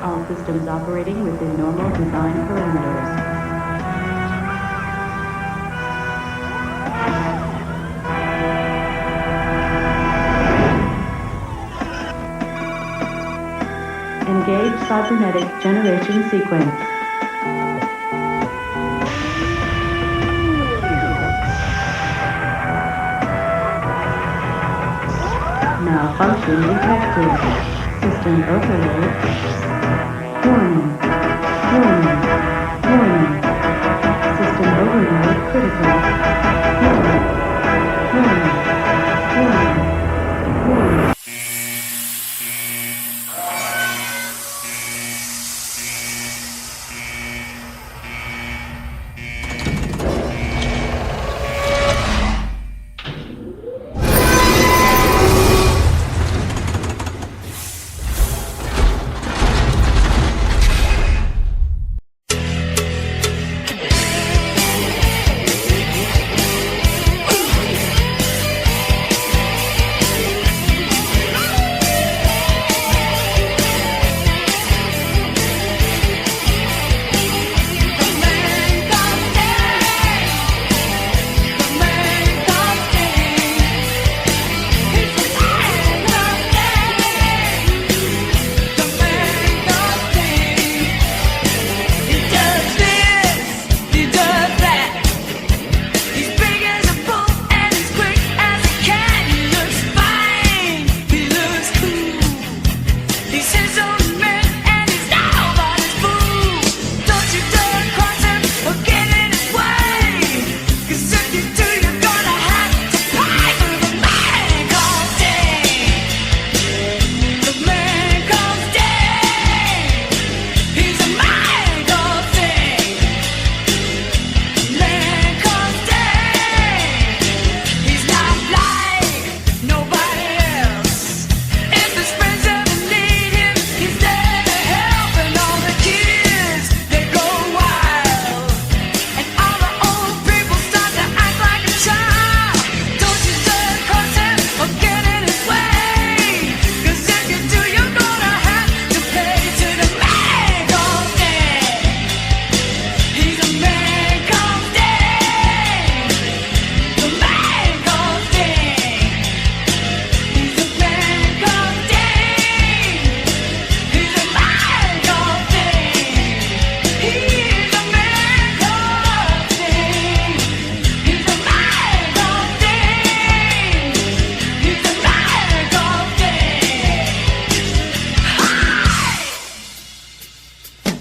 All systems operating within normal design parameters. Engage cybernetic generation sequence. Malfunction detected. System overload. Warning. Warning. Warning. System overload critical. Warning. Warning. Warning. Warning.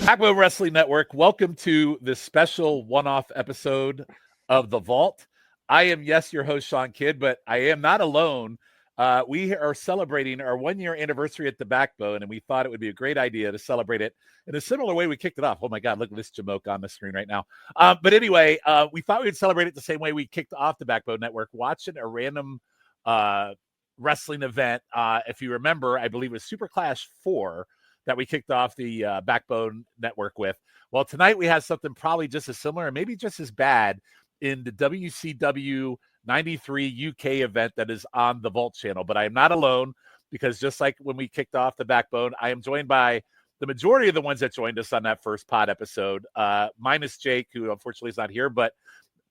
Backbone Wrestling Network, welcome to this special one-off episode of The Vault. I am, yes, your host, Shawn Kidd, but I am not alone. We are celebrating our one-year anniversary at the Backbone, and we thought it would be a great idea to celebrate it in a similar way we kicked it off. Oh, my God, look at this Jamoke on the screen right now. But anyway, we thought we would celebrate it the same way we kicked off the Backbone Network, watching a random wrestling event. If you remember, I believe it was Super Clash 4 that we kicked off the Backbone Network with. Well, tonight we have something probably just as similar and maybe just as bad in the WCW 93 UK event that is on the Vault channel. But I am not alone, because just like when we kicked off the Backbone, I am joined by the majority of the ones that joined us on that first pod episode, minus Jake, who unfortunately is not here. But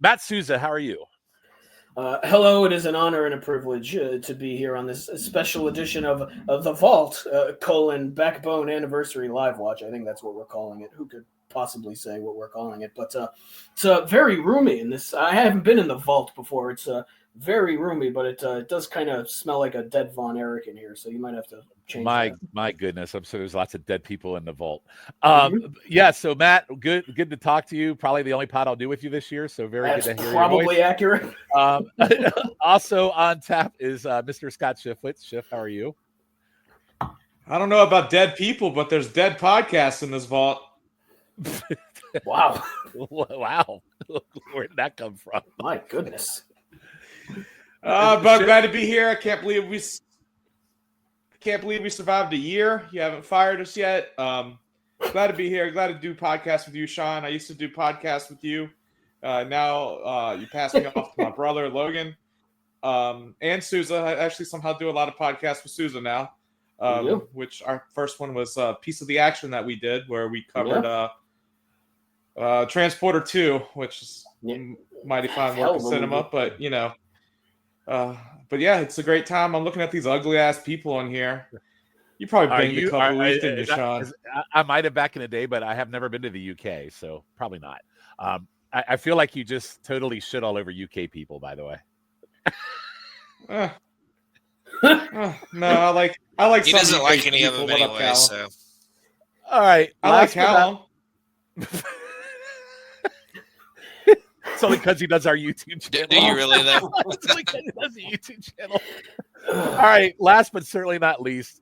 Matt Souza, how are you? Hello, it is an honor and a privilege to be here on this special edition of the Vault, Backbone Anniversary Live Watch. I think that's what we're calling it. Who could possibly say what we're calling it? But it's very roomy in this. I haven't been in the Vault before. It's very roomy, but it does kind of smell like a dead Von Erich in here, so you might have to change that. My goodness, I'm sure there's lots of dead people in the Vault. Yeah, so Matt, good to talk to you. Probably the only pod I'll do with you this year, so That's good to hear probably your voice. accurate. Also on tap is Mr. Scott Shiflett. Schiff, how are you? I don't know about dead people, but there's dead podcasts in this Vault. Wow. Wow. Where did that come from? My goodness. But I'm glad to be here. I can't believe we survived a year. You haven't fired us yet. Glad to be here. Glad to do podcasts with you, Shawn. I used to do podcasts with you. Now you passed me off to my brother, Logan, and Souza. I actually somehow do a lot of podcasts with Souza now. which our first one was a piece of the action that we did, where we covered Transporter 2, which is mighty fine work in cinema, but but yeah, it's a great time. I'm looking at these ugly ass people on here. You probably banged a couple weeks, didn't you, Shawn? I might have back in the day, but I have never been to the UK, so probably not. I feel like you just totally shit all over UK people, by the way. No, I like. He doesn't like any of them anyway. So, all right, I like Callum. It's only because he does our YouTube channel. Do you really, though? It's only because he does the YouTube channel. All right, last but certainly not least,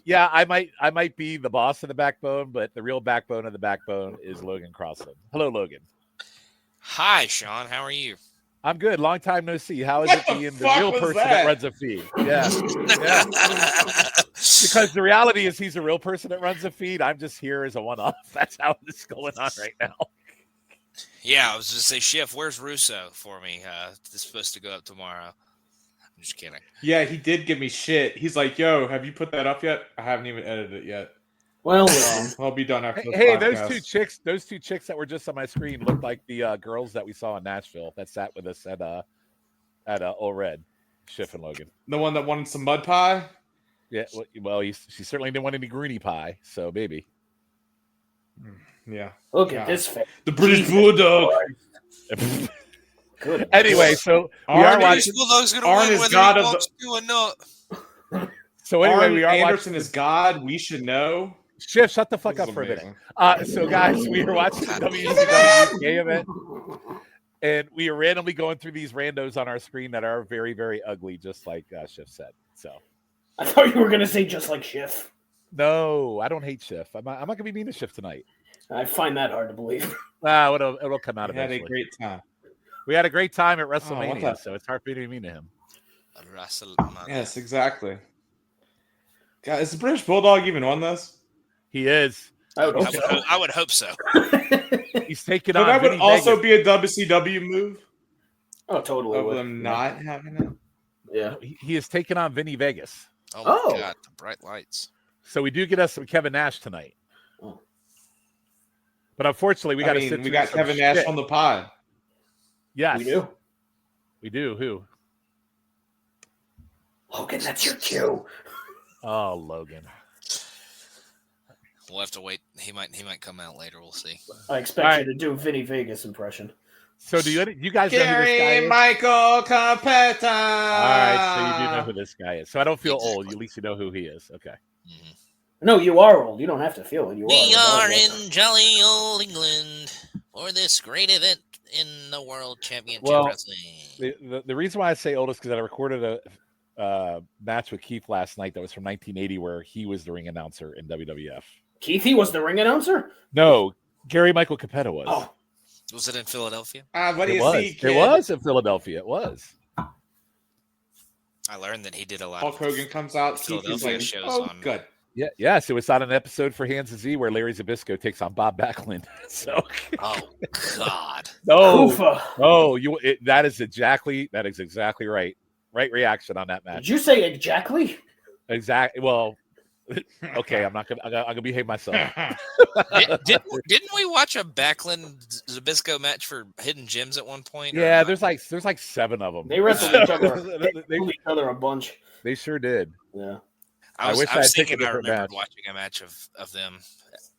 yeah, I might be the boss of the backbone, but the real backbone of the backbone is Logan Crossan. Hello, Logan. Hi, Shawn. How are you? I'm good. Long time no see. How is it being the real person that runs a feed? Yeah. Because the reality is he's a real person that runs a feed. I'm just here as a one-off. That's how this is going on right now. Yeah, I was going to say, Shiff, where's Russo for me? This is supposed to go up tomorrow. I'm just kidding. Yeah, he did give me shit. He's like, yo, have you put that up yet? I haven't even edited it yet. Well, I'll be done after this Hey, podcast. those two chicks that were just on my screen looked like the girls that we saw in Nashville that sat with us at Old Red, Shiff and Logan. The one that wanted some mud pie? Yeah, well, she certainly didn't want any greenie pie, so maybe. Yeah. Look at this face. The British Bulldog. Good. Anyway, so we are watching. Bulldog's gonna win whether he wants to or not. So anyway, we are Anderson watching. is God. We should know. Shiff, shut the fuck up for a minute. So guys, we were watching the WCW UK event, and we are randomly going through these randos on our screen that are very, very ugly, just like Shiff said. So I thought you were going to say just like Shiff. No, I don't hate Shiff. I'm not going to be mean to Shiff tonight. I find that hard to believe. It'll come out eventually. We had a great time. We had a great time at WrestleMania, so it's hard for me to be mean to him. Yes, exactly. God, is the British Bulldog even on this? He is. I would hope so. He's taking on. But that would Vinny also Vegas. be a WCW move. Oh, totally. Of them not having it. Yeah. He is taking on Vinny Vegas. Oh my God, the bright lights. So we do get us some Kevin Nash tonight. Oh. But unfortunately, we got to sit. We got Kevin Nash on the pod. Yes, we do. We do. Who? Logan, that's your cue. Oh, Logan. We'll have to wait. He might come out later. We'll see. I expect you to do Vinny Vegas impression. So do you guys know who this guy is? Michael Capetta. All right, so you do know who this guy is. So I don't feel old. At least you know who he is. Okay. Mm-hmm. No, you are old. You don't have to feel it. We are in jolly old England for this great event in the World Championship Wrestling. The reason why I say old is because I recorded a match with Keith last night that was from 1980 where he was the ring announcer in WWF. Keithie was the ring announcer? No, Gary Michael Capetta was. Oh. Was it in Philadelphia? What do you see, kid? It was in Philadelphia. It was. I learned that he did a lot. Hulk Hogan comes out. Philadelphia like, shows on. Good. Yeah, yes, it was on an episode for Hands of Z where Larry Zbyszko takes on Bob Backlund. So, oh God, that is exactly right. Right reaction on that match. Did you say exactly? Exactly. Well, okay, I'm gonna behave myself. Didn't we watch a Backlund Zbyszko match for Hidden Gems at one point? Yeah, there's like 7 of them. They wrestled each other. They each other a bunch. They sure did. Yeah. I was thinking I remembered match. watching a match of them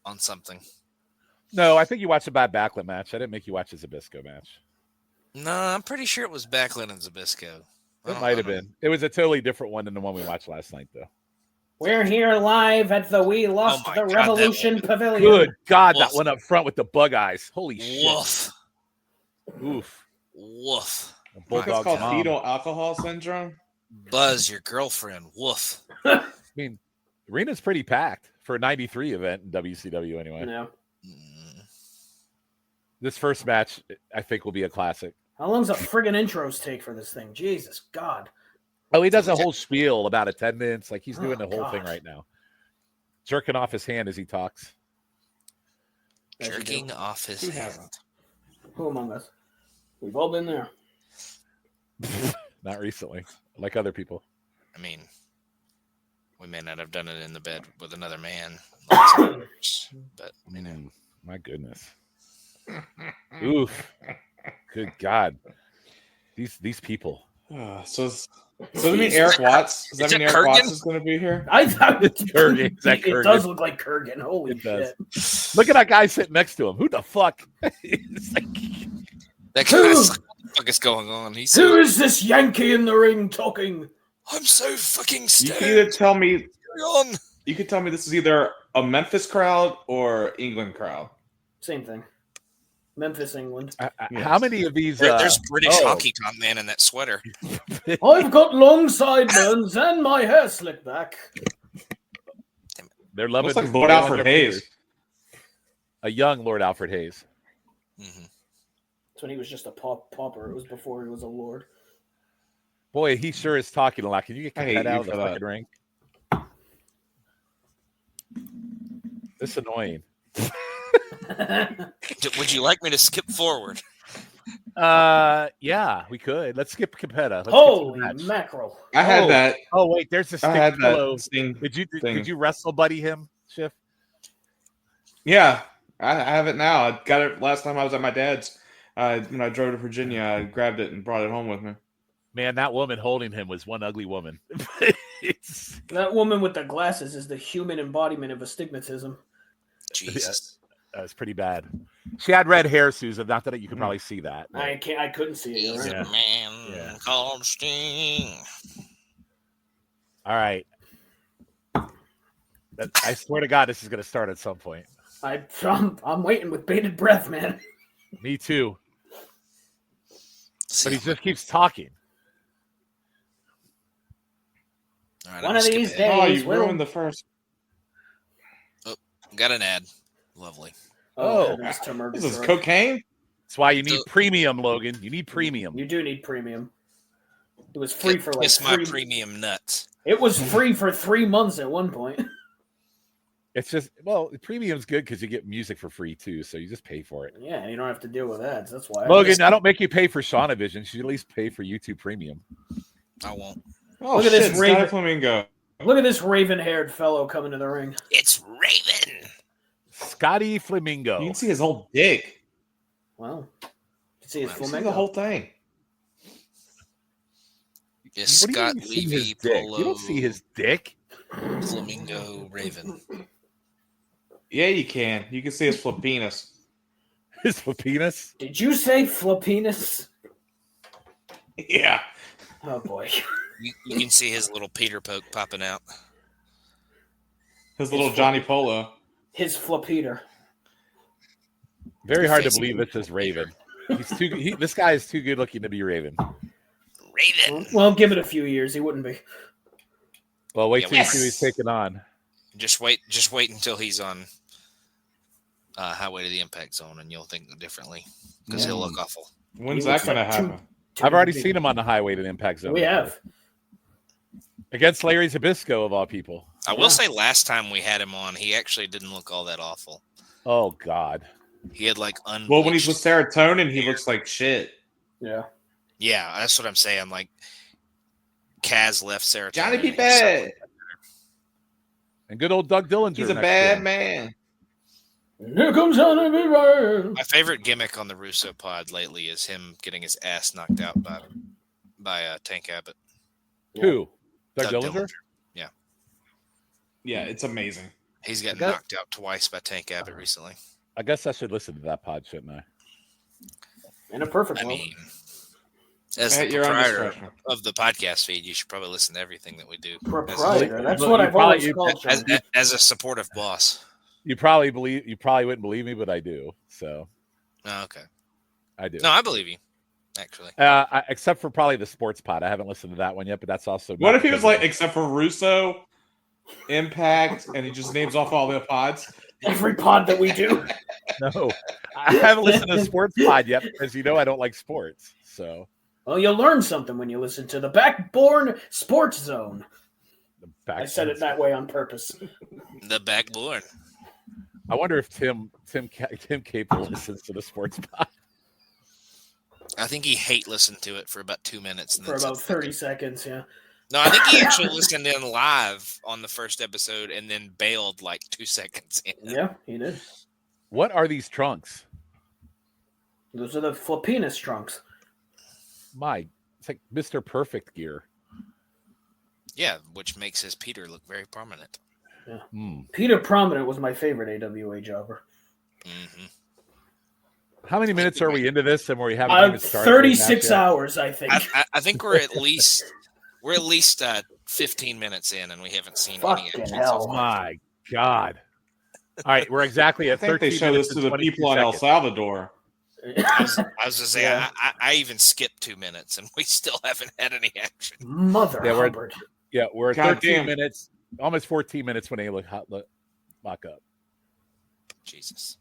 on something. No, I think you watched a bad Backlund match. I didn't make you watch a Zbyszko match. No, I'm pretty sure it was Backlund and Zbyszko. It might have been. It was a totally different one than the one we watched last night, though. We're here live at the We Lost the Revolution Pavilion. Good God, that one up front with the bug eyes. Holy shit. Oof. Woof. It's called fetal alcohol syndrome. Buzz, your girlfriend. Woof. I mean, the arena's pretty packed for a 93 event in WCW anyway. Yeah. This first match, I think, will be a classic. How long's a friggin' intros take for this thing? Jesus God. Oh, he does a whole spiel about attendance. Like he's doing the whole thing right now. Jerking off his hand as he talks. Jerking off his hand. Who among us? We've all been there. Not recently, like other people. I mean, We may not have done it in the bed with another man, but my goodness. Oof. Good God. These people. So does that mean Eric Watts? Does that mean Eric Watts is going to be here? I thought It's Kurgan. it does look like Kurgan. Holy shit! Look at that guy sitting next to him. Who the fuck? It's like, that guy's like, what the fuck is going on? Who is this Yankee in the ring talking? I'm so fucking scared. You could tell me. You could tell me this is either a Memphis crowd or England crowd. Same thing. Memphis, England. How many of these? There's British hockey top man in that sweater. I've got long sideburns and my hair slicked back. They're loving. Looks like Lord Alfred Hayes. A young Lord Alfred Hayes. Mm-hmm. That's when he was just a pauper. It was before he was a lord. Boy, he sure is talking a lot. Can you get that out of the fucking ring? This is annoying. Would you like me to skip forward? Yeah, we could. Let's skip Capetta. Holy mackerel! I had that. Oh wait, there's a stick pillow. Did you wrestle buddy him, Shiff? Yeah, I have it now. I got it last time I was at my dad's. When I drove to Virginia, I grabbed it and brought it home with me. Man, that woman holding him was one ugly woman. That woman with the glasses is the human embodiment of astigmatism. Jesus. That was pretty bad. She had red hair, Susan. Not that you could probably see that. I couldn't see it. He's a man called Sting. All right. I swear to God, this is going to start at some point. I'm waiting with bated breath, man. Me too. But he just keeps talking. Right, One of these days. Oh, you ruined the first. Oh, got an ad. Lovely. This is cocaine? That's why you need premium, Logan. You need premium. You do need premium. It was free for like kiss my premium nuts. It was free for 3 months at one point. It's just, well, premium's good because you get music for free too, so you just pay for it. Yeah, you don't have to deal with ads. That's why. Logan, I don't make you pay for Shawnavision. You should at least pay for YouTube Premium. I won't. Oh, look at this Raven Flamingo. Look at this raven-haired fellow coming to the ring. It's Raven. Scotty Flamingo. You can see his whole dick. Wow. You can see his flamingo. See the whole thing. Yes, Scott Levy Polo. You don't see his dick. Flamingo Raven. Yeah, you can. You can see his flapenis. His flapenis? Did you say flapenis? Yeah. Oh, boy. You can see his little Peter poke popping out. His little Johnny Polo. His flapeter. Very hard to believe this is Raven. This guy is too good looking to be Raven. Raven. Well, give it a few years. He wouldn't be. Well, wait till you see who he's taking on. Just wait until he's on Highway to the Impact Zone, and you'll think differently because he'll look awful. When's that going to happen? I've already seen him on the Highway to the Impact Zone. We have. Against Larry Zbyszko, of all people. I will say last time we had him on, he actually didn't look all that awful. Oh, God. He had like Well, when he's with serotonin, he looks like shit. Yeah. Yeah, that's what I'm saying. Like, Kaz left serotonin. Johnny be bad. And good old Doug Dillinger. He's a bad man. Here comes Johnny be bad. My favorite gimmick on the Russo pod lately is him getting his ass knocked out by Tank Abbott. Who? Doug Dillinger? Yeah. Yeah, it's amazing. He's gotten knocked out twice by Tank Abbott recently. I guess I should listen to that pod, shouldn't I? In a perfect world. mean, as the proprietor of the podcast feed, you should probably listen to everything that we do. Proprietor. That's what I've always called you. As a supportive boss. You probably wouldn't believe me, but I do. So. Oh, okay. I do. No, I believe you. Actually, except for probably the sports pod. I haven't listened to that one yet, but that's also. What if he was like, except for Russo, Impact, and he just names off all the pods? Every pod that we do. No, I haven't listened to the sports pod yet because I don't like sports. So. Well, you'll learn something when you listen to the Backborn Sports Zone. I said it that way on purpose. The Backborn. I wonder if Tim Capel listens to the sports pod. I think he listened to it for about 2 minutes. For about 30 seconds, yeah. No, I think he actually listened in live on the first episode and then bailed like 2 seconds in. Yeah, he did. What are these trunks? Those are the Filipinas trunks. It's like Mr. Perfect gear. Yeah, which makes his Peter look very prominent. Yeah. Peter Prominent was my favorite AWA jobber. Mm-hmm. How many minutes are we into this, and we haven't even started? 36 hours, I think. I think we're at least 15 minutes in, and we haven't seen any action. Hell. Oh my God! All right, we're exactly at 13 I think they show this to the people in El Salvador. I was going to say, yeah. I even skipped 2 minutes, and we still haven't had any action. Mother Hubbard. We're at 13 minutes, almost 14 minutes when they lock up. Jesus.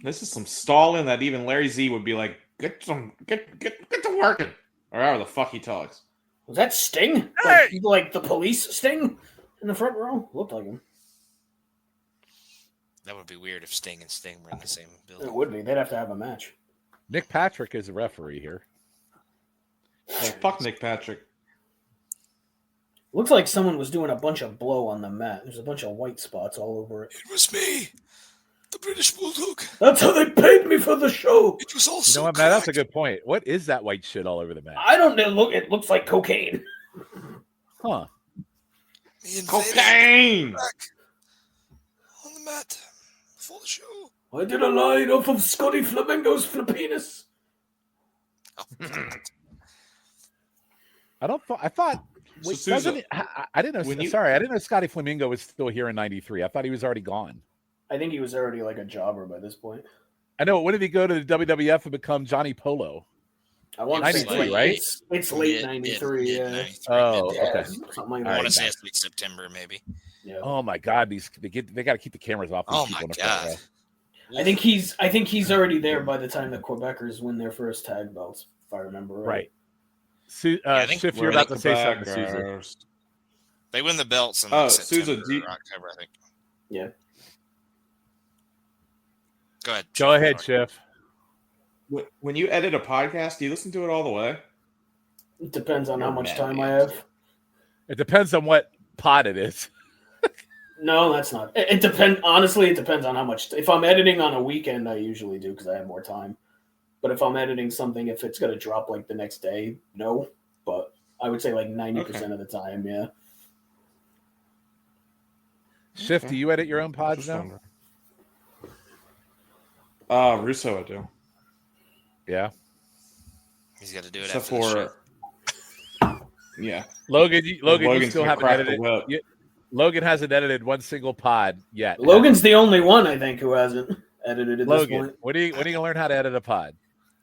This is some stalling that even Larry Z would be like, get to working. Or however the fuck he talks. Was that Sting? Hey! Like the police Sting in the front row? Looked like him. That would be weird if Sting and Sting were in the same building. It would be. They'd have to have a match. Nick Patrick is a referee here. Oh, fuck Nick Patrick. Looks like someone was doing a bunch of blow on the mat. There's a bunch of white spots all over it. It was me, the British Bulldog. That's how they paid me for the show. It was also. You know what, Matt? That's a good point. What is that white shit all over the mat? I don't know. It looks like cocaine. Huh? Cocaine! On the mat for the show. I did a line off of Scotty Flamingo's Filipinas. Oh. I thought. Wait, So, Sousa, I didn't know. Sorry, I didn't know Scotty Flamingo was still here in '93. I thought he was already gone. I think he was already like a jobber by this point. I know. When did he go to the WWF and become Johnny Polo? I want 93, right? It's late '93. Yeah. 93, Oh, okay. Something like I that. want to say it's like September, maybe. Yeah. Oh my God! They got to keep the cameras off. These Oh people my in the front God! row. I think he's already there by the time the Quebecers win their first tag belts, if I remember right. I think Shiff, you're about to say something, Susan. They win the belts in Susan, September or October, I think. Yeah. Go ahead, Shiff. When you edit a podcast, do you listen to it all the way? It depends on how much time I have. It depends on what pod it is. No, that's not. It depends. Honestly, it depends on how much. If I'm editing on a weekend, I usually do because I have more time. But if I'm editing something, if it's going to drop like the next day, no. But I would say like 90% of the time, yeah. Shiff, do you edit your own pods now? Russo, I do. Yeah. He's got to do it Except after the show. Yeah. Logan, you still haven't edited. Logan hasn't edited one single pod yet. Logan's the only one, I think, who hasn't edited at this point. When are you going to learn how to edit a pod?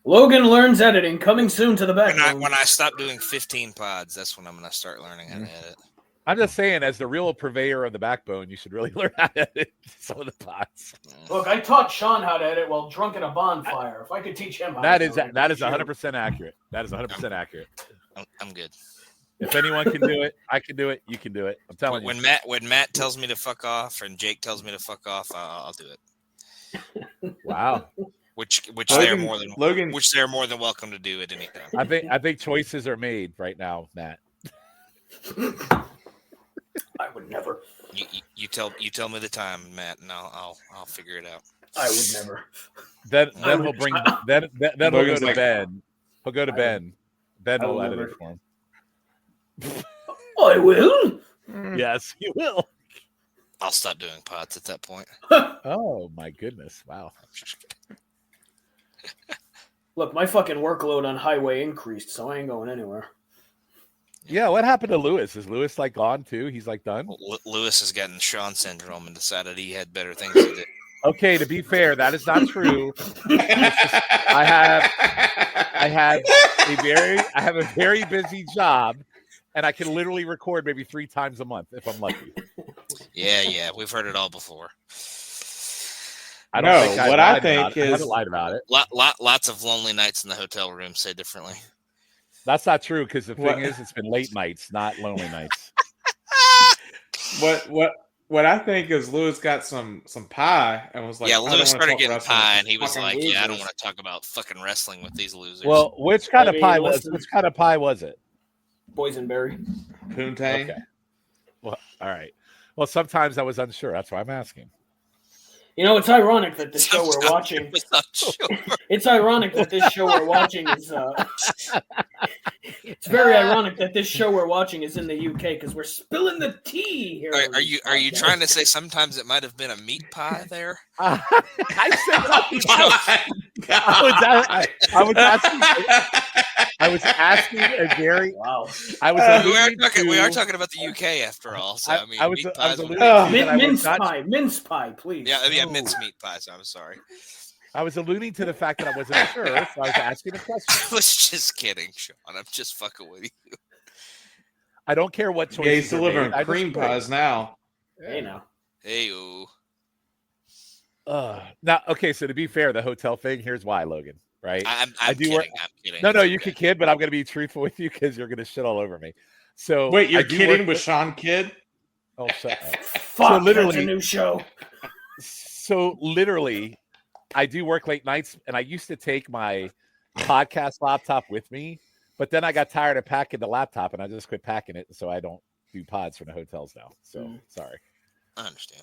Logan learns editing. Coming soon to the back. When I stop doing 15 pods, that's when I'm going to start learning how to edit. I'm just saying, as the real purveyor of the backbone, you should really learn how to edit some of the pods. Look, I taught Shawn how to edit while drunk at a bonfire. If I could teach him how that is 100% accurate. That is 100% accurate. I'm good. If anyone can do it, I can do it. You can do it. I'm telling you. When Matt tells me to fuck off and Jake tells me to fuck off, I'll do it. Wow. Which they're more than welcome to do at any time. I think choices are made right now, Matt. I would never. You tell me the time, Matt, and I'll figure it out. I would never. Then he'll bring then he'll go to Ben. He'll go to Ben. Ben will edit it for him. I will. Yes, you will. I'll stop doing pods at that point. Oh my goodness! Wow. Look, my fucking workload on Highway increased, so I ain't going anywhere. Yeah, what happened to Lewis? Is Lewis like gone too? He's like done. Lewis has gotten Shawn syndrome and decided he had better things to do. Okay, to be fair, that is not true. I have a very busy job, and I can literally record maybe 3 times a month if I'm lucky. Yeah, we've heard it all before. I haven't lied about it. Lots of lonely nights in the hotel room. Say differently. That's not true because the thing is, it's been late nights, not lonely nights. What I think is Lewis got some pie and was like, Lewis started getting pie, and he was like, losers. I don't want to talk about fucking wrestling with these losers. Well, which kind of pie was it? Boysenberry. Poontang. Okay. Well, all right. Well, sometimes I was unsure. That's why I'm asking. You know, it's ironic that the show we're watching. It's ironic that this show we're watching is. It's very ironic that this show we're watching is in the UK because we're spilling the tea here. Are you trying to say sometimes it might have been a meat pie there? I said nothing. I was asking a very. Wow. We are talking about the UK after all. So I mean, mince pie, please. Yeah, mince meat pies. I'm sorry. I was alluding to the fact that I wasn't sure, so I was asking a question. I was just kidding, Sean. I'm just fucking with you. I don't care what choice. Yeah, he's delivering cream pies now. Hey, now. Hey-o. Now, okay, so to be fair, the hotel thing, here's why, Logan, right? I'm kidding. I'm kidding. No, you can kid, but I'm going to be truthful with you because you're going to shit all over me. So wait, you're kidding with Sean Kidd? Oh, shut up. Fuck, so literally, that's a new show. So literally, I do work late nights, and I used to take my podcast laptop with me, but then I got tired of packing the laptop, and I just quit packing it, so I don't do pods from the hotels now. So sorry. I understand.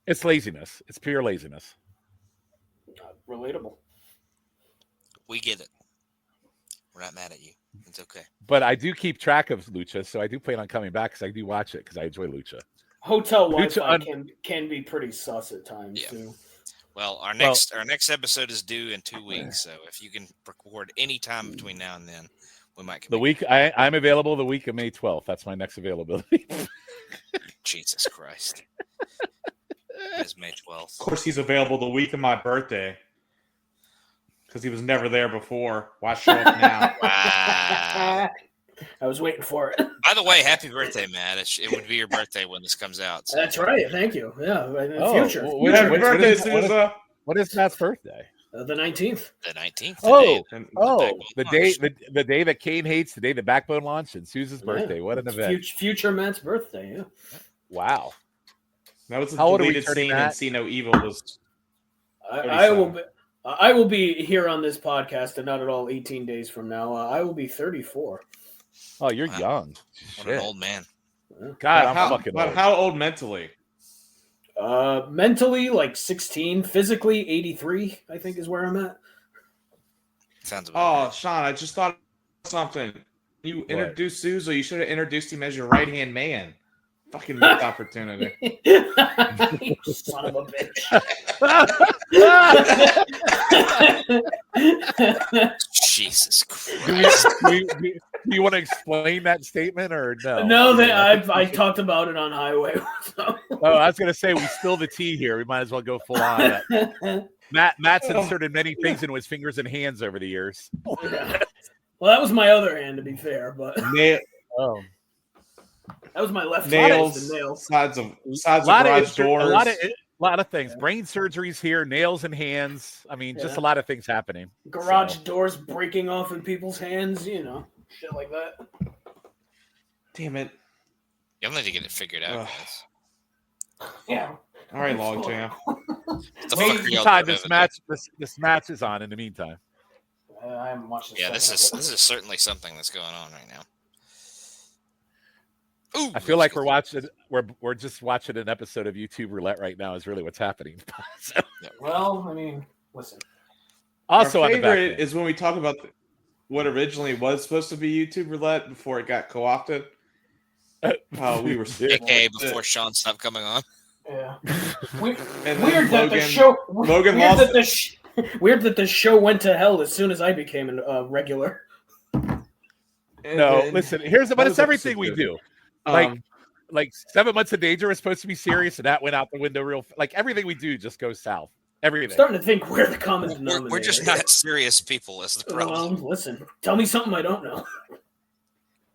It's laziness. It's pure laziness. Relatable. We get it. We're not mad at you. It's okay. But I do keep track of Lucha, so I do plan on coming back because I do watch it because I enjoy Lucha. Hotel Wi-Fi can be pretty sus at times too. Well, our next episode is due in 2 weeks, so if you can record any time between now and then, we might. I'm available the week of May 12th. That's my next availability. Jesus Christ! It's May 12th. Of course, he's available the week of my birthday because he was never there before. Why show up now? Wow. I was waiting for it. By the way, happy birthday, Matt. It would be your birthday when this comes out. So. That's right. Thank you. Yeah, in the future. What is Matt's birthday? The 19th. The 19th. The day that Kane hates, the day the Backbone launched, and Susan's birthday. What an event. Future Matt's birthday, yeah. Wow. That was a deleted scene in See No Evil. I will be here on this podcast and not at all 18 days from now. I will be 34. Oh, you're young. What an old man. God, I'm fucking old. But how old mentally? Mentally, like 16. Physically, 83, I think is where I'm at. Sounds about right. Sean, I just thought of something. You introduced Souza, you should have introduced him as your right-hand man. Fucking missed opportunity. You son of a bitch. Jesus Christ. Do you want to explain that statement or no? No, I talked about it on Highway. So. Oh, I was going to say, we spill the tea here. We might as well go full on. Matt's inserted many things into his fingers and hands over the years. Yeah. Well, that was my other hand, to be fair. But that was my left nails, sides of garage doors. A lot of things. Brain surgeries here, nails and hands. I mean, just a lot of things happening. Garage doors breaking off in people's hands, shit like that. Damn it. You'll need to get it figured out, guys. Yeah. All right, Logjam. This match is on in the meantime. I haven't watched this. Yeah, this is certainly something that's going on right now. Ooh, I feel like we're just watching an episode of YouTube Roulette right now is really what's happening. So. Well, I mean, listen. Also, our favorite is when we talk about what originally was supposed to be YouTube Roulette before it got co-opted. How we were before Shawn stopped coming on. Yeah. Weird that the show went to hell as soon as I became a regular. Listen. It's everything we do. Like 7 months of Danger is supposed to be serious, and that went out the window real. Like everything we do just goes south. Everything. I'm starting to think we're the common denominator. We're just not serious people. Is the problem? Listen, tell me something I don't know.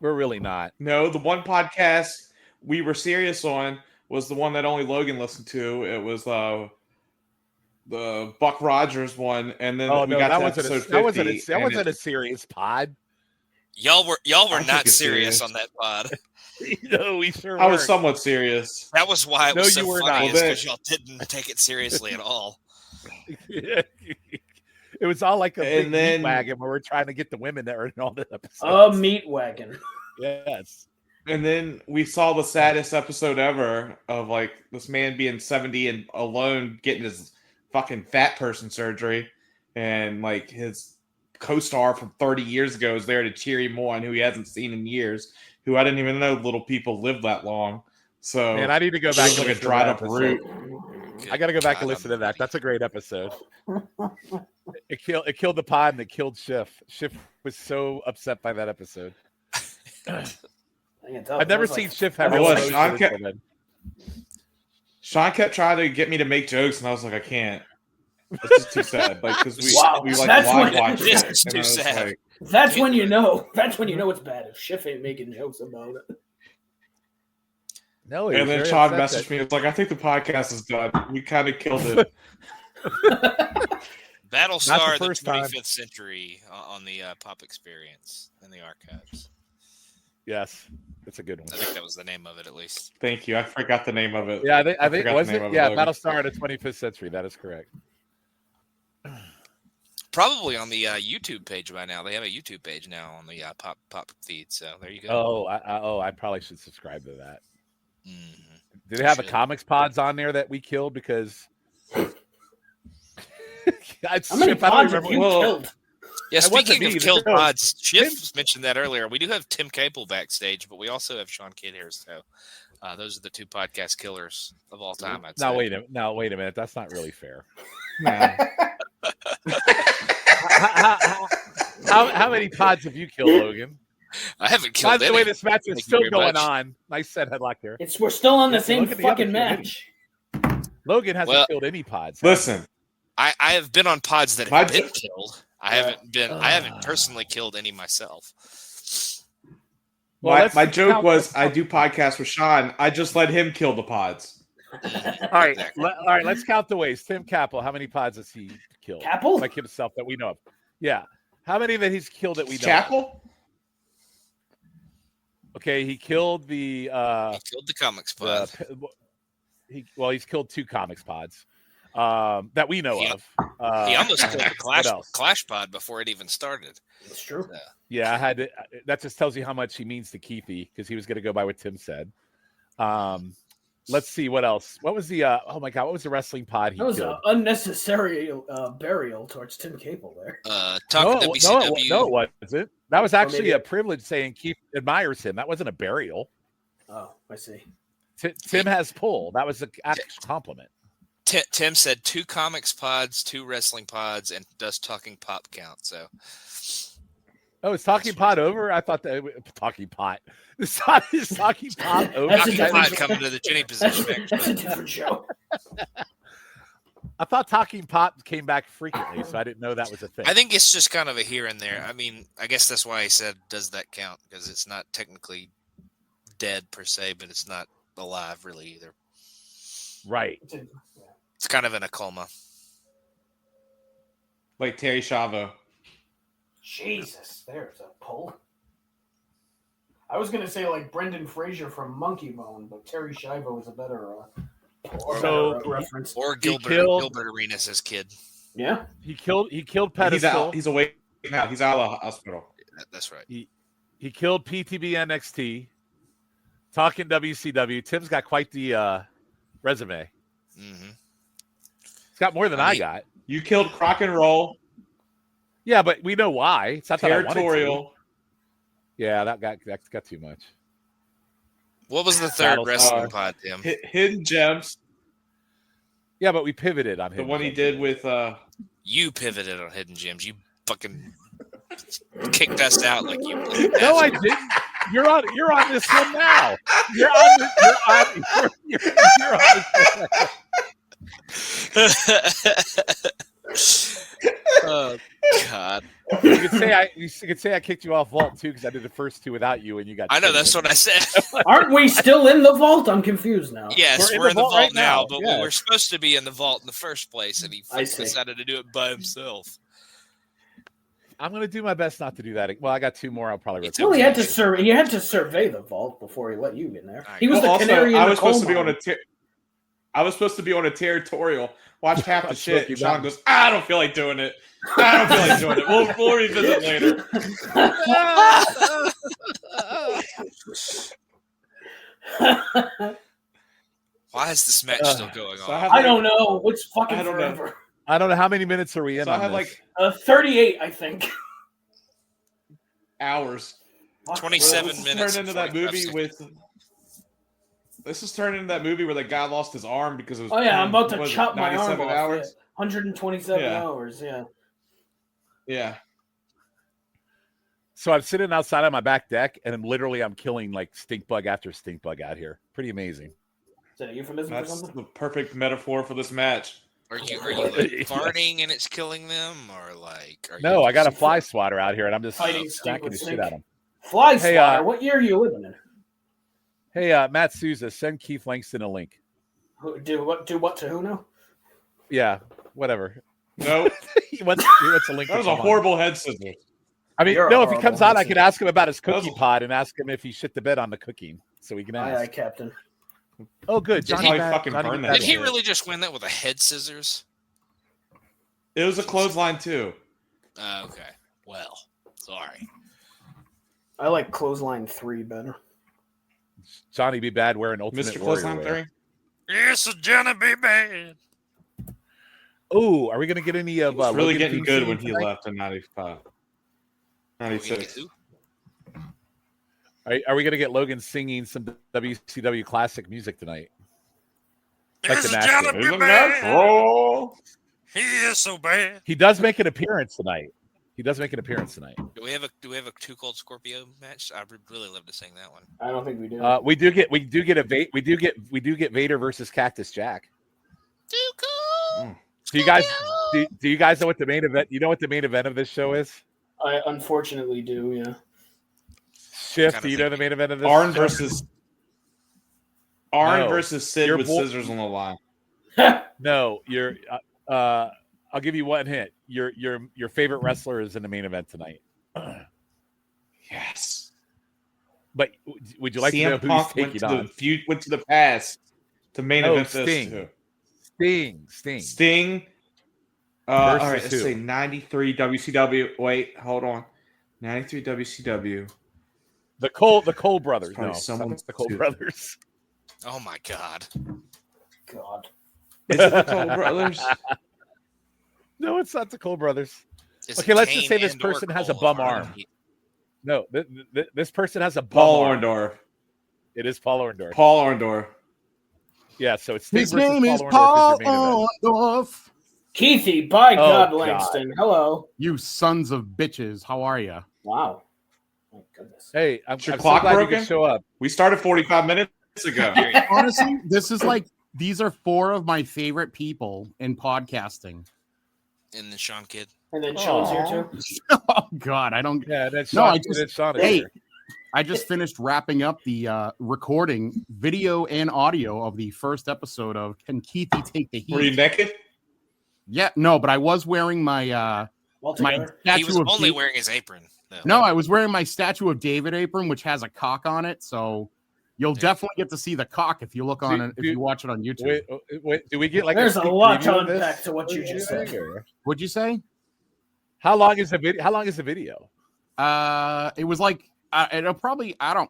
We're really not. No, the one podcast we were serious on was the one that only Logan listened to. It was the Buck Rogers one, and then we got to episode 50. That wasn't a serious pod. Y'all were not serious on that pod. No, we sure I was somewhat serious. That was why it was so funny, because y'all didn't take it seriously at all. It was all like a big meat wagon where we're trying to get the women that are in all the episodes. A meat wagon. Yes. And then we saw the saddest episode ever of like this man being 70 and alone getting his fucking fat person surgery, and like his co-star from 30 years ago is there to cheer him on, who he hasn't seen in years, who I didn't even know little people live that long. So man, I need to go back. Like a dried up root. I got to go back and listen to that. That's a great episode. It killed the pod and it killed Shiff. Shiff was so upset by that episode. I've never seen Shiff have real emotion. Sean kept trying to get me to make jokes, and I was like, I can't. It's just too sad. Like, because we like live watch it. It's too sad. Like, that's when you know. That's when you know it's bad. If Shiff ain't making jokes about it. No, and then Shawn messaged me. It's like, I think the podcast is done. We kind of killed it. Battlestar, the 25th century on the Pop Experience in the archives. Yes, that's a good one. I think that was the name of it, at least. Thank you. I forgot the name of it. Yeah, I think was it? Yeah, Battlestar in the 25th century. That is correct. Probably on the YouTube page by now. They have a YouTube page now on the Pop feed. So there you go. I probably should subscribe to that. Mm-hmm. Did they have a comics pods on there that we killed? Because how many pods have you killed? Yeah, speaking of killed pods, Shiff mentioned that earlier. We do have Tim Capel backstage, but we also have Shawn Kidd here. So those are the two podcast killers of all time. I'd say. Wait a minute. That's not really fair. How many pods have you killed, Logan? I haven't killed any. By the way, this match is still going on. Nice set headlock there. We're still on the same fucking match. Logan hasn't killed any pods. Listen, I have been on pods that have been killed. I haven't personally killed any myself. Well, my joke was I do podcasts with Shawn. I just let him kill the pods. All right, let's count the ways. Tim Capel, how many pods has he killed? Capel? Like himself that we know of. Yeah. How many that he's killed that we know Capel? of? Okay, he killed he killed the comics pod. He's killed 2 comics pods that we know of. He almost killed the Clash pod before it even started. That's true. Yeah, I had to. That just tells you how much he means to Keithie, because he was going to go by what Tim said. Let's see what else. What was the? Oh my God, what was the wrestling pod he killed? That was an unnecessary burial towards Tim Capel there. WCW. No, it wasn't. That was actually a privilege saying Keith admires him. That wasn't a burial. Oh, I see. Tim has pull. That was an actual compliment. Tim said 2 comics pods, 2 wrestling pods, and does talking pop count. So. Oh, is Talking Pot over? I thought that Talking Pot. Is Talking Pot over? Talking Pot coming to the Jenny position. That's a different show. I thought Talking Pot came back frequently, so I didn't know that was a thing. I think it's just kind of a here and there. I mean, I guess that's why I said, does that count? Because it's not technically dead per se, but it's not alive really either. Right. It's kind of in a coma. Like Terry Schiavo. Jesus, there's a pull. I was going to say like Brendan Fraser from Monkey Bone, but Terry Schiavo is a better reference. Or Gilbert Arenas as kid. Yeah. He killed Pedestal. He's awake now. He's out of the hospital. That's right. He killed PTB NXT. Talking WCW. Tim's got quite the resume. Mm-hmm. He's got more than I got. You killed Crock and Roll. Yeah, but we know why. It's not Territorial. Yeah, that got too much. What was the third wrestling pod, Tim? Hidden Gems. Yeah, but we pivoted on Hidden The one Gems. he did with You pivoted on Hidden Gems. You fucking kicked us out like you. No, I didn't. You're on this one now. You're on this. Oh God! You could say I kicked you off Vault too, because I did the first 2 without you, and you got. I know that's what I said. Aren't we still in the vault? I'm confused now. Yes, we're in the vault right now, but we were supposed to be in the vault in the first place, and he decided to do it by himself. I'm going to do my best not to do that. Well, I got 2 more. I'll probably. Well, he had to survey the vault before he let you in there. He was the canary in the I was supposed to be on a. I was supposed to be on a territorial. Watched half the shit. And Shawn goes, I don't feel like doing it. I don't feel like doing it. We'll revisit later. Why is this match still going on? I don't know. It's fucking forever. Know. I don't know how many minutes are we in. So on I have this? like 38, I think. Hours. 27 minutes. Turned into that movie with. This is turned into that movie where the guy lost his arm because it was. Oh yeah, I'm about to chop my arm off. Hours. Yeah. 127 hours. Yeah. Yeah. So I'm sitting outside on my back deck, and I'm killing like stink bug after stink bug out here. Pretty amazing. Is that a euphemism for something? That's the perfect metaphor for this match. Are you like farting and it's killing them, or like? No, I got a fly swatter out here, and I'm just stacking the shit out of them. Fly swatter. What year are you living in? Hey, Matt Souza, send Keith Langston a link. Do what to who now? Yeah, whatever. No, he wants a link. That was a horrible head scissor. I mean, no. If he comes on, I could ask him about his cookie pod and ask him if he shit the bed on the cooking, so we can ask. Aye, Captain. Oh, good. Did he really just win that with a head scissors? It was a clothesline too. Okay. Well, sorry. I like clothesline 3 better. Johnny B. Bad wearing Ultimate Mr. Warrior Clothesline 3? Yes, Johnny B. Bad. Oh, are we going to get any of... really Logan getting good when he left in 95. 96. Are we going to get Logan singing some WCW classic music tonight? Like This the is Johnny B. Bad. He is so bad. He does make an appearance tonight. Do we have a Too Cold Scorpio match? I would really love to sing that one. I don't think we do. We do get Vader versus Cactus Jack. Too cool. Do you guys know what the main event? You know what the main event of this show is? I unfortunately do. Yeah. Shift. Do you know the main event of this? Arn versus Sid with scissors on the line. No, you're. I'll give you one hint. Your favorite wrestler is in the main event tonight. Yes. But would you like CM to know Punk who's taking on? Went to the past to main event Sting. this too. Sting. All right, let's say 93 WCW. Wait, hold on. 93 WCW. The Cole brothers. No, someone's the Cole brothers. Oh my God. Is it the Cole brothers? No, it's not the Cole brothers. Is Okay, it let's Kane just say this and person or has a Cole bum or arm. Hardy? No, this person has a bum Paul arm. Orndorff. It is Paul Orndorff. Paul Orndorff. Yeah, so it's Sting his versus name is Paul Paul Orndorff. Keithie, by God, Langston. Hello. You sons of bitches. How are you? Wow. My goodness. Hey, I'm your so clock glad broken? you could show up. We started 45 minutes ago. Honestly, these are 4 of my favorite people in podcasting. And then Shawn Kidd. And then Shawn's here too. Oh God, I don't. Yeah, that's No, Shawn. I just finished wrapping up the recording, video and audio of the first episode of Can Keithie Take the Heat? Were you naked? Yeah, no, but I was wearing my my statue He was of only David. wearing his apron. No, I was wearing my Statue of David apron, which has a cock on it. So you'll definitely get to see the cock if you look on it, if you watch it on YouTube. Wait, do we get like There's a a lot to preview of unpack this? to what you just said. What'd you say? How long is the video? It was like it'll probably. I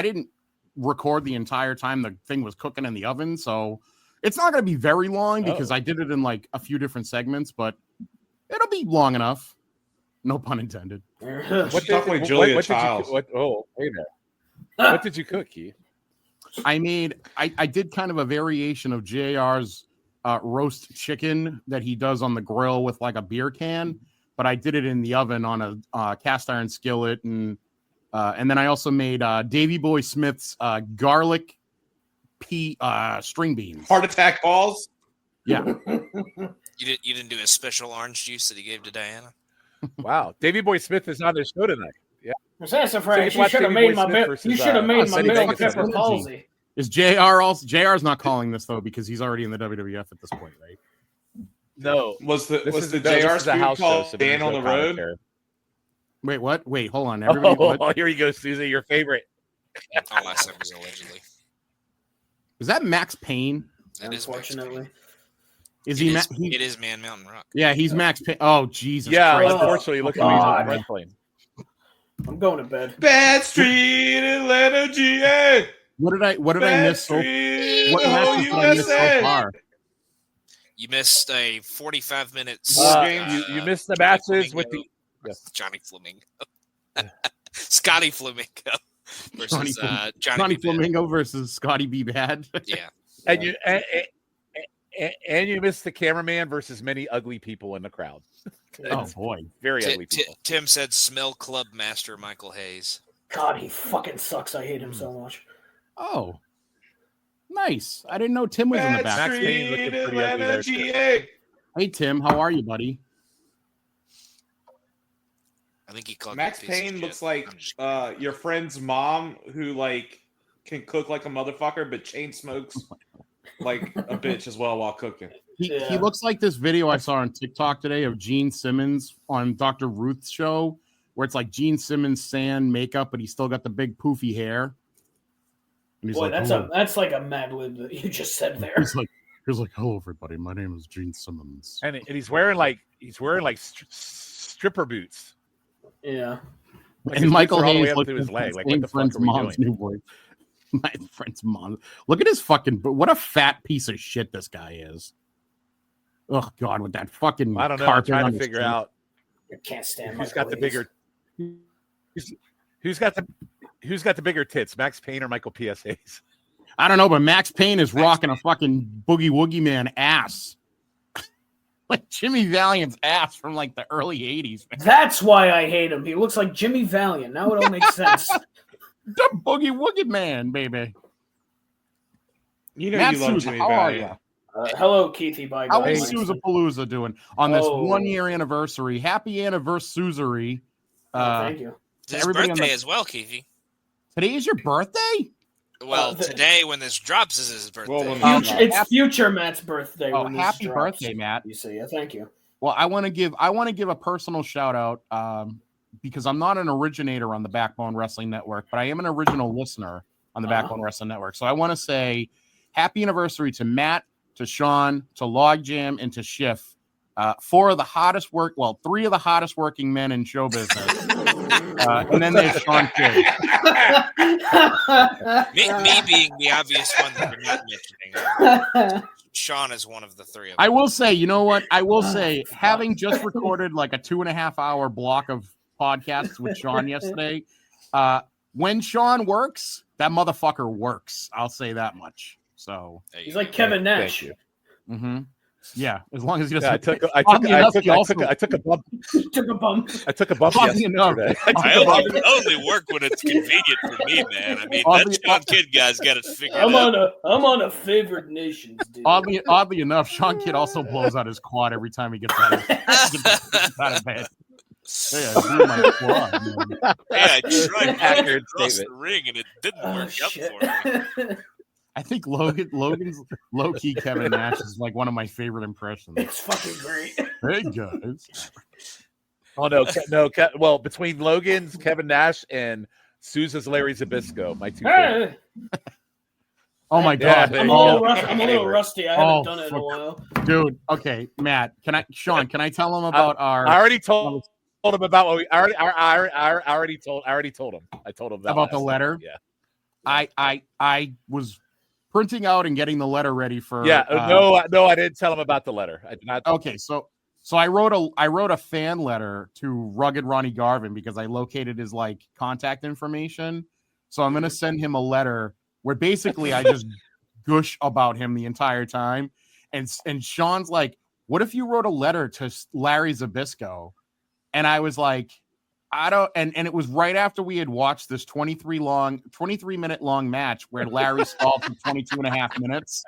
didn't record the entire time the thing was cooking in the oven, so it's not going to be very long because I did it in like a few different segments, but it'll be long enough. No pun intended. What did you cook, Keith? I did kind of a variation of JR's roast chicken that he does on the grill with like a beer can, but I did it in the oven on a cast iron skillet, and then I also made Davey Boy Smith's garlic pea string beans. Heart attack balls. Yeah. You didn't do a special orange juice that he gave to Diana? Wow, Davey Boy Smith is on the show tonight. Yeah, Sassafras, you should have made my bell pepper palsy. Is JR also? JR's not calling this though because he's already in the WWF at this point, right? No, was the JR spoon called Dan on the Road? Wait, what? Wait, hold on. Everybody, here you go, Susie. Your favorite. All I said was allegedly. Is that Max Payne? Unfortunately. It is Man Mountain Rock. Yeah, he's Max Payne. Oh, Jesus Yeah, Christ. unfortunately, look at me on wrestling. I'm going to bed. Bad Street, Atlanta, GA. What did I miss so? What matches did I miss so far? You missed a 45 minutes. You missed the matches with the Johnny Flamingo, Scotty Flamingo versus Johnny Flamingo versus Scotty B. Bad. Yeah, and you missed the cameraman versus many ugly people in the crowd. Oh boy, very ugly people. Tim said, "Smell Club Master Michael Hayes." God, he fucking sucks. I hate him so much. Oh, nice. I didn't know Tim was in the back. Max Payne looking pretty ugly there, too. Hey Tim, how are you, buddy? I think he called Max Payne looks like your friend's mom who like can cook like a motherfucker but chain smokes like a bitch as well while cooking. He looks like this video I saw on TikTok today of Gene Simmons on Dr. Ruth's show, where it's like Gene Simmons sand makeup, but he's still got the big poofy hair. And he's Boy, like, that's like a Mad Lib that you just said there. He's like, hello everybody, my name is Gene Simmons, and he's wearing like stripper boots. Yeah. Like and Michael Hayes up to his leg. Like, what the friend's fuck are we mom's doing? new boy. My friend's mom. Look at his fucking. What a fat piece of shit this guy is. Oh God, with that fucking. I don't know. I'm trying to figure out. You can't stand. Who's got the bigger? Who's got the bigger tits, Max Payne or Michael PSAs? I don't know, but Max Payne is rocking a fucking Boogie Woogie Man ass. Like Jimmy Valiant's ass from like the early 80s. Man. That's why I hate him. He looks like Jimmy Valiant. Now it all makes sense. The Boogie Woogie Man, baby. You know Matt you love Sousa, Jimmy how Valiant. Are you? Hello, Keithie. By How is Sousa Palooza doing on this 1 year anniversary? Happy anniversary. Thank you. It's his birthday as well, Keithie. Today is your birthday? Well, today when this drops is his birthday. Well, it's future Matt's birthday. Oh, when happy this drops. birthday, Matt! You see, thank you. Well, I want to give a personal shout out because I'm not an originator on the Backbone Wrestling Network, but I am an original listener on the Backbone Wrestling Network. So I want to say happy anniversary to Matt, to Shawn, to Logjam, and to Shiff. 3 of the hottest working men in show business. And then there's Shawn Kidd. me being the obvious one that we're not mentioning. Shawn is one of the 3 of them. I will say, you know what? I will say, having just recorded like a 2.5 hour block of podcasts with Shawn yesterday, when Shawn works, that motherfucker works. I'll say that much. So he's like Kevin Nash. Mm-hmm. Yeah, as long as he doesn't. Yeah, I took a bump. You took a bump. I took a bump yesterday. I only work when it's convenient for me, man. I mean, that Shawn Kidd guy's got it figured out. I'm on a favored nations, dude. Oddly enough, Shawn Kidd also blows out his quad every time he gets out of bed. Yeah, my quad, I tried to cross the ring and it didn't work out for me. I think Logan's low-key Kevin Nash is like one of my favorite impressions. It's fucking great. Hey guys. Oh no! Well, between Logan's Kevin Nash and Sousa's Larry Zabisco, my two favorites. Oh my God! I'm a little rusty. I haven't done it in a while, dude. Okay, Matt. Shawn, can I tell him about our? I already told him about what we. I already told him. I told him about the letter. Yeah. I was printing out and getting the letter ready for. Yeah. No, I didn't tell him about the letter. I did not. Okay, so I wrote a fan letter to Rugged Ronnie Garvin because I located his like contact information. So I'm gonna send him a letter where basically I just gush about him the entire time. And Shawn's like, what if you wrote a letter to Larry Zabisco? And I was like, I don't, and it was right after we had watched this 23 minute long match where Larry stalled for 22 and a half minutes.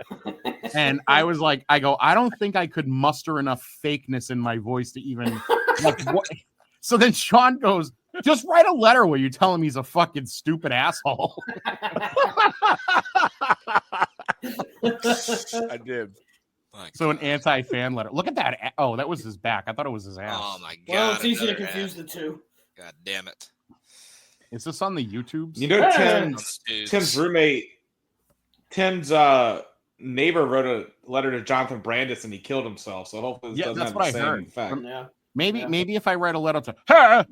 And I was like, I don't think I could muster enough fakeness in my voice to even like what. So then Shawn goes, just write a letter where you tell him he's a fucking stupid asshole. I did. So an anti-fan letter. Look at that. Oh, that was his back. I thought it was his ass. Oh my God. Well, it's easy to confuse the two. God damn it. Is this on the YouTube? You know, Tim's roommate, Tim's neighbor wrote a letter to Jonathan Brandis and he killed himself. So hopefully this doesn't that's have what the I same heard. effect. Yeah. Maybe if I write a letter to her.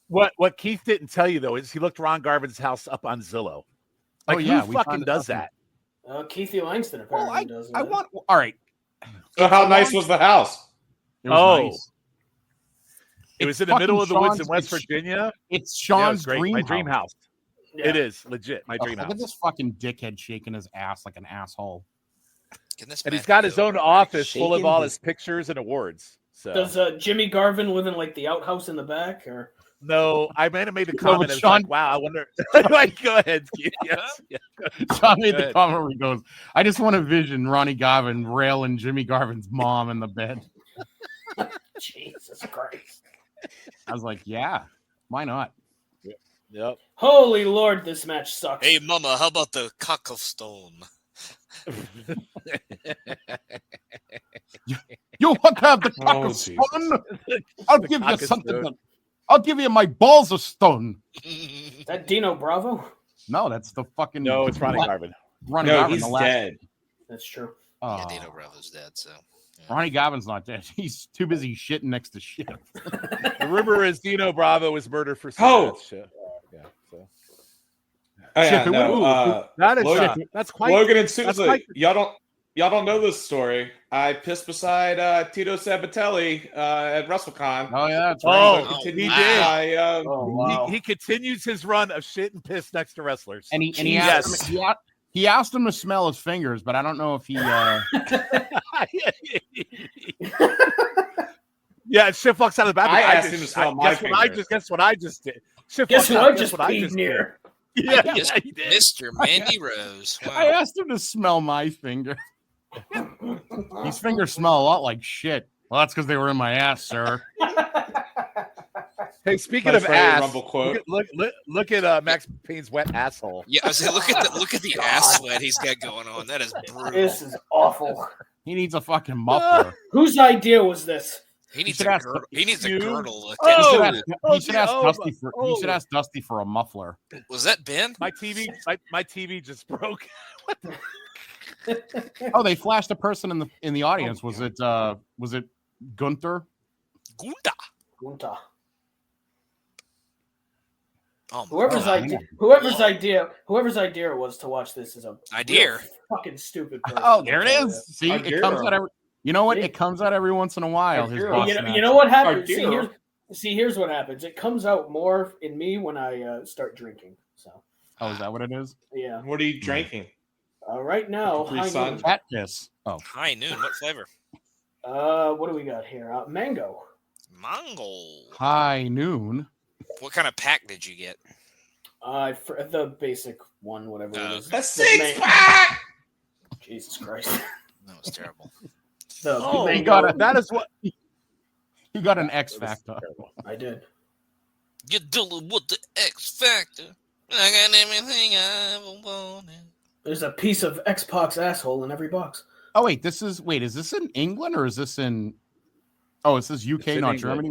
What Keith didn't tell you though is he looked Ron Garvin's house up on Zillow. Like, who fucking does that? Keithy Langston apparently does that. All right. So how nice was the house? It was nice. It was in the middle of the woods in West Virginia. It's Sean's dream house. Yeah. It is legit my dream house. Look at this fucking dickhead shaking his ass like an asshole. And he's got his own office full of all his pictures and awards. So does Jimmy Garvin live in like the outhouse in the back, or? No, I might have made the comment. Sean, like, wow, I wonder. Like, go ahead. Yes. Yeah. Sean made the comment where he goes, I just want to vision Ronnie Garvin railing Jimmy Garvin's mom in the bed. Jesus Christ. I was like, yeah, why not? Yep. Holy Lord, this match sucks. Hey, Mama, how about the cock of stone? You want to have the cock of stone? I'll give you something. I'll give you my balls of stone. Is that Dino Bravo? No, that's the fucking. No, it's Ronnie Garvin. Ronnie Garvin, he's dead. That's true. Yeah, Dino Bravo's dead, so. Yeah. Ronnie Garvin's not dead. He's too busy shitting next to shit. The rumor is Dino Bravo was murdered for cigarettes. Yeah. So. That is Logan, that's quite. Logan and Susan, y'all don't know this story. I pissed beside Tito Sabatelli at WrestleCon. Oh yeah, that's right. He continues his run of shit and piss next to wrestlers. And he asked him to smell his fingers, but I don't know if he. Yeah, Shiff walks out of the bathroom. I asked him to smell my fingers. Guess what I just did. Shiff guess who I just peed near? Yeah, he did. Mr. Mandy Rose. Wow. I asked him to smell my finger. These fingers smell a lot like shit. Well, that's because they were in my ass, sir. Hey, speaking of ass, look at Max Payne's wet asshole. Yeah, I was saying, look at the ass sweat he's got going on. That is brutal. This is awful. He needs a fucking muffler. Whose idea was this? He needs a girdle. He needs a girdle. He should ask Dusty for a muffler. Was that Ben? My TV just broke. What the? Oh, they flashed a person in the audience. Was it Gunther? Gunta. Oh, whoever's idea it was to watch this is a idea. Fucking stupid person. Oh, there it is. See, it comes out every. You know what? It comes out every once in a while. His you know what happens? Here's what happens. It comes out more in me when I start drinking. So. Oh, is that what it is? Yeah. What are you drinking? Right now, Cat Kiss. Oh, High Noon. What flavor? What do we got here? Mango. High Noon. What kind of pack did you get? For the basic one, whatever it is. The 6-pack. Jesus Christ. That was terrible. He got an X Factor. I did. You're dealing with the X Factor. I got everything I ever wanted. There's a piece of X-Pac's asshole in every box. Oh wait, is this in England or is this in? Oh, it says UK, not Germany.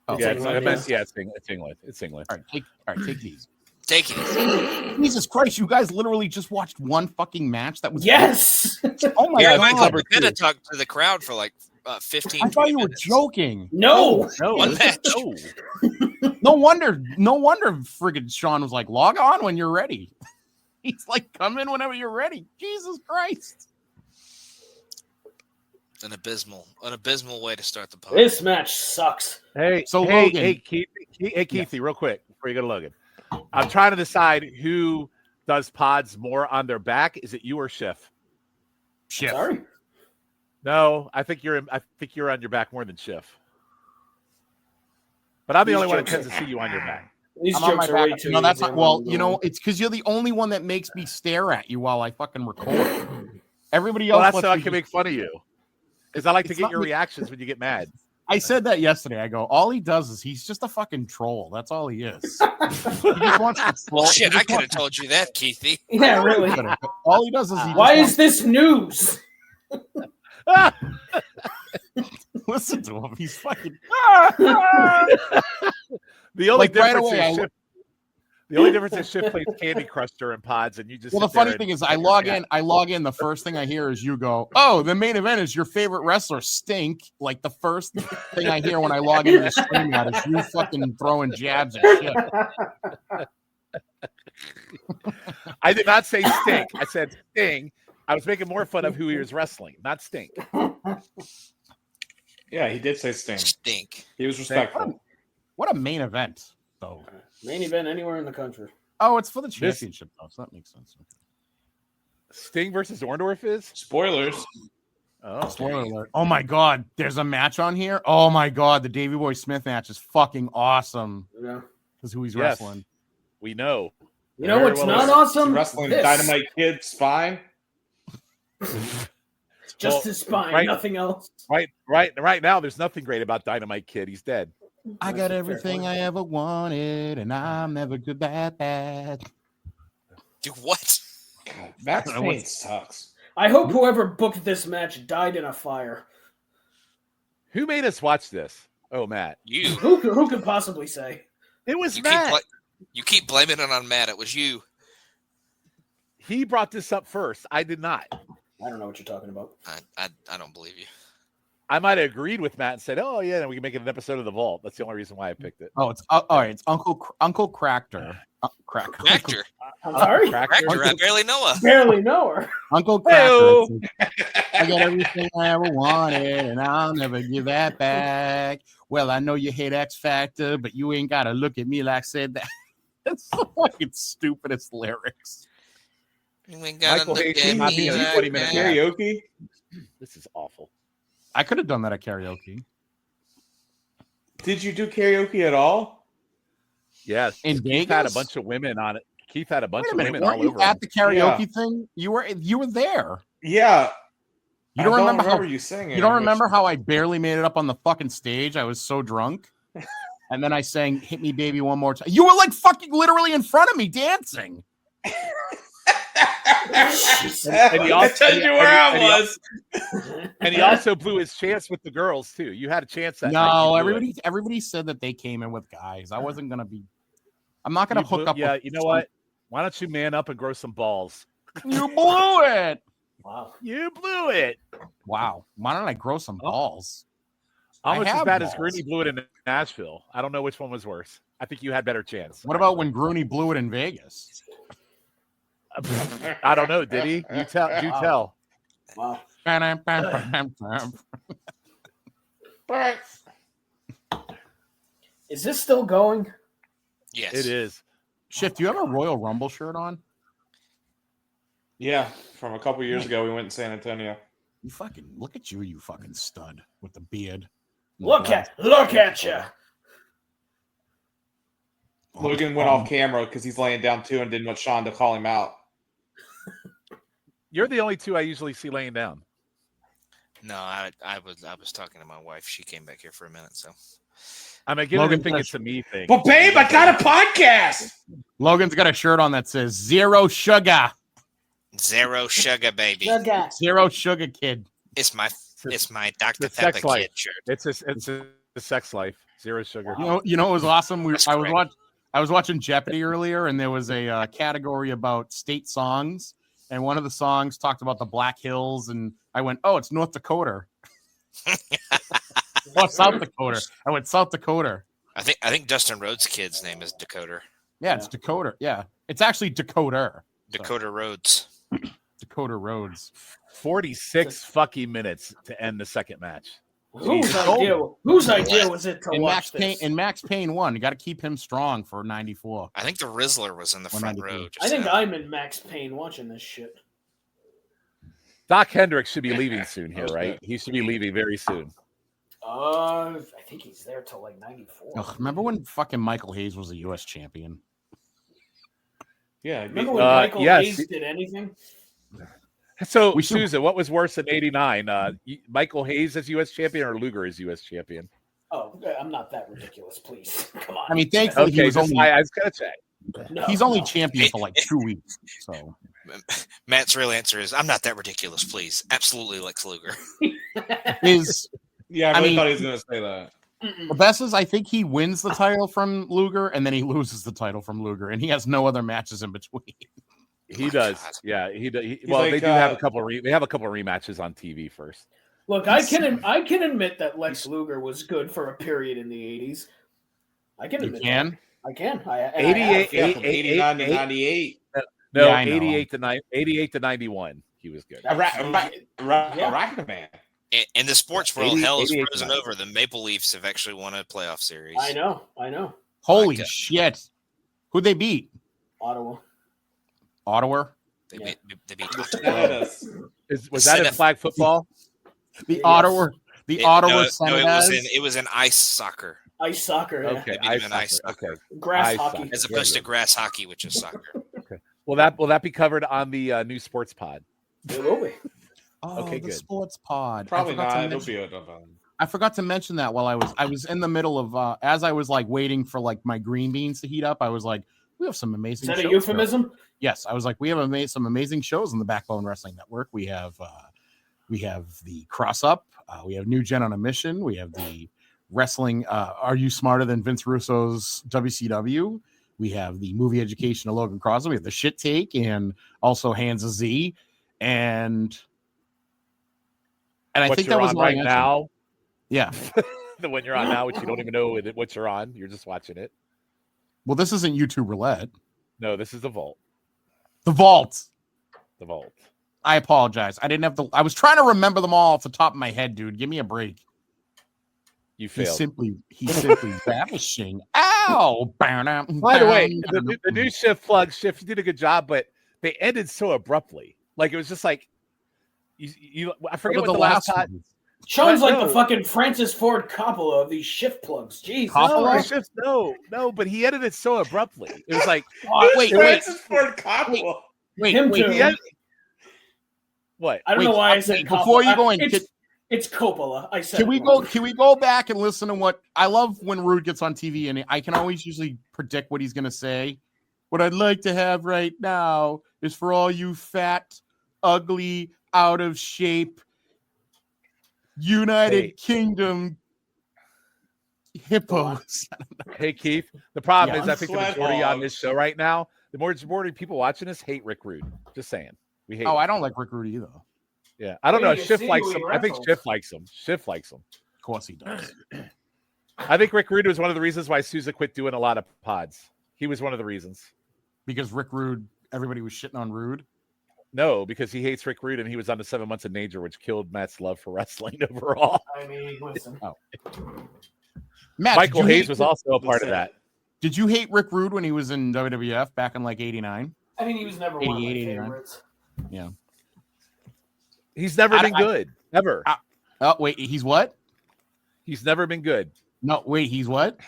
Oh, yeah, it's England. It's England. All right, take these. Take it. Jesus Christ, you guys literally just watched one fucking match that was. Yes. Oh my god! I could have talked to the crowd for like 15. I thought you were joking. No. One match. No wonder. Friggin' Shawn was like, "Log on when you're ready." He's like, "Come in whenever you're ready." Jesus Christ. An abysmal way to start the podcast. This match sucks. Logan. Keithie, real quick before you go to Logan. I'm trying to decide who does pods more on their back. Is it you or Shiff? Shiff. Sorry. No, I think you're on your back more than Shiff. But I'm the only one that tends to see you on your back. These jokes are way too No, that's not. Well, it's because you're the only one that makes me stare at you while I fucking record. Everybody else. Well, that's how I can make fun of you. Because I like to get your reactions when you get mad. I said that yesterday. I go, all he does is he's just a fucking troll. That's all he is. He just wants to troll. Well, shit, I could have told you that, Keithie. Yeah, really. All he does is why is this news? Listen to him. He's fucking. The only difference The only difference is Shift plays Candy Crush during pods, and you just. Well, the funny thing is, I log in. The first thing I hear is you go, "Oh, the main event is your favorite wrestler, Stink." Like the first thing I hear when I log into the stream out is you fucking throwing jabs at shit. I did not say Stink. I said Sting. I was making more fun of who he was wrestling, not Stink. Yeah, he did say Sting. Stink. He was respectful. What a main event, though. Main event anywhere in the country. Oh, it's for the championship, though, so that makes sense. Sting versus Orndorff is? Spoilers. Oh, spoiler alert. Oh, my God. There's a match on here? Oh, my God. The Davey Boy Smith match is fucking awesome. Yeah. Because who he's wrestling. We know. You know what's not awesome? Wrestling Dynamite Kid spine. Just his spine, nothing else. Right now, there's nothing great about Dynamite Kid. He's dead. I got everything I ever wanted, and I'm never good at that. Dude, what? God, Max Payne sucks. I hope whoever booked this match died in a fire. Who made us watch this? Oh, Matt. You. Who could possibly say? It was Matt. You keep blaming it on Matt. It was you. He brought this up first. I did not. I don't know what you're talking about. I don't believe you. I might have agreed with Matt and said, "Oh yeah, we can make it an episode of the Vault." That's the only reason why I picked it. Oh, it's all right. It's Uncle Cractor. Cracker. I'm sorry. Cracker. I barely know her. Barely know her. Uncle Cracker. I got everything I ever wanted, and I'll never give that back. Well, I know you hate X Factor, but you ain't gotta look at me like I said that. That's the fucking stupidest lyrics. Michael Hayes should not be in a 20-minute karaoke. This is awful. I could have done that at karaoke. Did you do karaoke at all? Yes. In Keith Vegas? had a bunch of women on it. Keith had a bunch of women weren't all you over at him. the karaoke thing? You were there. Yeah. You don't remember how you singing. You don't remember how I barely made it up on the fucking stage? I was so drunk. And then I sang "Hit Me Baby One More Time." You were like fucking literally in front of me dancing. And he also, and he also blew his chance with the girls too. You had a chance that night. Everybody said that they came in with guys. I wasn't gonna be. I'm not gonna hook up. Yeah, you know what? Why don't you man up and grow some balls? You blew it. Wow. You blew it. Wow. Why don't I grow some balls? Almost as bad as Grooney blew it in Nashville. I don't know which one was worse. I think you had better chance. What about when Grooney blew it in Vegas? I don't know. Did he? You tell. You tell. Wow. Is this still going? Yes. It is. Shift, do you have a Royal Rumble shirt on? Yeah, from a couple years ago, we went to San Antonio. You fucking look at you fucking stud with the beard. Look at you. Logan went off camera because he's laying down too and didn't want Shawn to call him out. You're the only two I usually see laying down. No, I was talking to my wife. She came back here for a minute, so I'm beginning to think it's a me thing. But babe, I got a podcast. Logan's got a shirt on that says "Zero Sugar." Zero sugar, baby. Zero sugar, kid. It's my Dr. Pepper kid shirt. It's a sex life. Zero sugar. You know, it was awesome. I was watching Jeopardy earlier, and there was a category about state songs, and one of the songs talked about the Black Hills, and I went, "Oh, it's North Dakota." Oh, South Dakota. I went South Dakota. I think Dustin Rhodes' kid's name is Dakota. Yeah, it's Dakota. Yeah, it's actually Dakota. Dakota Rhodes. Dakota Rhodes. 46 fucking minutes to end the second match. Whose idea was it to watch this? And Max Payne won. You got to keep him strong for 94. I think the Rizzler was in the front row. I think I'm in Max Payne watching this shit. Doc Hendricks should be leaving soon here, right? He should be leaving very soon. I think he's there till like 94. Ugh, remember when fucking Michael Hayes was a U.S. champion? Yeah. Remember when Michael Hayes did anything? So, Sousa, what was worse than 89? Michael Hayes as U.S. champion or Luger as U.S. champion? Oh, I'm not that ridiculous, please. Come on. I mean, thankfully, he was only. I was going to say. He's only champion for like 2 weeks. So Matt's real answer is, I'm not that ridiculous, please. Absolutely, Lex Luger. I really thought he was going to say that. The best is I think he wins the title from Luger, and then he loses the title from Luger, and he has no other matches in between. He does. Yeah, he does. Well, they do have a couple. They have a couple of rematches on TV first. Look, I can admit that Lex Luger was good for a period in the 80s. I can admit that. I can. 89 to 98. No, yeah, 88 to 91. He was good. Rocket Man. In the sports world, hell is frozen over. The Maple Leafs have actually won a playoff series. I know. Holy shit! Who'd they beat? Ottawa. They beat Was that in flag football? Ottawa. No, it was in ice soccer. Ice soccer. Yeah. Okay, ice soccer. Okay. Grass hockey, as opposed to grass hockey, which is soccer. Okay. Will that be covered on the new sports pod? It will be. Oh, okay, the good. sports pod. Probably not. It'll be I forgot to mention that while I was in the middle of as I was like waiting for like my green beans to heat up. I was like, we have some amazing. Is that shows a euphemism? Here. Yes, I was like, we have some amazing shows on the Backbone Wrestling Network. We have the Cross Up. We have New Gen on a Mission. We have the Wrestling. Are You Smarter Than Vince Russo's WCW? We have the Movie Education of Logan Crosby. We have the Shit Take and also Hands of Z. And I think that was right now. Yeah. The one you're on now, which you don't even know what you're on. You're just watching it. Well, this isn't YouTube Roulette. No, this is the Vault. The Vault. The Vault. I apologize. I didn't have I was trying to remember them all off the top of my head, dude. Give me a break. You failed. He's simply ravishing. Ow! By the way, the new Shift plug, Shift, you did a good job, but they ended so abruptly. Like it was just like you I forget what the last time. Sean's like the fucking Francis Ford Coppola of these Shift plugs. Jeez. No, but he ended it so abruptly. It was like Francis Ford Coppola. Wait. What? I don't know why I said Coppola. Before you go in, it's Coppola. I said. Can we go back and listen to what I love when Rude gets on TV and I can always usually predict what he's going to say. What I'd like to have right now is for all you fat, ugly, out of shape United Kingdom hippos. Hey Keith, the problem is I think the majority on this show right now, the majority of people watching this hate Rick Rude. Just saying. We hate him. I don't like Rick Rude either. Yeah, I don't know. Shift likes him. I think Shift likes him. Shift likes him. Of course he does. I think Rick Rude was one of the reasons why Sousa quit doing a lot of pods. He was one of the reasons. Because Rick Rude, everybody was shitting on Rude? No, because he hates Rick Rude and he was on the 7 Months of Nature, which killed Matt's love for wrestling overall. I mean, listen. Matt, Michael Hayes was also a part of that. Did you hate Rick Rude when he was in WWF back in like 89? I mean, he was never one of my favorites. Yeah. He's never been good. Ever. Oh, wait. He's what? He's never been good. No, wait. He's what?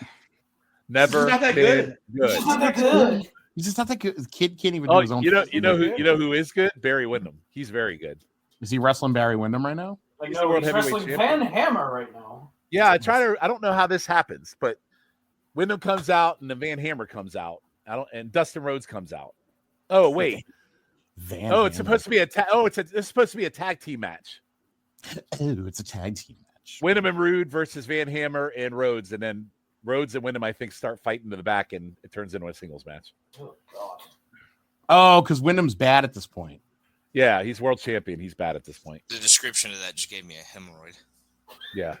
Never been good. He's not that good. He's just not that good. The kid can't even do his own. You know who is good? Barry Windham. He's very good. Is he wrestling Barry Windham right now? He's wrestling Van Hammer right now. Yeah, I don't know how this happens, but Windham comes out and then Van Hammer comes out. And Dustin Rhodes comes out. Oh wait. It's supposed to be it's supposed to be a tag team match. Oh, it's a tag team match. Windham and Rude versus Van Hammer and Rhodes, and then Rhodes and Windham, I think, start fighting to the back, and it turns into a singles match. Oh God. Oh, because Wyndham's bad at this point. Yeah, he's world champion. He's bad at this point. The description of that just gave me a hemorrhoid. Yeah.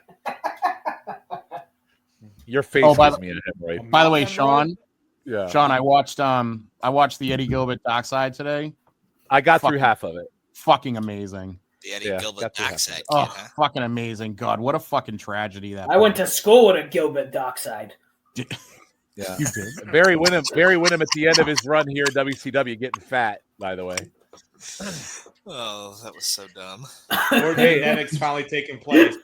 Your face gives me a hemorrhoid. By the way, Sean. Yeah. Sean, I watched the Eddie Gilbert Dockside today. I got through half of it. Fucking amazing. The Eddie Gilbert Dockside. Fucking amazing. God, what a fucking tragedy that I went to school with a Gilbert Dockside. Yeah. You did. Barry Windham at the end of his run here at WCW getting fat, by the way. Oh, that was so dumb. Dynamics finally taking place.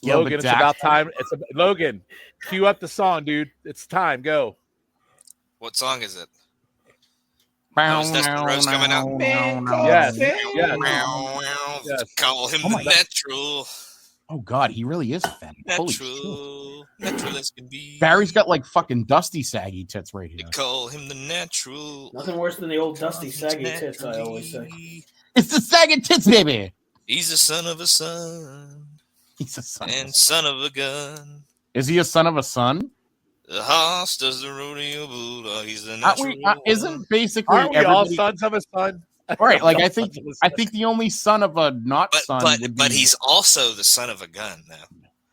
Logan, it's about time. Logan, cue up the song, dude. It's time. Go. What song is it? Is Dustin Rhodes coming out? Yes. Call him the natural. Oh God, he really is fat. Natural as can be. Barry's got like fucking dusty saggy tits right here. Call him the natural. Nothing worse than the old dusty saggy tits, I always say. It's the saggy tits, baby. He's the son of a son. He's a son. And son of a gun. Is he a son of a son? The hoss does the rodeo Buddha. He's the natural. Isn't basically Aren't we all sons of a son? Right, like I think the only son of a not son would but be, he's also the son of a gun now.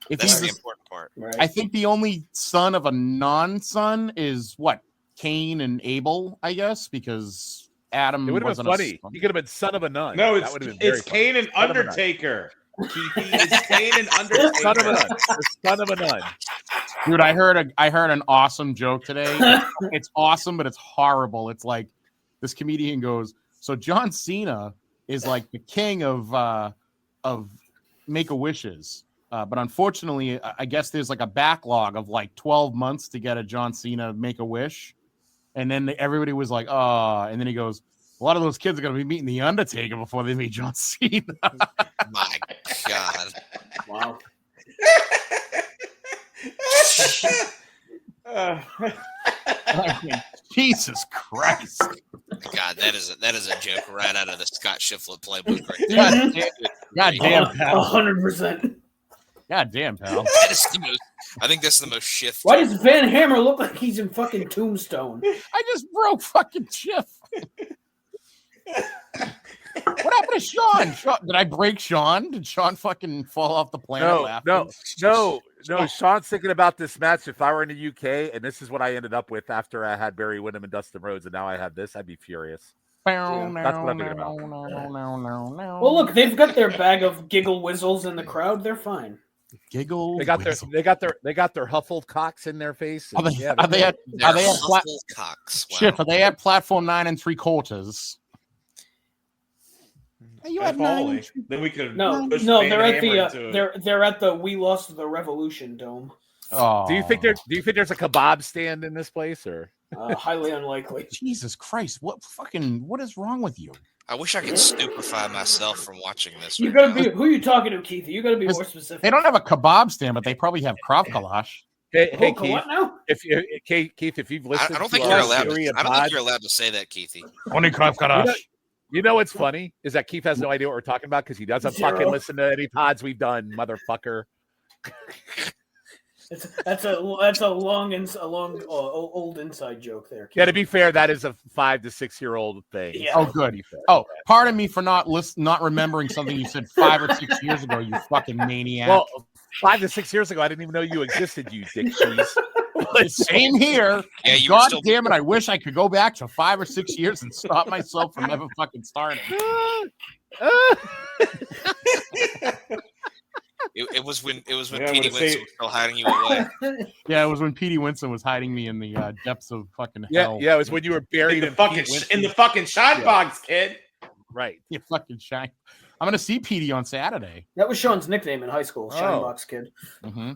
That's the important part. Right. I think the only son of a non-son is what? Cain and Abel, I guess, because Adam It would have been wasn't funny. a son. He could have been son of a nun. No, That would have been very it's Cain and funny. Son of a nun. Undertaker. Keithie, it's Cain and Undertaker. Son of a nun. The son of a nun. Dude, I heard an awesome joke today. It's awesome, but it's horrible. It's like this comedian goes, so John Cena is like the king of Make-A-Wishes. But unfortunately, I guess there's like a backlog of like 12 months to get a John Cena Make-A-Wish. And then everybody was like, oh, and then he goes, a lot of those kids are going to be meeting The Undertaker before they meet John Cena. My God. Wow. I mean, Jesus Christ. God, that is a joke right out of the Scott Shiflett playbook right there. God damn, pal. 100%. God damn, pal. That is the most, I think that's the most Shift. Why does Van Hammer look like he's in fucking Tombstone? I just broke fucking Schiff. What happened to Shawn? Did I break Shawn? Did Shawn fucking fall off the planet laughing? No. Sean's thinking about this match. If I were in the UK and this is what I ended up with after I had Barry Windham and Dustin Rhodes, and now I have this, I'd be furious. Yeah. That's what I'm thinking about. Well, look, they've got their bag of giggle whizzles in the crowd. They're fine. Giggle. They got their huffled cocks in their face. Are they at Cocks? Wow. Schiff? Are they at platform 9 3/4? Are you at 9? Then we could No, push they're Van at Hammer the into it. they're at the We Lost the Revolution Dome. Oh, Do you think there's a kebab stand in this place or? Highly unlikely. Jesus Christ! What is wrong with you? I wish I could stupefy myself from watching this. You right gotta now. be. Who are you talking to, Keith? You gotta be more specific. They don't have a kebab stand, but they probably have Krav Kalash. Hey, Keith. Keith. What now? Keith, if you've listened, I don't to think our you're allowed. theory I of don't think pods- you're allowed to say that, Keithy. Only Krav Kalash. You know what's funny is that Keith has no idea what we're talking about because he doesn't fucking listen to any pods we've done, motherfucker. That's a long old inside joke there. Keith. Yeah, to be fair, that is a 5 to 6 year old thing. Yeah. Oh, good. Oh, pardon me for not remembering something you said 5 or 6 years ago. You fucking maniac. Well, 5 to 6 years ago, I didn't even know you existed, you dick cheese. Same here. Yeah, you were God still. damn it! I wish I could go back to 5 or 6 years and stop myself from ever fucking starting. It was when Yeah, Petey but Winston was still hiding you away. Yeah, it was when Petey Winston was hiding me in the depths of fucking hell. Yeah, it was when you were buried in the fucking shine box, kid. Right. You fucking shine. I'm gonna see Petey on Saturday. That was Sean's nickname in high school, Shinebox Kid. Mm-hmm.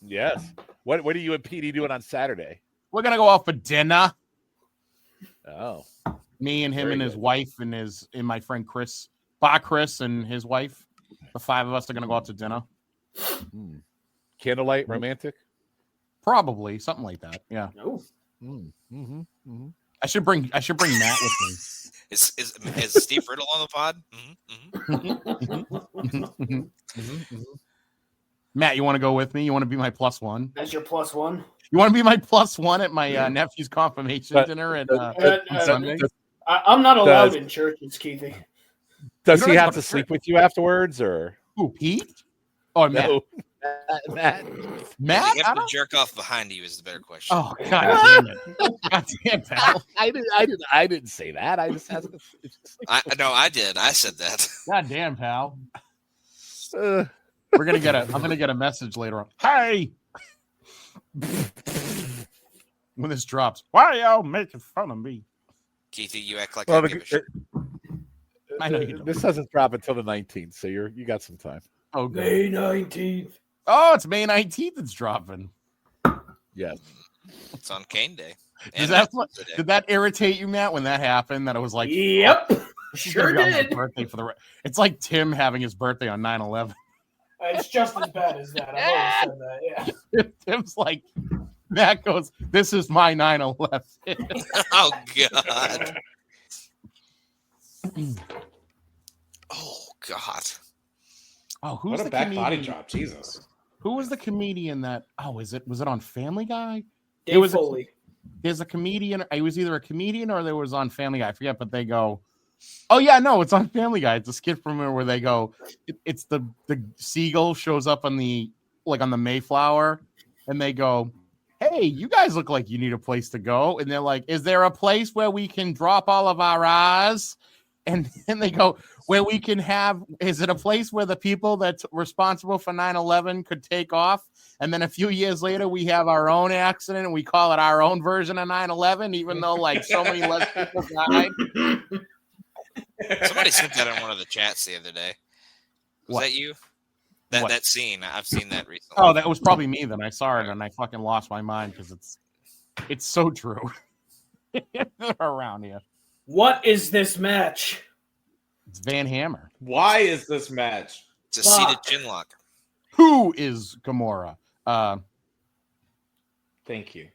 Yes. What are you and PD doing on Saturday? We're gonna go out for dinner. Oh. Me and him Very and his good. wife and my friend Chris, Chris and his wife. The 5 of us are gonna go out to dinner. Candlelight romantic? Probably something like that. Yeah. No. I should bring Matt with me. Is Steve Riddle on the pod? Matt, you want to go with me? You want to be my +1? That's your +1. You want to be my +1 at my nephew's confirmation dinner on Sunday? I'm not allowed in churches, Keithy. Does he have to sleep with you afterwards, or Who, Pete? Oh, Matt. no? Matt. Matt? You have to jerk off behind you is the better question. Oh, God damn it. God damn, pal. I didn't say that. I just asked. No, I did. I said that. God damn, pal. Uh, I'm gonna get a message later on. Hey, when this drops, why are y'all making fun of me? Keithy, you act like well, I give a shit. I know you don't. this doesn't drop until the 19th, so you got some time. Oh, good. May 19th. Oh, it's May 19th. It's dropping. Yes. It's on Cane Day. Did And that irritate you, Matt, when that happened? That it was like, Yep. this is Sure gonna be on my did. birthday for the. It's like Tim having his birthday on 9/11. It's just as bad as that. I've always said that. Yeah. Tim's like, Matt goes, "This is my 9/11." oh God. Oh God. Oh, who's what a the back comedian? body drop, Jesus. Who was the comedian that? Oh, was it on Family Guy? Dave Foley. There's a comedian. It was either a comedian or there was on Family Guy. I forget, but they go, "Oh yeah, no, it's on Family Guy." It's a skit from where they go, it's the seagull shows up on the Mayflower, and they go, "Hey, you guys look like you need a place to go," and they're like, "Is there a place where we can drop all of our R's?" And they go, "Where we can have, is it a place where the people that's responsible for 9/11 could take off?" And then a few years later, we have our own accident and we call it our own version of 9/11, even though like so many less people died. Somebody sent that in one of the chats the other day. Was that you? That scene. I've seen that recently. Oh, that was probably me then. I saw it and I fucking lost my mind because it's so true. Around here. What is this match? It's Van Hammer. Why is this match? It's a seated chin lock. Who is Gamora? Thank you.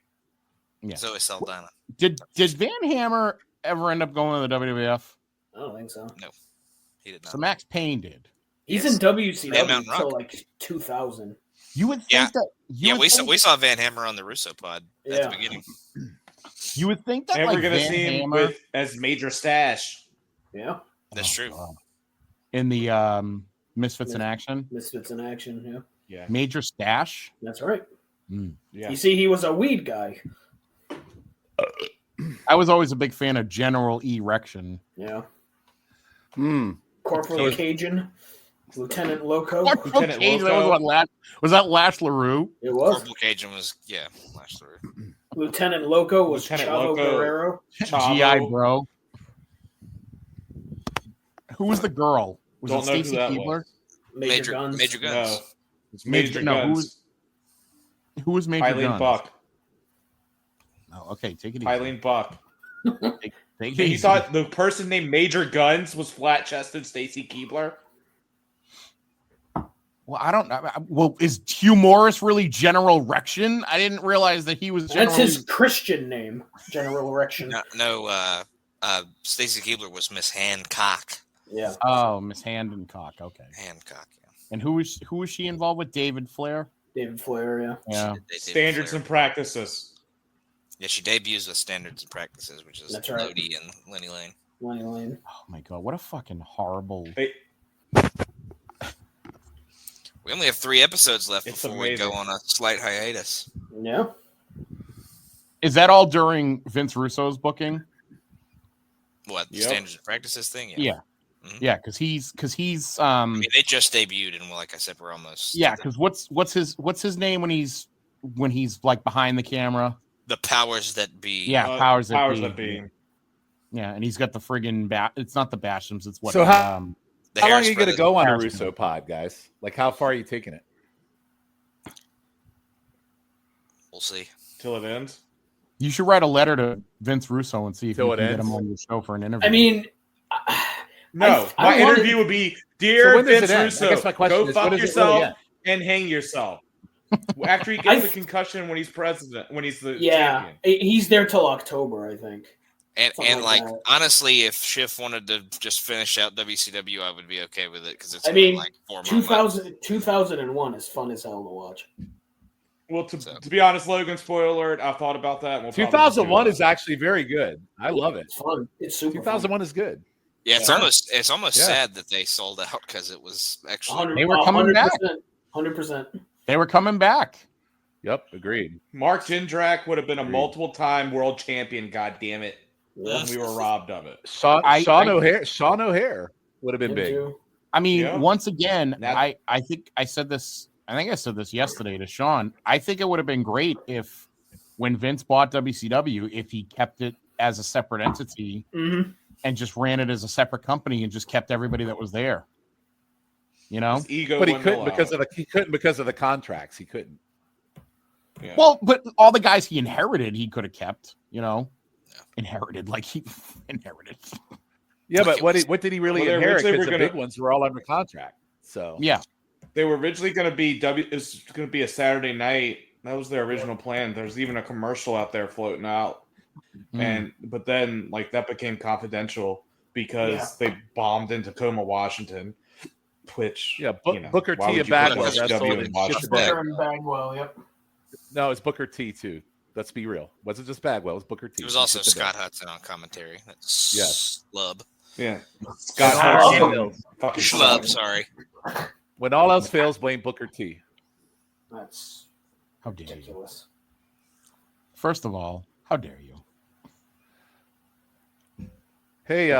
Yeah. Zoe Saldana. Did Van Hammer ever end up going to the WWF? I don't think so. No, he did not. So Max Payne did. He's in WCW until like 2000. You would think that. We saw Van Hammer on the Russo pod at the beginning. You would think that. And like, we're gonna Van see him Hammer, as Major Stash. Yeah, that's true. God. In the Misfits in Action. Misfits in Action. Yeah. Major Stash. That's right. Yeah. You see, he was a weed guy. I was always a big fan of General Erection. Yeah. So Corporal Cajun, Lieutenant Loco. Lieutenant Loco. Was that Lash LaRue? It was. Corporal Cajun was Lash LaRue. Lieutenant Loco was Lieutenant Chavo Loco. Guerrero. GI Bro. Who was the girl? Was Don't it know who Stacy that Keibler? was. Major Guns. Major Guns. No, it's Major No, Guns. who was Major Eileen Guns? Buck. Oh, okay, take it easy. Eileen Buck. Take it You easy. thought the person named Major Guns was flat-chested Stacy Keibler? Well, I don't know. Well, is Hugh Morris really General Rection? I didn't realize that he was That's his Christian name, General Erection. No, Stacy Keibler was Miss Hancock. Yeah. Oh, Miss Hancock. Okay. Hancock, yeah. And who was she involved with? David Flair? David Flair, yeah. Yeah. Standards and practices. Yeah, she debuts with Standards and Practices, which is That's right. Lodi and Lenny Lane. Lenny Lane. Oh my god, what a fucking horrible. We only have 3 episodes left It's before we go on a slight hiatus. Yeah. Is that all during Vince Russo's booking? What, the Yep. Standards and Practices thing? Yeah. Mhm. Yeah, because he's I mean, they just debuted, and like I said, we're almost. yeah, because what's his name when he's like behind the camera? The powers that be. Yeah, powers that be. Yeah, and he's got the friggin' it's not the Bashams, it's what. So how long are you Harris going to brothers. go on a Harris Russo pod, guys? Like, how far are you taking it? We'll see. Till it ends. You should write a letter to Vince Russo and see if Till you it can get ends? him on your show for an interview. I mean, No, I my wanted- interview would be, So Dear when does it Vince end? I Russo, guess my question go is, fuck when does it yourself really end? and hang yourself. After he gets the concussion when he's president, when he's the champion. he's there till October, I think. And Something like like that. honestly, if Shiff wanted to just finish out WCW, I would be okay with it because it's I mean, like 4 more months. 2001 is fun as hell to watch. Well, to be honest, Logan, spoiler alert, I've thought about that. And we'll probably 2001 do is actually very good. I love it. It's fun. It's super 2001 is good. Yeah, it's almost Yeah. sad that they sold out because it was actually. fun. They were coming back. 100%. They were coming back. Yep, agreed. Mark Jindrak would have been a multiple-time world champion, God damn it. Yeah. We were robbed of it. Sean O'Hare would have been Him big. too. I mean, Yeah. once again, That- I think I said this yesterday to Shawn. I think it would have been great if when Vince bought WCW, if he kept it as a separate entity Mhm. and just ran it as a separate company and just kept everybody that was there. You know? His ego But he wouldn't couldn't allow because it. because of the contracts. He couldn't. Yeah. Well, but all the guys he inherited, he could have kept, you know. Inherited, like he inherited. Yeah, but what did he really Well, they inherit? originally Because were the gonna- big ones were all under contract. So Yeah. They were originally going to be it's going to be a Saturday night. That was their original plan. There's even a commercial out there floating out, but then like that became confidential because they bombed in Tacoma, Washington. Twitch. Yeah, you know, Booker why T would and you put Bagwell SW wrestled and in watch Shiff and that? Booker and Bagwell, yep. No, it's Booker T too. Let's be real. Wasn't just Bagwell. It was Booker T. It was also Shiff and Scott Bagwell. Hudson on commentary. That's Yes. Slub. Yeah, When Scott all else Hudson. fails- Fucking Schlub, sucks. sorry. When all else fails, blame Booker T. That's How dare you? ridiculous. First of all, how dare you? Hey,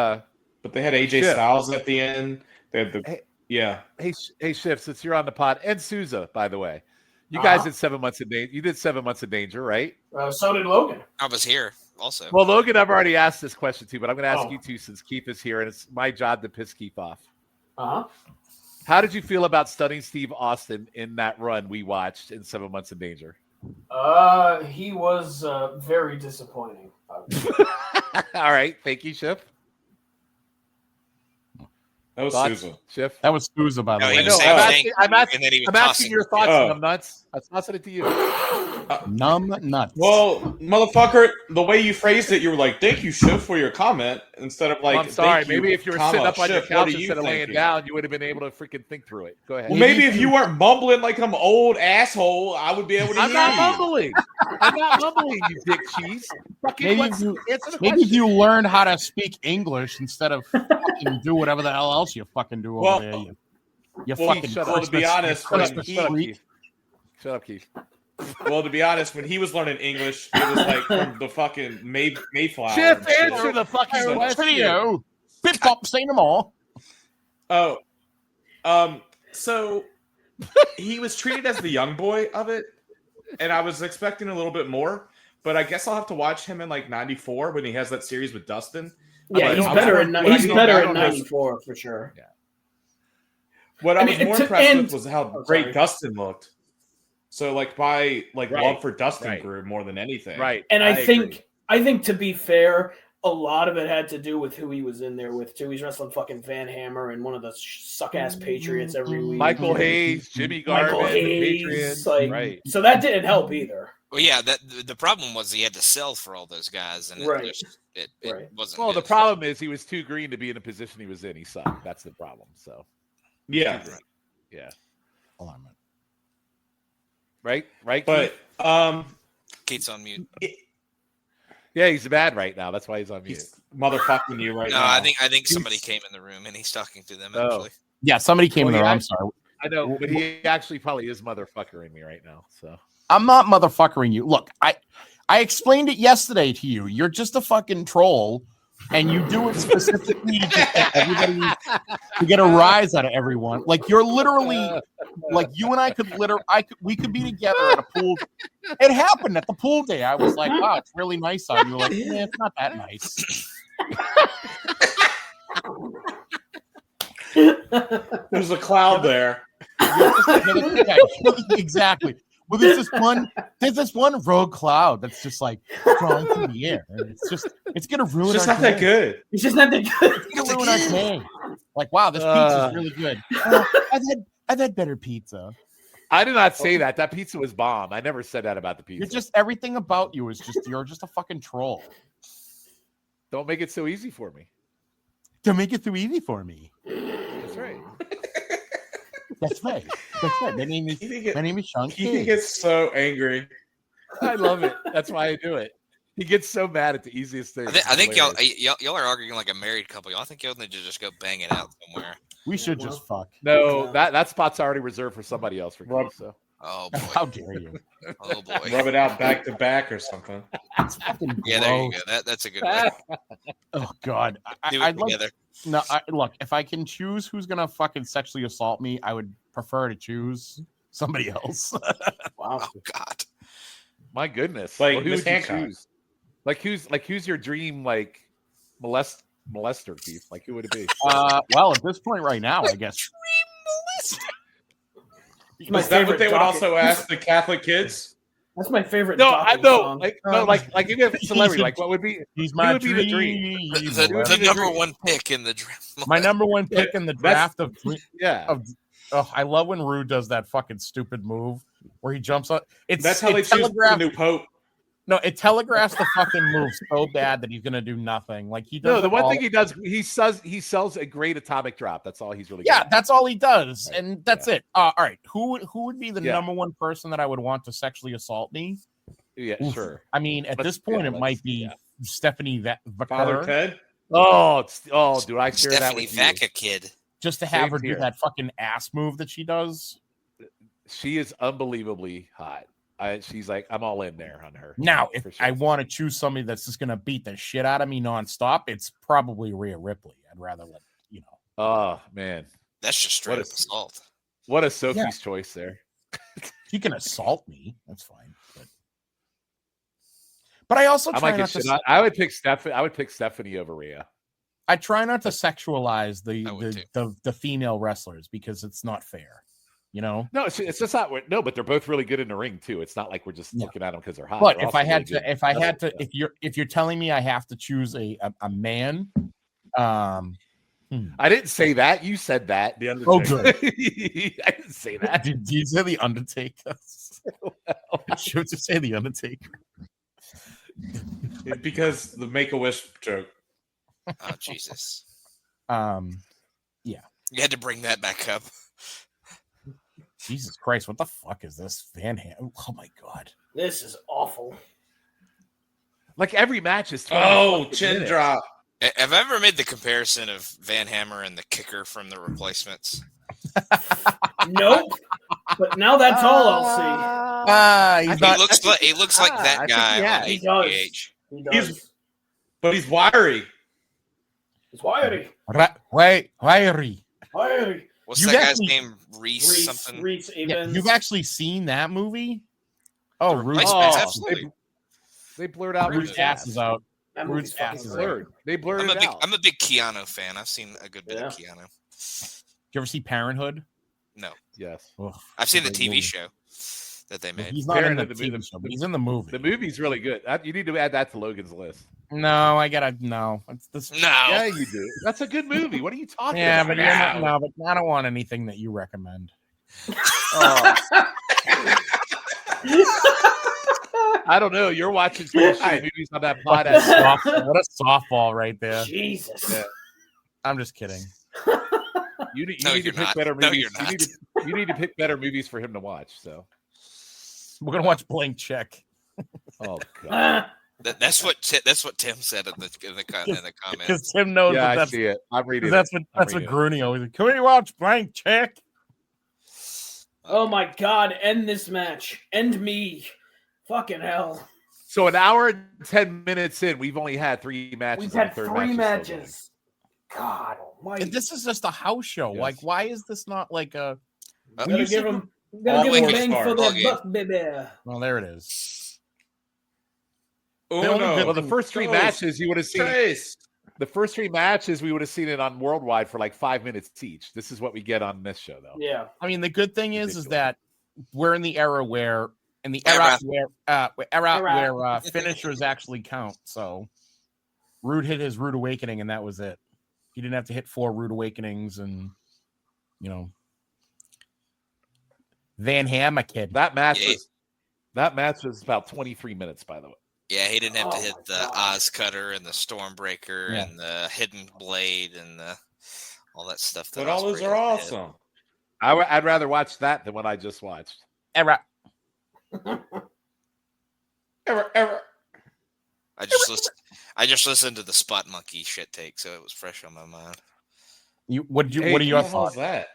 But they had AJ Shiff. Styles at the end. They had the Hey. yeah. hey, Shiff, since you're on the pod, and Souza, by the way, you guys did 7 months of danger. You did 7 months of danger, right? So did Logan. I was here also. Well, Logan, I've already asked this question too, but I'm going to ask Oh. you too since Keith is here, and it's my job to piss Keith off. Uh-huh. How did you feel about stunning Steve Austin in that run we watched in 7 months of danger? He was very disappointing. All right, thank you, Shiff. That was Thoughts, Souza. Shiff? That was Souza, by the No, way. he I was know. saying I'm thank asking, I'm you, asking, and then he was I'm asking tossing- your thoughts, Oh. and I'm nuts. I'm tossing it to you. Numb nuts. Well, motherfucker, the way you phrased it, you were like, "Thank you, Shiff, for your comment," instead of like, Well, I'm sorry. "Thank you, Maybe if you were comma, sitting up on your Shiff, what couch are you instead of laying thinking?" down, you would have been able to freaking think through it. Go ahead. Well, maybe if you weren't mumbling like I'm old asshole, I would be able to I'm hear not you. mumbling. I'm not mumbling, you dick cheese. Fucking Maybe answer the Maybe question. if you learned how to speak English instead of fucking do whatever the hell else you fucking do over Well, there. You Keith, fucking shut well, up. to be honest, Shut up, when shut up, he, Keith. Shut up, Keith. well, to be honest, when he was learning English, it was like from the fucking Mayflower. Shiff, and shit. answer the fucking So- question. video. Bit bop, say them all. Oh, so he was treated as the young boy of it, and I was expecting a little bit more. But I guess I'll have to watch him in like '94 when he has that series with Dustin. Yeah, But he's I better was- in what he's I- better I in don't know. '94 for sure. What I was mean, more to- impressed and- with was how oh, great sorry. Dustin looked. So like my Right, love for Dustin right. grew more than anything. Right. And I think agree. to be fair, a lot of it had to do with who he was in there with too. He's wrestling fucking Van Hammer and one of the suck ass Patriots every week. Michael Hayes, Jimmy Garvin, Michael the Hayes, Patriots. like, Right. so that didn't help either. Well, yeah, the problem was he had to sell for all those guys, and Right. it Right. wasn't. Well, the good. problem is he was too green to be in the position he was in. He sucked. That's the problem. So, Yeah. yeah. Hold on a minute. Right? Right? But Keith? Kate's on mute. Yeah, he's mad right now. That's why he's on mute. he's motherfucking you right No, now. I think somebody came in the room and he's talking to them. Oh. Actually, Yeah, somebody came in Well, there. yeah, I'm sorry. I know, but he actually probably is motherfuckering me right now. So I'm not motherfuckering you. Look, I explained it yesterday to you. You're just a fucking troll, and you do it specifically to get everybody to get a rise out of everyone. Like you're literally, like you and I could literally, we could be together at a pool. It happened at the pool day. I was like, wow, it's really nice out. You were like, yeah, it's not that nice. There's a cloud there. Yeah, exactly. Well, there's this one rogue cloud that's just like flying through the air. And it's gonna ruin. It's just our not that day. good. He's just not that good. It's gonna ruin our day. Like, wow, this pizza's really good. I've had better pizza. I did not say that. That pizza was bomb. I never said that about the pizza. You're just everything about you is just you're just a fucking troll. Don't make it so easy for me. To make it too easy for me. That's right. That's right. That's right. My name is Shawn He Keithie. gets so angry. I love it. That's why I do it. He gets so mad at the easiest thing. I think y'all are arguing like a married couple. Y'all think y'all need to just go bang it out somewhere. We should just fuck. No, that spot's already reserved for somebody else. For Keith, so. Oh boy! How dare you? Oh boy! Rub it out back to back or something. That's fucking Yeah, there you gross. go. That's a good one. Oh God. Do it I'd like together. no. Look, if I can choose who's gonna fucking sexually assault me, I would prefer to choose somebody else. Wow. Oh God! My goodness. Like Well, who Miss would you Hancock. choose? Who's your dream molester, Keith? Like who would it be? Well, at this point right now, I guess. My Is that what favorite they would docket. also ask the Catholic kids? That's my favorite. No, I Dokken know. song. Like if you have a celebrity, like what would be? He's Who my would be the dream? The number one pick in the draft. My number one pick in the draft of. Yeah. Oh, I love when Rue does that fucking stupid move where he jumps up. That's how they choose the new pope. No, it telegraphs the fucking move so bad that he's gonna do nothing. Like he does. No, the one thing he does, he sells a great atomic drop. That's all he's really. Yeah, good. that's all he does, Right. and that's it. All right, who would be the Yeah. number one person that I would want to sexually assault me? Yeah, Oof. sure. I mean, at this point, it might be Stephanie Father Vaquer, Ted. Dude, I share that Stephanie with you. Vaca kid. just to have Same her do here. that fucking ass move that she does. She is unbelievably hot. She's like, I'm all in there on her. Now, if For sure. I want to choose somebody that's just gonna beat the shit out of me nonstop, it's probably Rhea Ripley. I'd rather let you know. Oh man, That's just straight What up a- assault. what a Sophie's Yeah. choice there. She can assault me. That's fine. But I also I try might not get to. shit. I would pick Stephanie. I would pick Stephanie over Rhea. I try not to sexualize I would the female wrestlers because it's not fair. You know. No, it's just not. No, but they're both really good in the ring too. It's not like we're just Yeah. looking at them because they're hot. But They're if also I had really to, good if I had to, wrestlers. if you're telling me I have to choose a man, I didn't say that. You said that. The oh Undertaker. good. I didn't say that. Did you say the Undertaker? Should you say the Undertaker? Because the Make-A-Wish joke. Oh Jesus! Yeah. You had to bring that back up. Jesus Christ, what the fuck is this Van Ham? Oh my god. This is awful. Like every match is 20 Oh, fucking chin minutes. drop. Have I ever made the comparison of Van Hammer and the kicker from The Replacements? Nope. But now that's all I'll see. He's He not. looks like I that think guy he on has. He does. HGH. He does. He's- But he's wiry. It's wiry. Wiry. Wiry. What's You that guy's actually- name? Reese something. Reese Yeah, Evans. you've actually seen that movie? Oh, The Rude's Replacements, Oh, absolutely. They blurred out Rude's ass is out. That Rude's movie's fucking ass is great. blurred. They blurred it out. I'm a big Keanu fan. I've seen a good bit of Yeah. Keanu. Did you ever see Parenthood? No, Yes. Ugh, I've seen the great TV movie. show that they made. He's not in the Parenthood, the TV movie- show, but he's in the movie. The movie's really good. You need to add that to Logan's list. No, I gotta no. It's this. No, Yeah, you do. That's a good movie. What are you talking Yeah, about? but you're not, no, but I don't want anything that you recommend. Oh. I don't know. You're watching some shitty movies on that pod. What a softball right there. Jesus. Yeah. I'm just kidding. You need No, to you're pick not. better No, movies. you're You need to pick better movies for him to watch. So, We're gonna watch Blank Check. oh god, Ah, that's what Tim said in the comments. Because Tim knows yeah, I that's see it. I'm reading. that's it. what reading it. Grooney always. Can we watch Blank Check? oh my God! End this match. End me. Fucking hell. So an hour and 10 minutes in, we've only had 3 matches. We've and the had third 3 match is still matches. God almighty. And this is just a house show. Yes. Like, why is this not like a? Oh, When you Gotta see give the- him all bang four for stars. that buck, baby. Well, there it is. Oh The only no! good- Well, the first 3 Toast. matches you would have seen. Trace. The first 3 matches we would have seen it on Worldwide for like 5 minutes each. This is what we get on this show, though. Yeah. I mean, the good thing is Ridiculous. that we're in the era where Era. where finishers actually count. So, Rude hit his Rude Awakening, and that was it. He didn't have to hit 4 Rude Awakenings, and Van Hammer kid. That match Yeah. was about 23 minutes, by the way. Yeah, he didn't have to Oh hit my the God. Oz Cutter and the Stormbreaker Yeah. and the Hidden Blade and all that stuff. That But all those Ospreay are had to hit. awesome. I'd rather watch that than what I just watched. Era. Ever. I just listened to the Spot Monkey shit take, so it was fresh on my mind. What are Hey, What your the hell is thoughts? that?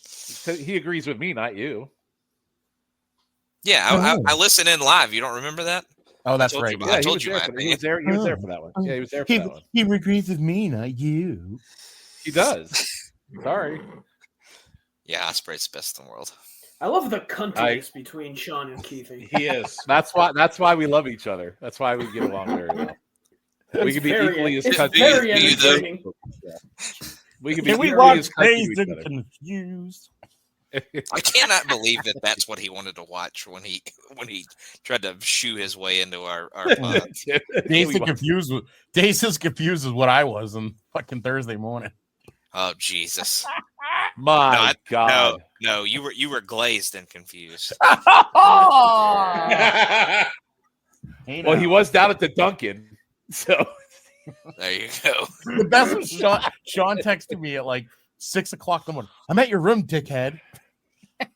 So he agrees with me, not you. Yeah, I listen in live. You don't remember that? Oh, that's told right. you yeah. about- I he told was you there my for, he opinion. was there. He was there for that one. Yeah, he was there for that one. He agrees with me, not you. He does. Sorry. Yeah, Osprey's best in the world. I love the cuntiness between Shawn and Keithie. He is. That's why we love each other. That's why we get along very well. We It's can be very- equally as it's country. very Do you though? entertaining. We can be Can we equally watch as country Dazed to each and other. Confused? I cannot believe that that's what he wanted to watch when he tried to shoo his way into our pod. Dazed and Confused is what I was on fucking Thursday morning. Oh Jesus! My God. No, you were glazed and confused. Hey, Well, he was down at the Dunkin', so There you go. The best was Shawn texted me at like 6 o'clock in the morning. I'm at your room, dickhead. I'm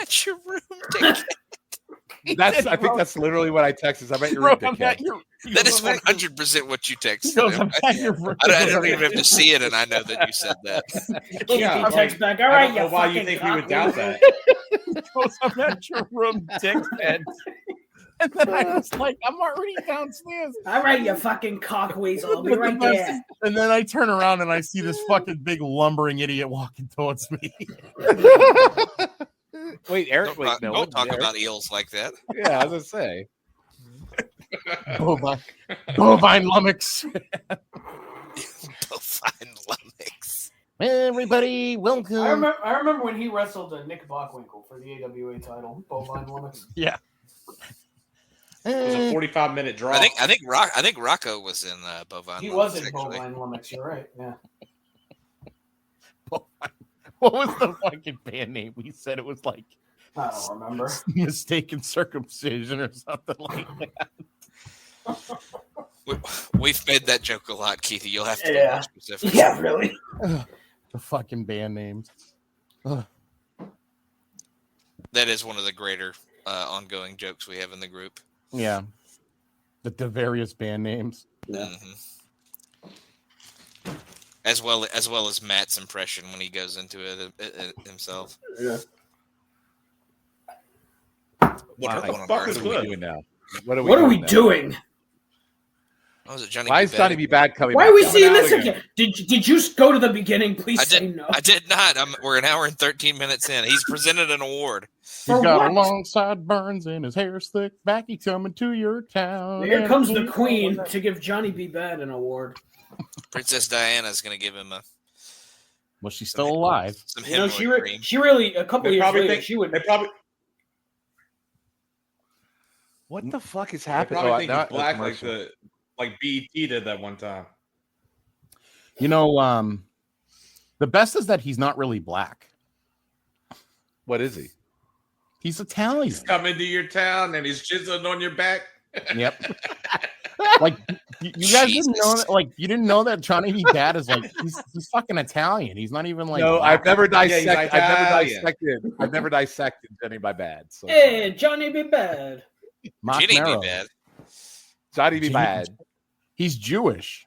at your room, dickhead. I think that's literally what I texted. I'm at your room, dickhead. That is 100% what you texted him. I don't even have to see it, and I know that you said that. Yeah, text back. All right, why you think he would doubt that? I'm at your room, dickhead. And then I was like, I'm already downstairs. All right, you fucking cock weasel. I'll be right there. And then I turn around and I see this fucking big lumbering idiot walking towards me. Wait, Eric, don't talk about eels like that. Yeah, I was gonna say. Bovine lummox. Bovine lummox. Everybody, welcome. I remember when he wrestled Nick Bockwinkel for the AWA title. Bovine lummox. Yeah. It was a 45-minute draw. I think Rocco was in Bovine. He lummox, was in actually. Bovine lummox. You're right. Yeah. What was the fucking band name? We said it was like I don't remember. Mistaken circumcision or something like that. We've made that joke a lot, Keithie. You'll have to be more specific. Yeah, really. The fucking band names. That is one of the greater ongoing jokes we have in the group. Yeah. The various band names. Yeah. Mm-hmm. As well as Matt's impression when he goes into it himself. Yeah. What What are we doing now? What are we doing? What was it, Johnny? Why is Johnny B. Bad coming? Why back are we out? seeing this again? Did you go to the beginning? Please say no. I did not. We're an hour and 13 minutes in. He's presented an award. He's got long sideburns and his hair's thick. Back, he's coming to your town. Here comes the Queen to give Johnny B. Bad an award. Princess Diana's going to give him a. Was she still alive? Some She really a couple years later she would. What the fuck is I happening? probably think he's black like BET did that one time. You know, the best is that he's not really black. What is he? He's Italian. He's coming to your town and he's chiseling on your back. Yep. Like you guys didn't know that. Like you didn't know that Johnny B. Bad is like he's fucking Italian. He's not even like. No, black. I've never dissected. Italian. I've never dissected Johnny B. Bad. So. Hey, Johnny B. Bad. Johnny B. Bad. Johnny B. Bad. He's Jewish.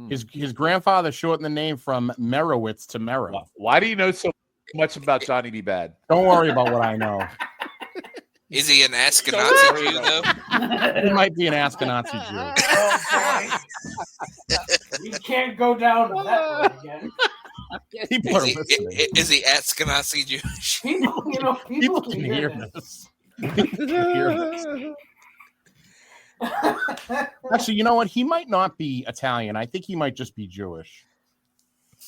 His grandfather shortened the name from Merowitz to Merrow. Why do you know so much about Johnny B. Bad? Don't worry about what I know. Is he an Ashkenazi Jew, though? He might be an Ashkenazi Jew. Oh, we can't go down that way again. People are listening. Is he Ashkenazi Jewish? People can hear this. People can hear this. Actually, you know what? He might not be Italian. I think he might just be Jewish.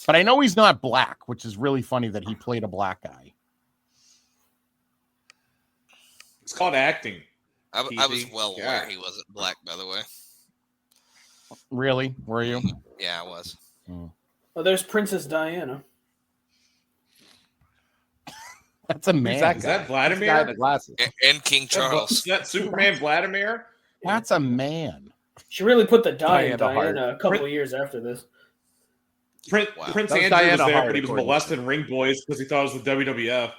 But I know he's not black, which is really funny that he played a black guy. It's called acting. I was well aware he wasn't black, by the way. Really? Were you? Yeah, I was. Oh, there's Princess Diana. That's a man. Is that Vladimir? In the glasses. And King Charles. Is that Superman Vladimir? That's a man. She really put the dye in Diana Diana a couple of years after this. Prince Andrew was there, but he was molesting ring boys because he thought it was the WWF.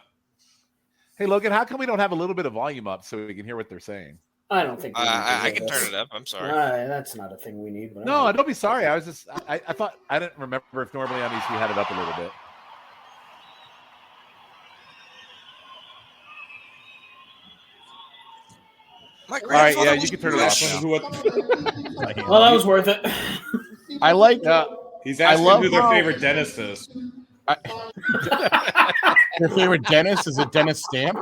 Hey, Logan, how come we don't have a little bit of volume up so we can hear what they're saying? I don't think I can turn it up. I'm sorry. That's not a thing we need. But No, don't be sorry. I was just I thought I didn't remember if normally on these we had it up a little bit. All right, yeah, you can turn it off now. Well, that was worth it. I like. He's asking who their favorite dentist is. Your favorite dentist is it Dennis Stamp?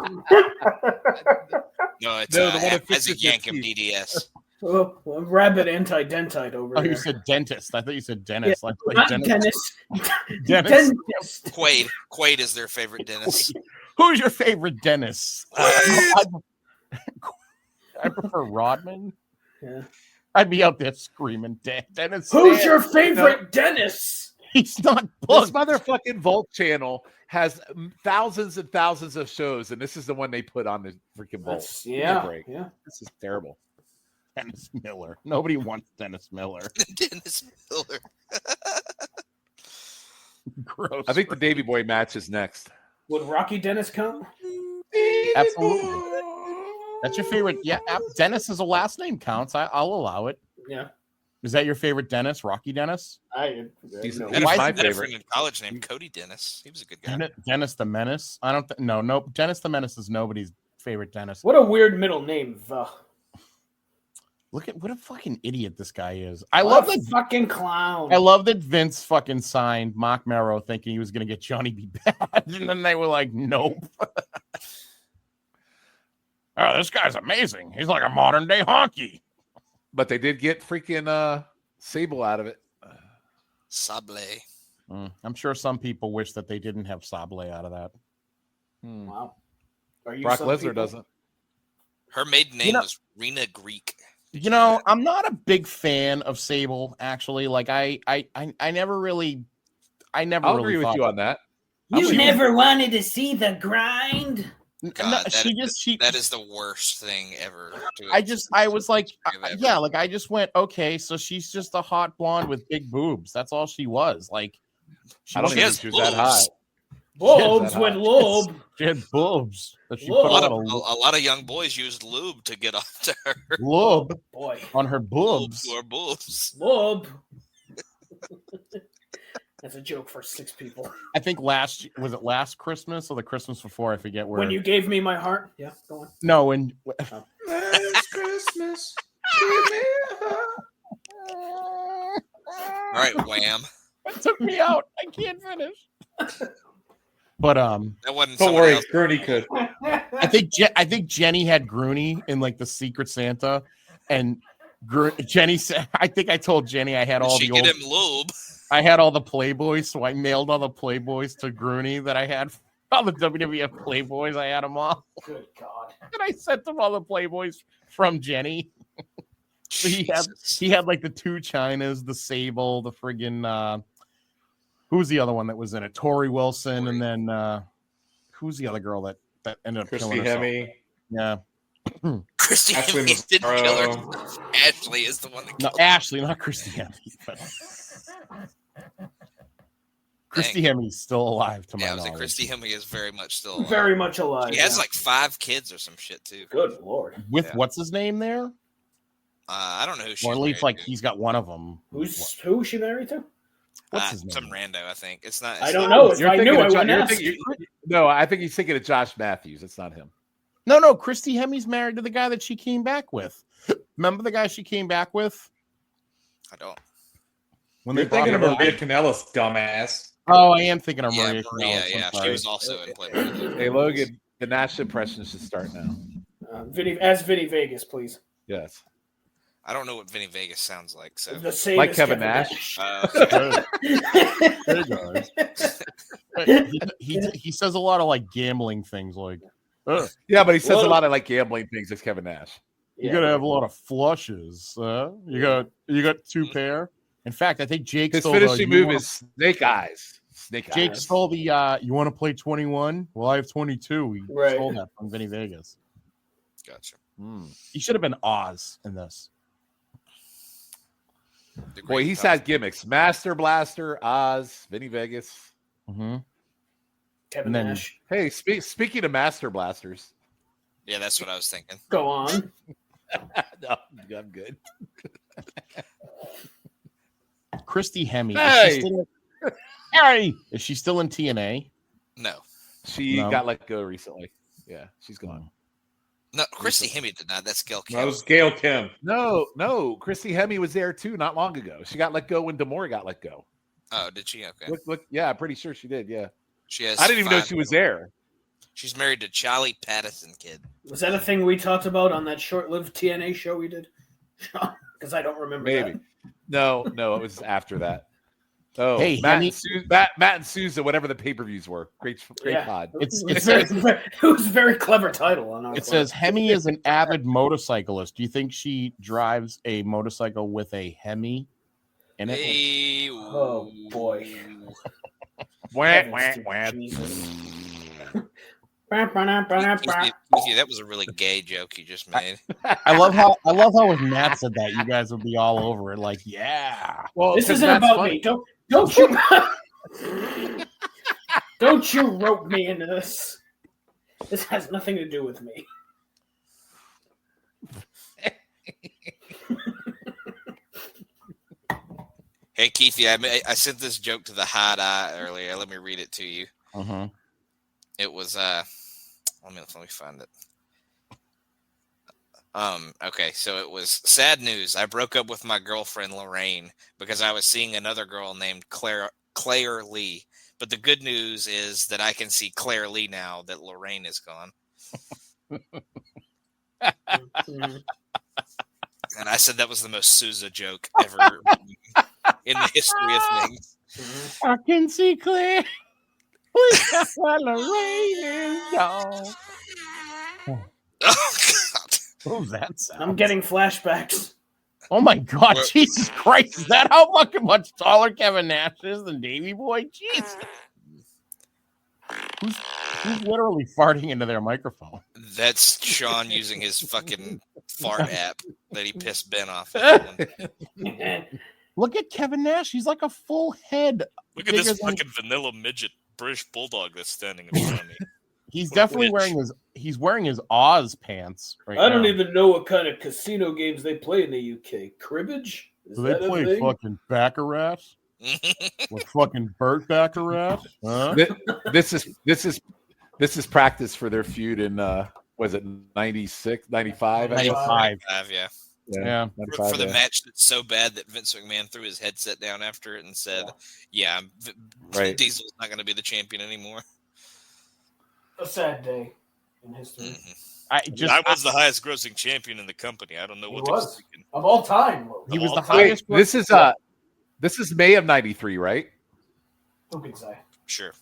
No, it's the one that as a fixes yank of your DDS. Oh, rabid anti-dentite over Oh, here. you said dentist. I thought you said dentist. Yeah, like not Dennis. Dennis. Quaid is their favorite dentist. Who's your favorite dentist? I prefer Rodman. Yeah. I'd be out there screaming, Dennis. Who's your favorite dentist? He's not This booked. motherfucking Vault channel has thousands and thousands of shows, and this is the one they put on the freaking Vault. Give me a break. Yeah. This is terrible. Dennis Miller. Nobody wants Dennis Miller. Dennis Miller. Gross. I think the Davey Boy match is next. Would Rocky Dennis count? Absolutely. That's your favorite. Yeah, Dennis as a last name counts. I'll allow it. Yeah. Is that your favorite Dennis? Rocky Dennis? He's no. my Why is favorite. in college named Cody Dennis? He was a good guy. Dennis the Menace? I don't no. Dennis the Menace is nobody's favorite Dennis. What a weird middle name, the. Look at what a fucking idiot this guy is. I love that fucking clown. I love that Vince fucking signed Mark Merrow thinking he was going to get Johnny B. Bad, and then they were like, nope. Oh, this guy's amazing. He's like a modern day honky. But they did get freaking Sable out of it. Sable. I'm sure some people wish that they didn't have Sable out of that. Wow. Are you Brock some Lesnar people? doesn't. Her maiden name was Rena Greek. You know, I'm not a big fan of Sable, actually. Like I never really I'll agree with you on that. You never wanted to see the grind? God, no, that is the worst thing ever. I was like, yeah, like I just went, okay, so she's just a hot blonde with big boobs. That's all she was. Like, I don't think she was that hot. Boobs with lube. She had boobs. That she a put lot of young boys used lube to get off to her. Lube Boy. on her boobs. Or boobs. Lube. That's a joke for 6 people. I think was it last Christmas or the Christmas before? I forget where. When you gave me my heart. Yeah, go on. No, when Last Christmas. Give me a heart. All right, Wham. That took me out. I can't finish. But That wasn't. Don't someone worry, else. Gurney could. I think Jenny had Grooney in like the Secret Santa, and Jenny said, I think I told Jenny I had all She the get old. him lube. I had all the Playboys, so I mailed all the Playboys to Grooney that I had. All the WWF Playboys, I had them all. Good God. And I sent them all the Playboys from Jenny. So he had like the 2 Chinas, the Sable, the friggin' who's the other one that was in it? Tori Wilson, and then who's the other girl that ended up Christy killing herself? Hemme. Yeah. Christy Ashley Hemme didn't kill her. Ashley is the one that No, killed her. Ashley, not Christy Hemme. But Christy Hemme's still alive to my Yeah, I was like, knowledge. Christy Hemme is very much still alive. Very much alive. She has yeah. like 5 kids or some shit too. Good Lord. With what's his name there? I don't know who she's Or at least married like to. he's got one of them. Who is she married to? What's his name? Some rando, I think. It's not. I it's don't not- know. If You're I thinking knew, of I Jo- wouldn't you're ask. thinking- No, I think he's thinking of Josh Matthews. It's not him. No, Christy Hemme's married to the guy that she came back with. Remember the guy she came back with? I don't. When You're they brought thinking of her back? Maria Kanellis, dumbass. Oh, I am thinking of Yeah, Maria. Maria. Kanellis, I'm Yeah, she sorry. was also in Playboy. Hey, Logan, the Nash impression should start now. Vinny Vegas, please. Yes. I don't know what Vinny Vegas sounds like. So The same Like as Kevin Nash. There he says a lot of like gambling things, like Yeah, but he says Well- a lot of like gambling things as Kevin Nash. you gotta have a lot of flushes. You got 2 pair. In fact, I think Jake His stole finishing the, move is Snake Eyes. Jake Eyes. stole the you want to play 21? Well, I have 22. He Right. stole that from Vinny Vegas. gotcha. He should have been Oz in this. The Boy, great he's Cosby. had gimmicks. Master Blaster, Oz, Vinny Vegas. Mm-hmm. Kevin And then- Nash. Hey, speaking of Master Blasters. Yeah, that's what I was thinking. Go on. No, I'm good. Christy Hemme. Hey! Is she still in TNA? No, She No. got let go recently. Yeah, she's gone. no, Christy Hemme did not. That's Gail That Kim. was Gail Kim. No. Christy Hemme was there too not long ago. She got let go when D'Amore got let go. Oh, did she? Okay. Look, yeah, I'm pretty sure she did. Yeah, She has. I didn't even know 5 she was there. She's married to Charlie Patterson, kid. Was that a thing we talked about on that short-lived TNA show we did? Because I don't remember Maybe. that. No, it was after that. Oh, Hey, Matt, Hemme- and Matt and Sousa, whatever the pay-per-views were. Great Yeah. pod. It was a very clever title on our It says Hemme is an avid motorcyclist. Do you think she drives a motorcycle with a Hemi? And Hey, Oh boy. Wah, wah, wah. Jesus. Keithie, that was a really gay joke you just made. I love how if Matt said that, you guys would be all over it. Like, yeah. Well, This 'cause isn't that's about funny. me. Don't you don't you rope me into this. This has nothing to do with me. Hey, Keithie, I sent this joke to the hot eye earlier. Let me read it to you. Uh-huh. It was let me find it. Okay, so it was sad news. I broke up with my girlfriend Lorraine because I was seeing another girl named Claire Lee. But the good news is that I can see Claire Lee now that Lorraine is gone. And I said that was the most Sousa joke ever in the history of things. I can see clear. Lorraine is gone. Oh God! What was that sound? I'm getting flashbacks. Oh my God, Jesus Christ! Is that how fucking much taller Kevin Nash is than Davey Boy? Jesus. Who's literally farting into their microphone? That's Shawn using his fucking fart app that he pissed Ben off. Look at Kevin Nash. He's like a full head. Look at this fucking vanilla midget British bulldog that's standing in front of me. He's definitely wearing his Oz pants right now. I don't even know what kind of casino games they play in the UK. Cribbage? Do they play fucking Baccarat? With fucking Burt Baccarat? Huh? This is practice for their feud in was it 96, 95? 95. Yeah. For the match that's so bad that Vince McMahon threw his headset down after it and said, Diesel's not going to be the champion anymore. A sad day in history. Mm-hmm. I was the highest grossing champion in the company. I don't know what was thinking. Of all time. He was the highest. This is May of 93, right? Who can say? Sure.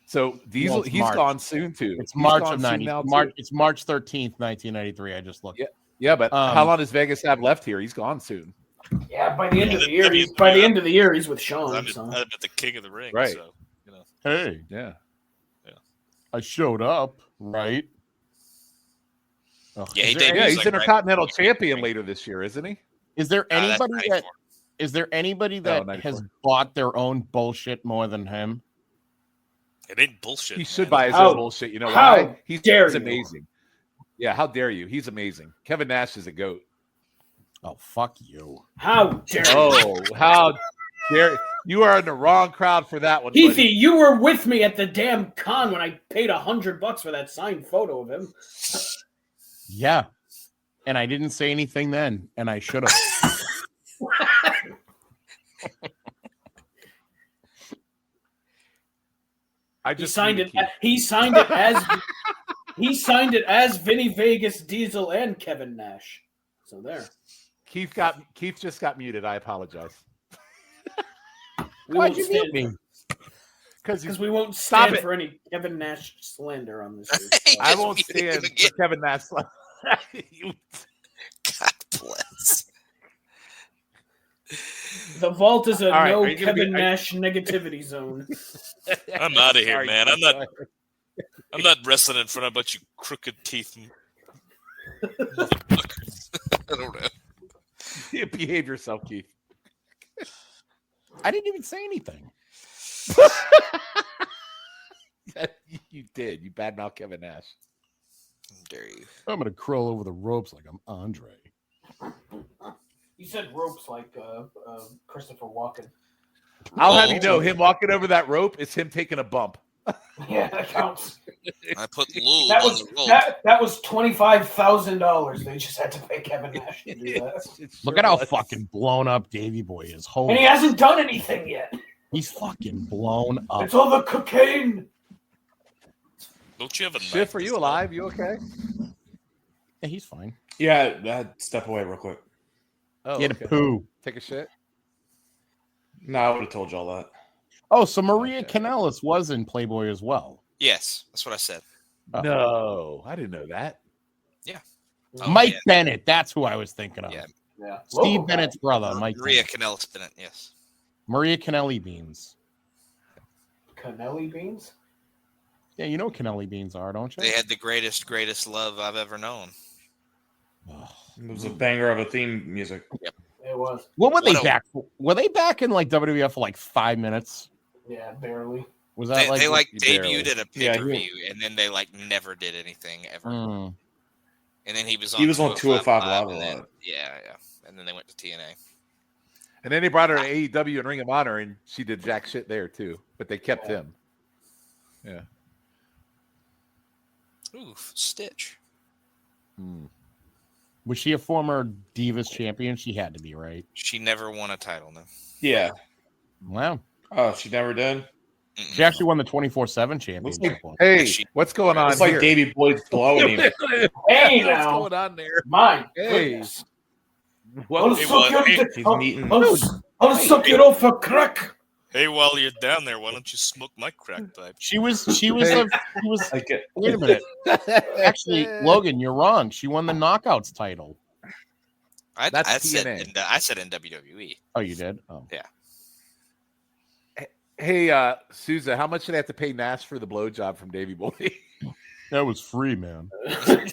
So Diesel, he's gone soon too. It's March of 90. It's March 13th, 1993. I just looked. Yeah, but how long does Vegas have left here? He's gone soon. Yeah, by the end of the year, he's with Shawn. I'm at the King of the Ring, right? So, you know. Hey, yeah. I showed up, right? Oh, he's Intercontinental Champion later this year, isn't he? Is there anybody that has bought their own bullshit more than him? It ain't bullshit. He should buy his own bullshit. You know why? He's amazing. Yeah, how dare you? He's amazing. Kevin Nash is a goat. Oh, fuck you. How dare you? Oh, how dare you? You are in the wrong crowd for that one. Keithie, you were with me at the damn con when I paid $100 for that signed photo of him. Yeah. And I didn't say anything then, and I should have. He signed it as Vinny Vegas, Diesel, and Kevin Nash. So there. Keith just got muted. I apologize. Why'd you mute me? Because we won't stand for any Kevin Nash slander on this show. I won't stand for Kevin Nash slander. God bless. The Vault is a Kevin Nash negativity zone. I'm out of here, man. I'm not wrestling in front of a bunch of crooked teeth. Motherfuckers. I don't know. You behave yourself, Keith. I didn't even say anything. You did. You badmouthed Kevin Nash. How dare you? I'm gonna crawl over the ropes like I'm Andre. You said ropes like Christopher Walken. I'll have you know, him walking over that rope is him taking a bump. Yeah, that counts. I put lube on the rope. That was $25,000. They just had to pay Kevin Nash to do that. Look at how fucking blown up Davey Boy is. And he hasn't done anything yet. He's fucking blown up. It's all the cocaine. Don't you have a Shiff, are you alive? You okay? Yeah, he's fine. Yeah, I had to step away real quick. Oh, he had a poo. Take a shit? No, I would have told you all that. Oh, so Maria Kanellis was in Playboy as well. Yes, that's what I said. No, I didn't know that. Yeah. Mike Bennett, that's who I was thinking of. Yeah. Yeah. Steve Local Bennett's brother, Mike. Maria Bennett. Kanellis Bennett, yes. Maria Canelli beans. Canelli beans? Yeah, you know what Canelli beans are, don't you? They had the greatest love I've ever known. It was a banger of a theme music. Yep. It was. What were they What a- back for? Were they back in like WWF for like 5 minutes? Yeah, barely. Was that They like debuted at a Yeah, pay-per-view, and then they like never did anything ever. Mm. And then he was on 205 Live and a then- lot. Yeah. And then they went to TNA. And then they brought her to AEW and Ring of Honor, and she did jack shit there too. But they kept him. Yeah. Oof, Stitch. Was she a former Divas champion? She had to be, right? She never won a title, no. Yeah. Wow. Oh, she never did? She actually won the 24/7 championship. one. Hey, She- what's going on It's like here? Davey Boyd's blowing him. Hey, What's now. going on there? My Hey. goodness. Whoa, I'll Hey, suck what? your He's meeting. I'll suck it off a crack. Hey, while you're down there, why don't you smoke my crack pipe? She was Hey. Like it. wait a minute. Actually, Logan, you're wrong. She won the Knockouts title. I said TNA. in WWE. Oh, you did? Oh. Hey, Sousa, how much did I have to pay Nash for the blowjob from Davey Boy? That was free, man. That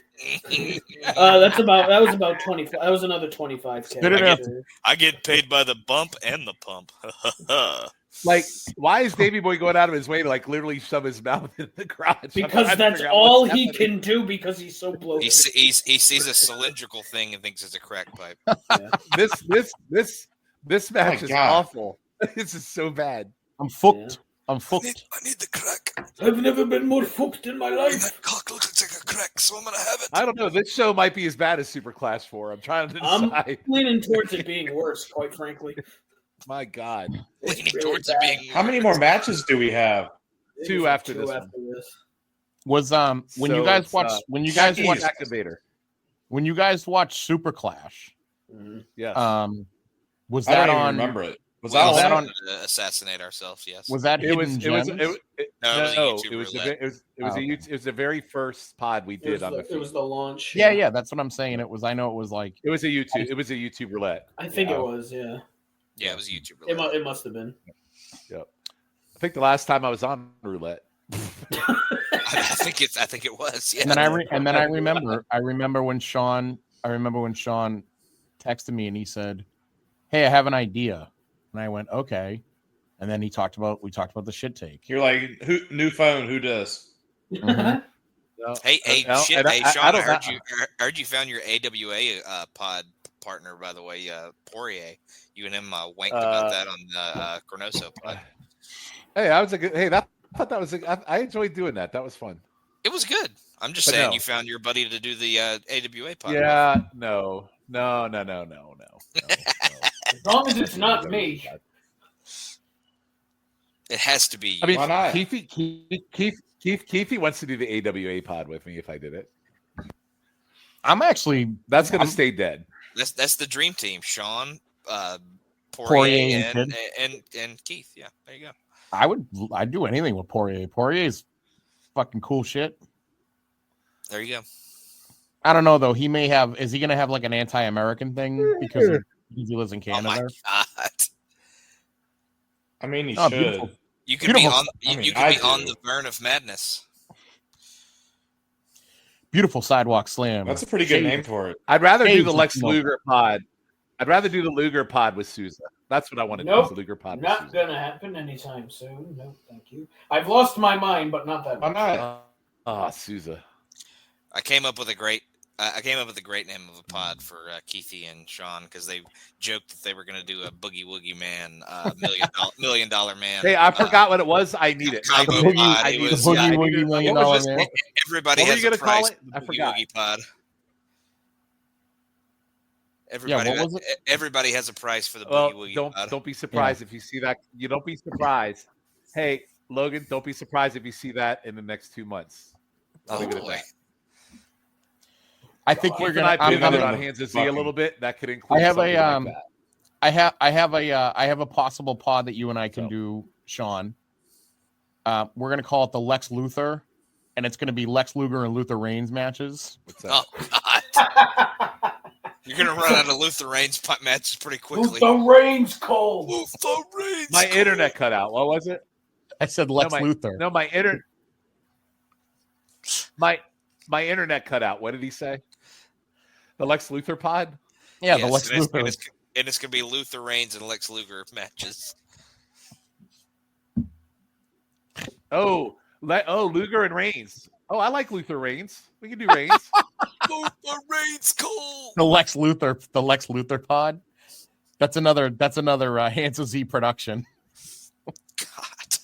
was about 25. That was another 25K. Spit it out. I get paid by the bump and the pump. Like, why is Davey Boy going out of his way to like literally shove his mouth in the crotch? I'm Because trying to that's figure out all what's he happening. can do because he's so bloated. he sees a cylindrical thing and thinks it's a crack pipe. This match is God. awful. This is so bad. I'm fucked. Yeah. I'm fucked. I need the crack. I've never been more fucked in my life. cock looks like a crack, so I'm gonna have it. I don't know. This show might be as bad as Super Clash 4. I'm trying to I'm decide. leaning towards it being worse, quite frankly. My God. It's Leaning really towards it bad. being How many more matches do we have? Two It's after this one. Was when So you guys it's, watch when you guys watch Activator. when you guys watch Super Clash, Mhm. Yes. was I that don't even on? remember it. Was we that was that on? on- to assassinate ourselves. Yes. Was that it was. Hidden It was. Gems? It was. It, No, it was a no, YouTube it was. roulette. It was. It was Oh, a. okay. It was the very first pod we It did was, on the. it was the launch. Yeah, that's what I'm saying. It was. I know it was like. It was a YouTube. It was a YouTube roulette. I think Yeah. it was, yeah. Yeah, it was a YouTube. It, roulette. it must have been. I think the last time I was on roulette. I think it was. Yeah. And then I remember when Shawn texted me and he said, "Hey, I have an idea," and I went, "Okay," and then we talked about the shit take. You're like, who? New phone? Who does? Mhm. No, Hey, no, shit, and hey, I Shawn, I don't heard know. you. Heard you found your AWA pod partner, by the way, Poirier. You and him wanked about that on the Cronoso pod. Hey, I thought that was. I enjoyed doing that. That was fun. It was good. I'm just But saying, no. you found your buddy to do the AWA pod. Yeah. No. As long as it's not me. It has to be. I mean, Why not? Keithie wants to do the AWA pod with me if I did it. I'm actually That's going to I'm- stay dead. That's the dream team. Shawn, Poirier Poirier, and and Keith. Yeah, there you go. I'd do anything with Poirier. Poirier's fucking cool shit. There you go. I don't know though. He may have. Is he going to have like an anti-American thing because he lives in Oh my Canada? god. I mean, he Oh, should. beautiful. You could be Beautiful. on. You, I mean, you could I be on do. the burn of madness. Beautiful sidewalk slam. That's a pretty good name for it. I'd rather do Hey, the Lex no. Luger pod. I'd rather do the Luger pod with Sousa. That's what I want to do. Nope. Is the Luger pod. Not with Sousa. gonna happen anytime soon. No, thank you. I've lost my mind, but not that Why much. not? Sousa. I came up with a great name of a pod for Keithie and Shawn because they joked that they were going to do a Boogie Woogie Man, $1 million man. Hey, I forgot what it was. I need it. I Combo need it. pod. I It need was- it. The Yeah, I Boogie need Woogie it. $1 What was million this? man. Everybody What were has you a gonna price. call it? for the I Boogie forgot. Woogie pod. what was it? Everybody has a price for the Well, Boogie Woogie pod. don't be surprised if you see that. You don't be surprised. Hey, Logan, don't be surprised if you see that in the next 2 months. I'll leave it at boy. that. I think we're Keith and gonna. I I'm pivoted gonna on Hands of Z a fucking- little bit. That could include. I have something a like that. I have a possible pod that you and I can So. do, Shawn. We're gonna call it the Lex Luthor, and it's gonna be Lex Luger and Luther Reigns matches. What's that? Oh God! You're gonna run out of Luther Reigns matches pretty quickly. Luther Reigns, Cole. Luther Reigns. My internet cut out. What was it? I said Lex Luthor. No, my internet cut out. What did he say? The Lex Luthor pod? Yeah, Yes, the Lex Luthor. And it's gonna be Luther Reigns and Lex Luger matches. Luger and Reigns. Oh, I like Luther Reigns. We can do Reigns. Luther Reigns, Cole. The Lex Luthor pod. That's another Hansa Z production. God.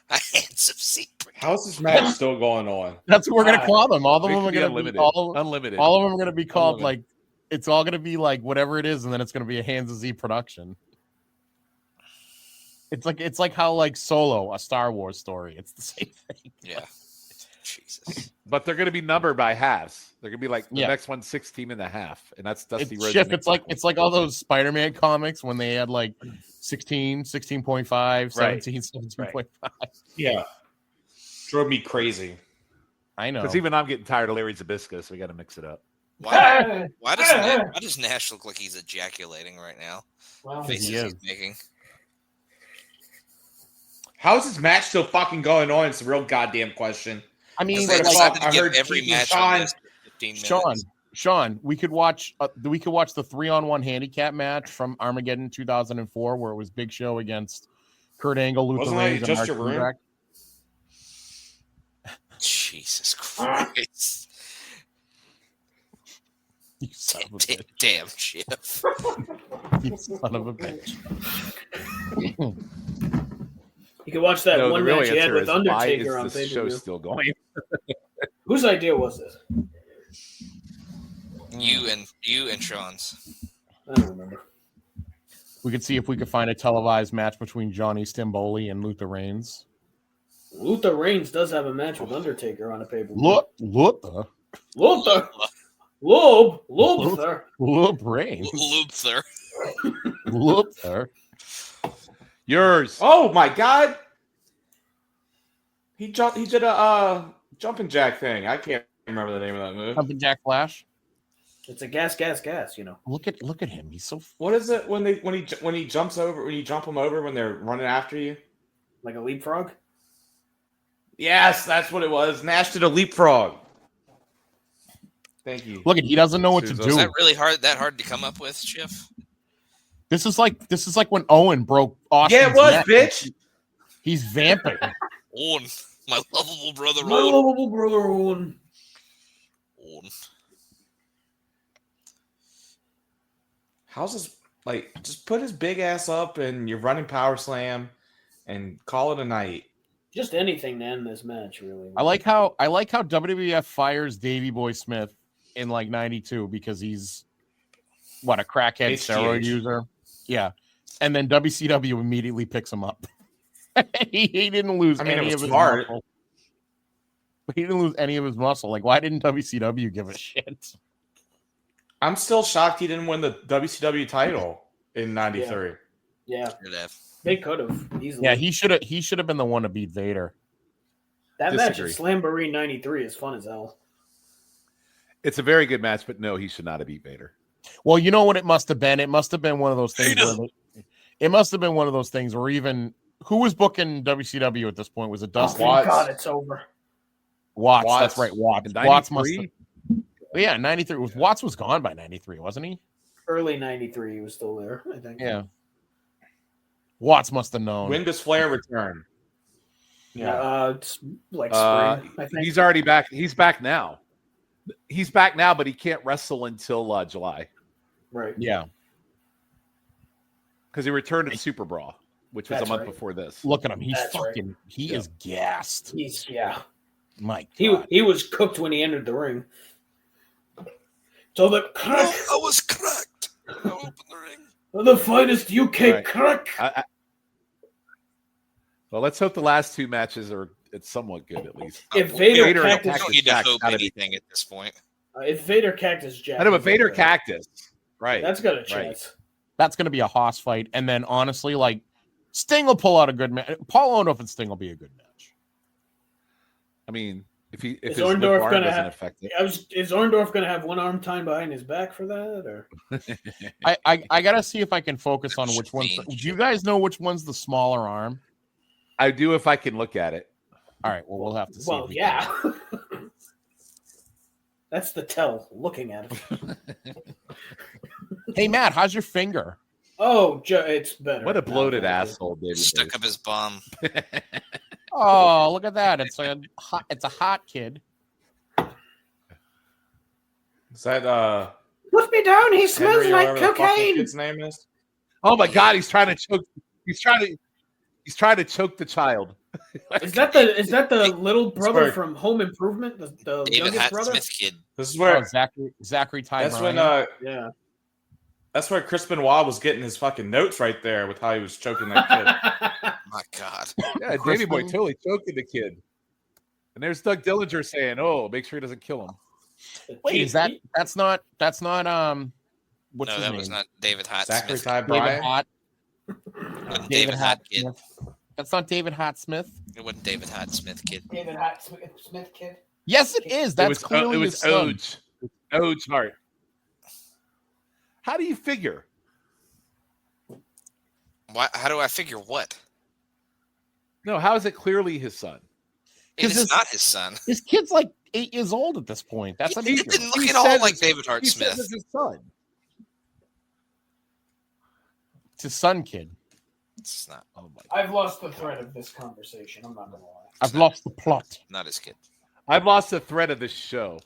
A Hansa Z production. How's this match still going on? That's what we're gonna call them. All of them are gonna unlimited. be Unlimited. All of them are gonna be called like it's all gonna be like whatever it is, and then it's gonna be a Hansa Z production. It's like how like Solo, a Star Wars story. It's the same thing. Yeah. Jesus. But they're going to be numbered by halves. They're going to be like the next one's 16 and a half, and that's Dusty Rhodes. It's like all those Spider-Man comics when they had like 16, 16.5, 17, 17.5. Yeah. Drove me crazy. I know. Because even I'm getting tired of Larry Zbysko, so we got to mix it up. Why does Nash look like he's ejaculating right now? Well, Faces he is. he's making. How is this match still fucking going on? It's a real goddamn question. I mean, They like, decided to I give heard every Keith match and on this 15 minutes. Shawn, we could watch the 3-on-1 handicap match from Armageddon 2004, where it was Big Show against Kurt Angle, Luther Wasn't that Reigns, and just Mark your room? Zurak. Jesus Christ. You son of a bitch. Damn, Shiff. You son of a bitch. You can watch that one match he had with Undertaker on this pay-per-view. show still going? Whose idea was this? You and Shawn's. I don't remember. We could see if we could find a televised match between Johnny Stimboli and Luther Reigns. Luther Reigns does have a match with Undertaker on a pay-per-view. Luther Reigns. Luther. Yours. Oh my god! He did a jumping jack thing. I can't remember the name of that move. Jumping Jack Flash. It's a gas, you know. Look at him. He's so. What is it when he jumps over when you jump him over when they're running after you? Like a leapfrog? Yes, that's what it was. Nash did a leapfrog. Thank you. Look at he doesn't know what to do. Is that really hard to come up with, Shiff? This is like when Owen broke Austin's Yeah, it was, neck. bitch. He's vamping. Owen, my lovable brother My Owen. lovable brother Owen. Owen. How's this? Like, just put his big ass up and you're running power slam and call it a night. Just anything to end this match, really. I like how WWF fires Davey Boy Smith in like '92 because he's a crackhead steroid user. Yeah, and then WCW immediately picks him up. he didn't lose any of his muscle. He didn't lose any of his muscle. Like, why didn't WCW give a shit? I'm still shocked he didn't win the WCW title in '93. Yeah. They could have easily. Yeah, he should have been the one to beat Vader. That match at Slamboree '93 is fun as hell. It's a very good match, but no, he should not have beat Vader. Well, you know what it must have been? It must have been one of those things where even who was booking WCW at this point? Was it Dusty? Oh, God, it's over. Watts. That's right, Watts. Watts must have. Yeah, '93 was Watts was gone by '93, wasn't he? Early '93, he was still there, I think. Yeah. Watts must have known. When does Flair return? Yeah, it's like spring. I think He's already back. He's back now. He's back now, but he can't wrestle until July. Right. Yeah. Because he returned at Super Brawl, which was a month before this. Look at him. He's He is gassed. My God. He was cooked when he entered the ring. So the crack. I was cracked. I opened the ring. The finest UK crack. Well, let's hope the last two matches are somewhat good at least. If Vader Cactus, you don't need to hope anything at this point. If Vader Cactus Jack, I know, but Vader Cactus, right? That's got a chance. Right. That's going to be a hoss fight, and then honestly, like Sting will pull out a good match. Paul Orndorff and Sting will be a good match. I mean, If his Is lip Orndorff arm gonna doesn't have? affect it. Is Orndorff going to have one arm tied behind his back for that, or? I gotta see if I can focus on which one. Do you guys know which one's the smaller arm? I do if I can look at it. All right. Well, we'll have to see. Well, yeah. That's the tell. Looking at it. Hey, Matt, how's your finger? Oh, it's better. What a bloated asshole, David. Stuck up his bum. Oh, look at that! It's a hot kid. Is that Put me down. He smells Henry, like whatever the fuck his cocaine. kid's name is? Oh my God, he's trying to choke. He's trying to choke the child. Is that the little brother where- from Home Improvement? The David youngest Hat brother? Smith kid. This is where Zachary Ty that's Bryan. when Yeah. that's where Chris Benoit was getting his fucking notes right there with how he was choking that kid. My God. Yeah, Davey Boy totally choking the kid. And there's Doug Dillinger saying, "Oh, make sure he doesn't kill him." Wait, is that's not what's No, his that name? was not David Hat Zachary Smith. Ty David Bryan. Hot. David Hat kid. Smith. That's not David Hot Smith. It wasn't David Hat Smith kid. David Hat Smith kid. Yes, it is. That's clearly it his was son. Ode's heart. How do you figure? Why? How do I figure what? No, how is it clearly his son? It is not his son. His kid's like 8 years old at this point. That's He amazing. didn't look He at all said like it's- David Hart He says Smith. it's his son. It's his son, kid. It's not. Oh my! I've lost the thread of this conversation. I'm not gonna lie. I've lost the plot. Not his kid. I've lost the thread of this show.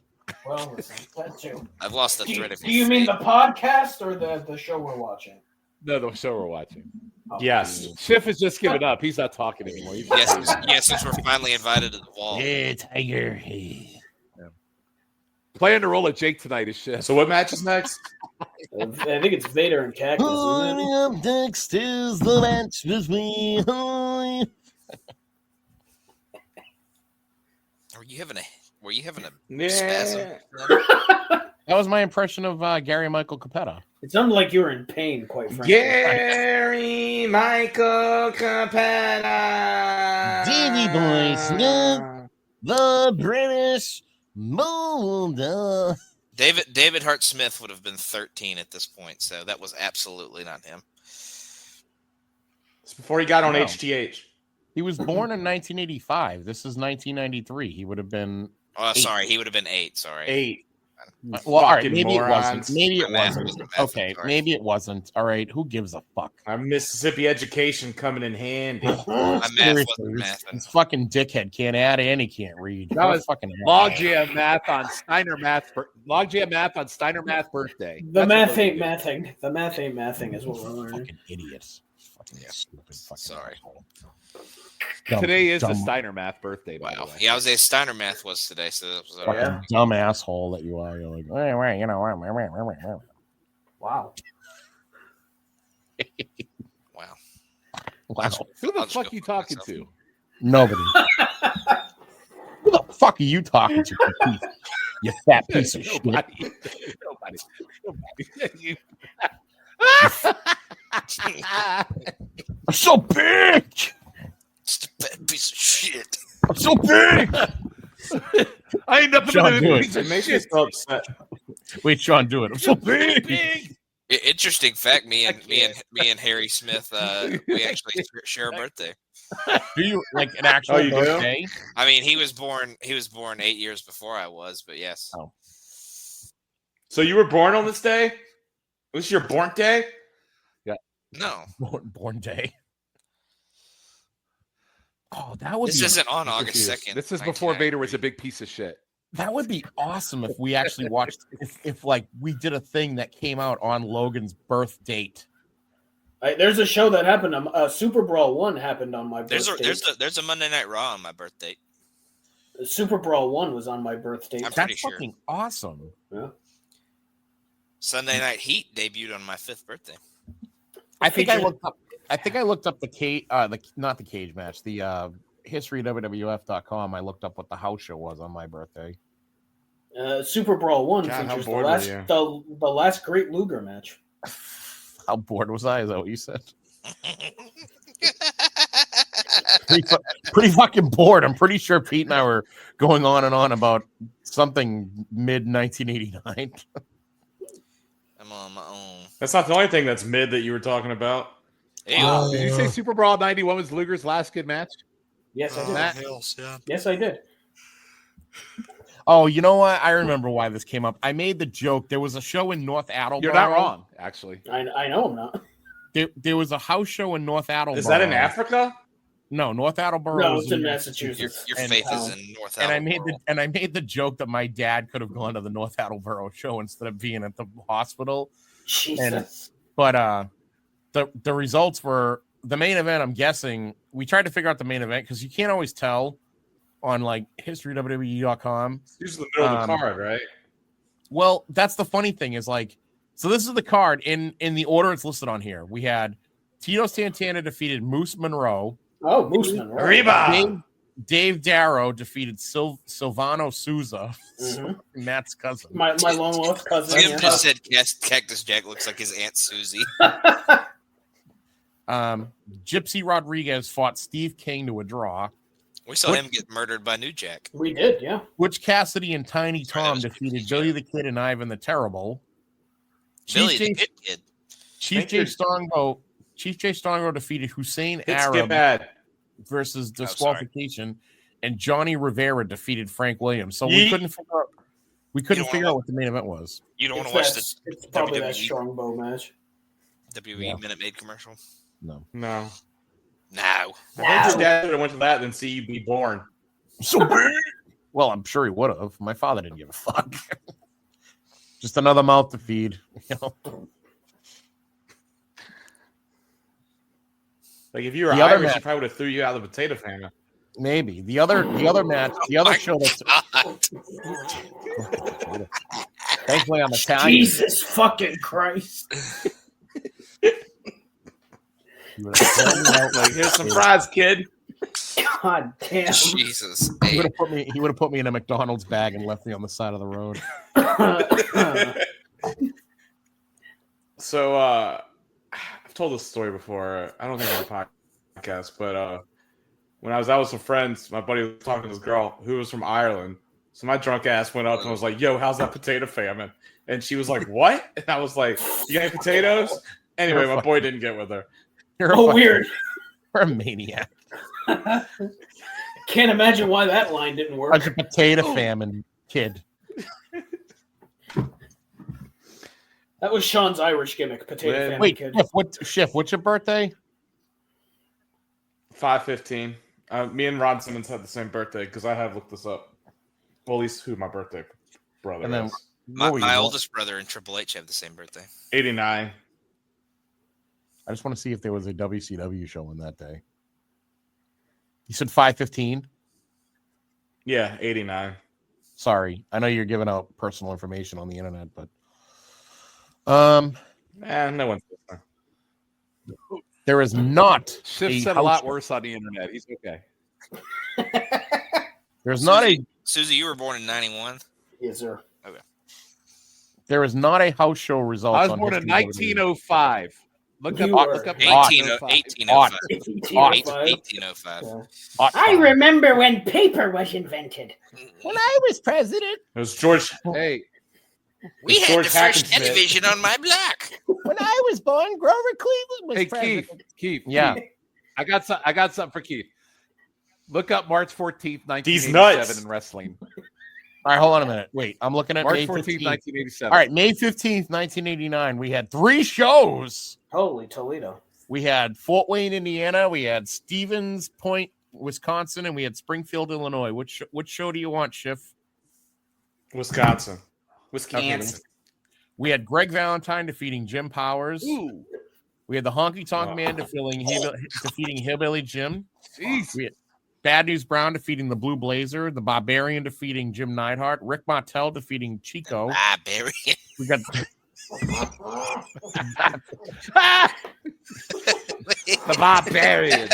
Well, listen, that too. I've lost the thread of Do you mean the podcast or the show we're watching? No, the show we're watching. Oh. Yes. Schiff has just given up. He's not talking anymore. He's Yes, since we're finally invited to the wall. Yeah, Tiger. playing the role of Jake tonight is Schiff. So what match is next? I think it's Vader and Cactus. Isn't it? Up next is the match between. Were you having a Yeah. spasm? That was my impression of Gary Michael Capetta. It sounded like you were in pain, quite frankly. Gary Michael Capetta. Davey Boy Smith, the British Bulldog. David Hart Smith would have been 13 at this point, so that was absolutely not him. It's before he got on No. HTH. He was born in 1985. This is 1993. He would have been. Oh, 8. sorry, he would have been 8. Sorry. 8. Well, all right, Fucking maybe morons. it wasn't. Maybe it My math wasn't. wasn't math, Okay, sorry. maybe it wasn't. All right, who gives a fuck? Our Mississippi education coming in handy. My math Seriously, wasn't math. this fucking dickhead can't add and he can't read. That What a was fucking Logjam math on Steiner math. Logjam math on Steiner math birthday. The That's math what we're ain't doing. mathing. The math ain't mathing is what we're learning. fucking idiots. Fucking stupid. Fucking Sorry. asshole. Today is the dumb, Steiner math birthday. By the Wow. way. Yeah, I was a Steiner math was today, so that was all fucking right. Yeah. dumb asshole that you are. You're like, wait, you know. Wow. Wow. Wow. Who the I'll just fuck go you fuck talking myself. to? Nobody. Who the fuck are you talking to? You fat piece of shit. Nobody. You- I'm so big. Just a fat piece of shit. I'm so big. I ain't nothing Sean, but do a it. piece It of makes me shit. so upset. Wait, Sean, do it. I'm so big. Big. Interesting fact. Me and Harry Smith. We actually share a birthday. Do you like an actual Oh, you do? birthday? I mean, he was born 8 years before I was, but yes. Oh. So you were born on this day? Was this your born day? No, Born day. Oh, that would this be isn't on August 2nd. This is before Vader was a big piece of shit. that would be awesome if we actually watched if like we did a thing that came out on Logan's birth date. There's a show that happened. Super Brawl 1 happened on my birthday. There's a Monday Night Raw on my birthday. Super Brawl 1 was on my birthday. I'm pretty That's sure. fucking awesome. Yeah. Sunday Night Heat debuted on my 5th birthday. I think I Featured- looked up the cage not the cage match, the history of WWF.com. I looked up what the house show was on my birthday. Super Brawl 1 God, how features bored were you? the last Great Luger match. How bored was I? Is that what you said? pretty fucking bored. I'm pretty sure Pete and I were going on and on about something mid 1989. I'm on my own. That's not the only thing that's mid that you were talking about. Wow. Did you say Super Brawl 91 was Luger's last good match? Yes, I did. Yeah. Yes, I did. Oh, you know what? I remember why this came up. I made the joke. There was a show in North Attleboro. You're not wrong, actually. I know I'm not. There was a house show in North Attleboro. Is that in Africa? No, North Attleboro. No, was it's in Massachusetts. Your faith is in North and Attleboro. I made the joke that my dad could have gone to the North Attleboro show instead of being at the hospital. Jesus. But the results were the main event. I'm guessing we tried to figure out the main event because you can't always tell on like historywwe.com. It's usually the middle of the card, right? Well, that's the funny thing is like, so this is the card in the order it's listed on here. We had Tito Santana defeated Moose Monroe. Oh, Moose Monroe. Reba. Dave Darrow defeated Silvano Souza, Mm-hmm. Matt's cousin. My long lost cousin. Tim just said Cactus Jack looks like his Aunt Susie. Gypsy Rodriguez fought Steve King to a draw. We saw him get murdered by New Jack. We did, yeah. Butch Cassidy and Tiny Tom was defeated Billy the Kid and Ivan the Terrible. Billy the Good Kid. Chief J Strongo defeated Hussein It's Arab bad. versus disqualification, and Johnny Rivera defeated Frank Williams. So we couldn't figure out what the main event was. You don't want to watch It's the probably that WWE, Strongbow match. WWE Minute Maid commercial? No. No. No. I bet your dad would have went to that than see you be born. So big. Well, I'm sure he would have. My father didn't give a fuck. Just another mouth to feed, you know. Like if you were The other Irish, match- he probably would have threw you out of the potato famine. Maybe the other match, the other show that's thankfully I'm Italian. Jesus fucking Christ. You would have thrown me out Like, here's some fries, kid. God damn. Jesus. He Hey, would have put me in a McDonald's bag and left me on the side of the road. So I've told this story before. I don't think on a podcast, but when I was out with some friends, my buddy was talking to this girl who was from Ireland. So my drunk ass went up and was like, "Yo, how's that potato famine?" And she was like, "What?" And I was like, "You got any potatoes?" Anyway, my boy didn't get with her. Weird. You're a maniac. Can't imagine why that line didn't work. Like a potato famine kid. That was Sean's Irish gimmick, potato famine Wait, kid. Shiff, what's your birthday? 5/15. Me and Ron Simmons had the same birthday because I have looked this up. Well, at least who my birthday brother And then is. my oldest brother and Triple H have the same birthday. 89. I just want to see if there was a WCW show on that day. You said 5/15? Yeah, 89. Sorry. I know you're giving out personal information on the internet, but No one's listening. there is not Shift said a lot worse on the internet. He's okay. There's not a Susie, you were born in 91? Yes, sir. there is not a house show result. I was born in 1905. Look up You were. 1805. 1805. 1805. I remember when paper was invented. When I was president. It was George. Hey, We It's had George the first Hackenschmidt. television on my block. When I was born, Grover Cleveland was hey, president. Keith. Yeah. I got something for Keith. Look up March 14th, These 1987 nuts. in wrestling. All right, hold on a minute. Wait, I'm looking at March May 14th, 15th. 1987. All right, May 15th, 1989. We had 3 shows. Holy Toledo. We had Fort Wayne, Indiana. We had Stevens Point, Wisconsin, and we had Springfield, Illinois. Which show do you want, Shiff? Wisconsin. Okay. We had Greg Valentine defeating Jim Powers. Ooh, We had the Honky Tonk Man defeating Hillbilly Jim. jeez. We had Bad News Brown defeating the Blue Blazer. The Barbarian defeating Jim Neidhart. Rick Martel defeating Chico. Barry. We got The Barbarian.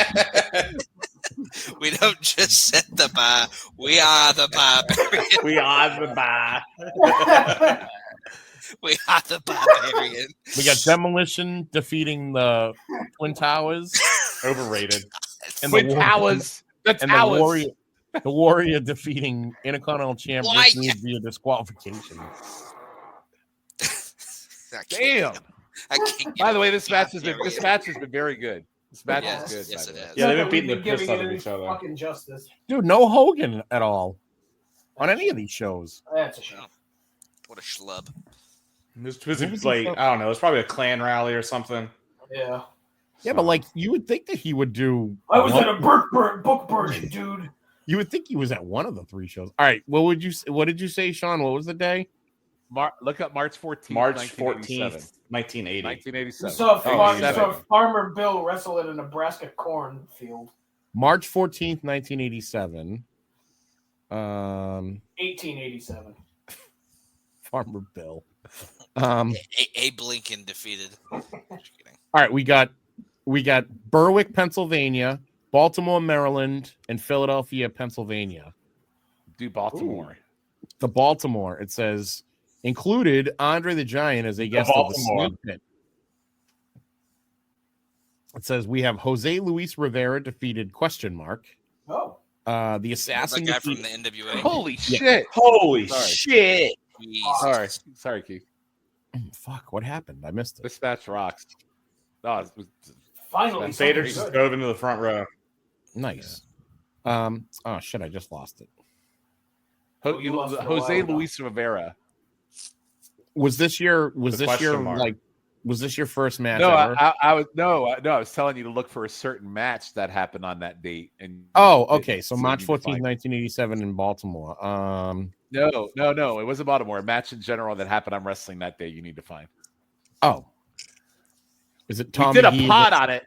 We don't just set the bar. We are the barbarian. We are the bar. We are the barbarian. Demolition defeating the Twin Towers. Overrated. With towers. The Warrior defeating Intercontinental Champ Rick Rude via disqualification. Damn. I can't By the way, this match has been very good. This match is good. Yes, it is. Yeah, they've been beating the piss out of each other. Fucking justice. Dude, no Hogan at all on any of these shows. That's a shame. What a schlub. It was like, I don't know, it's probably a clan rally or something. Yeah. Yeah, but like you would think that he would do. I was at a book burning, dude. You would think he was at one of the 3 shows. All right, what did you say, Shawn? What was the day? Look up March 14th. March 14th, 1980. 1987. You saw Farmer Bill wrestle in a Nebraska cornfield. March 14th, 1987. 1887. Farmer Bill. Abe Lincoln defeated. All right, we got Berwick, Pennsylvania, Baltimore, Maryland, and Philadelphia, Pennsylvania. Do Baltimore. Ooh. The Baltimore, it says, included Andre the Giant as a guest of the Snake Pit. It says we have Jose Luis Rivera defeated ? Oh. The assassin The guy from the NWA. Holy shit. Holy shit. Sorry, Keith. Fuck, what happened? I missed it. This match rocks. Oh, Finally, Vader just dove into the front row. Nice. Oh shit, I just lost it. Jose Luis Rivera. Was this your first match? No, ever? I was telling you to look for a certain match that happened on that date. And okay. So March 14th, 1987 in Baltimore. No, it wasn't Baltimore. A match in general that happened on wrestling that day. You need to find. Oh, is it Tom? We did a pod on it.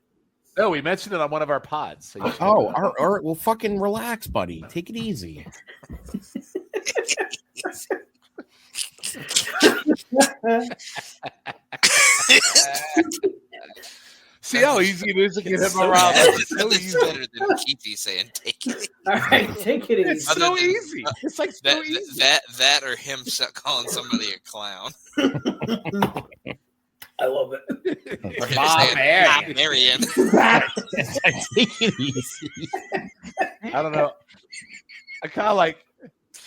No, we mentioned it on one of our pods. So all right. Well, fucking relax, buddy. Take it easy. See how easy it is to get him around. It's better than Keithie saying take it. All right, take it easy. It's so easy. It's like so easy. That or him calling somebody a clown. I love it. Or Barbarian. Take it easy. I don't know. I kind of like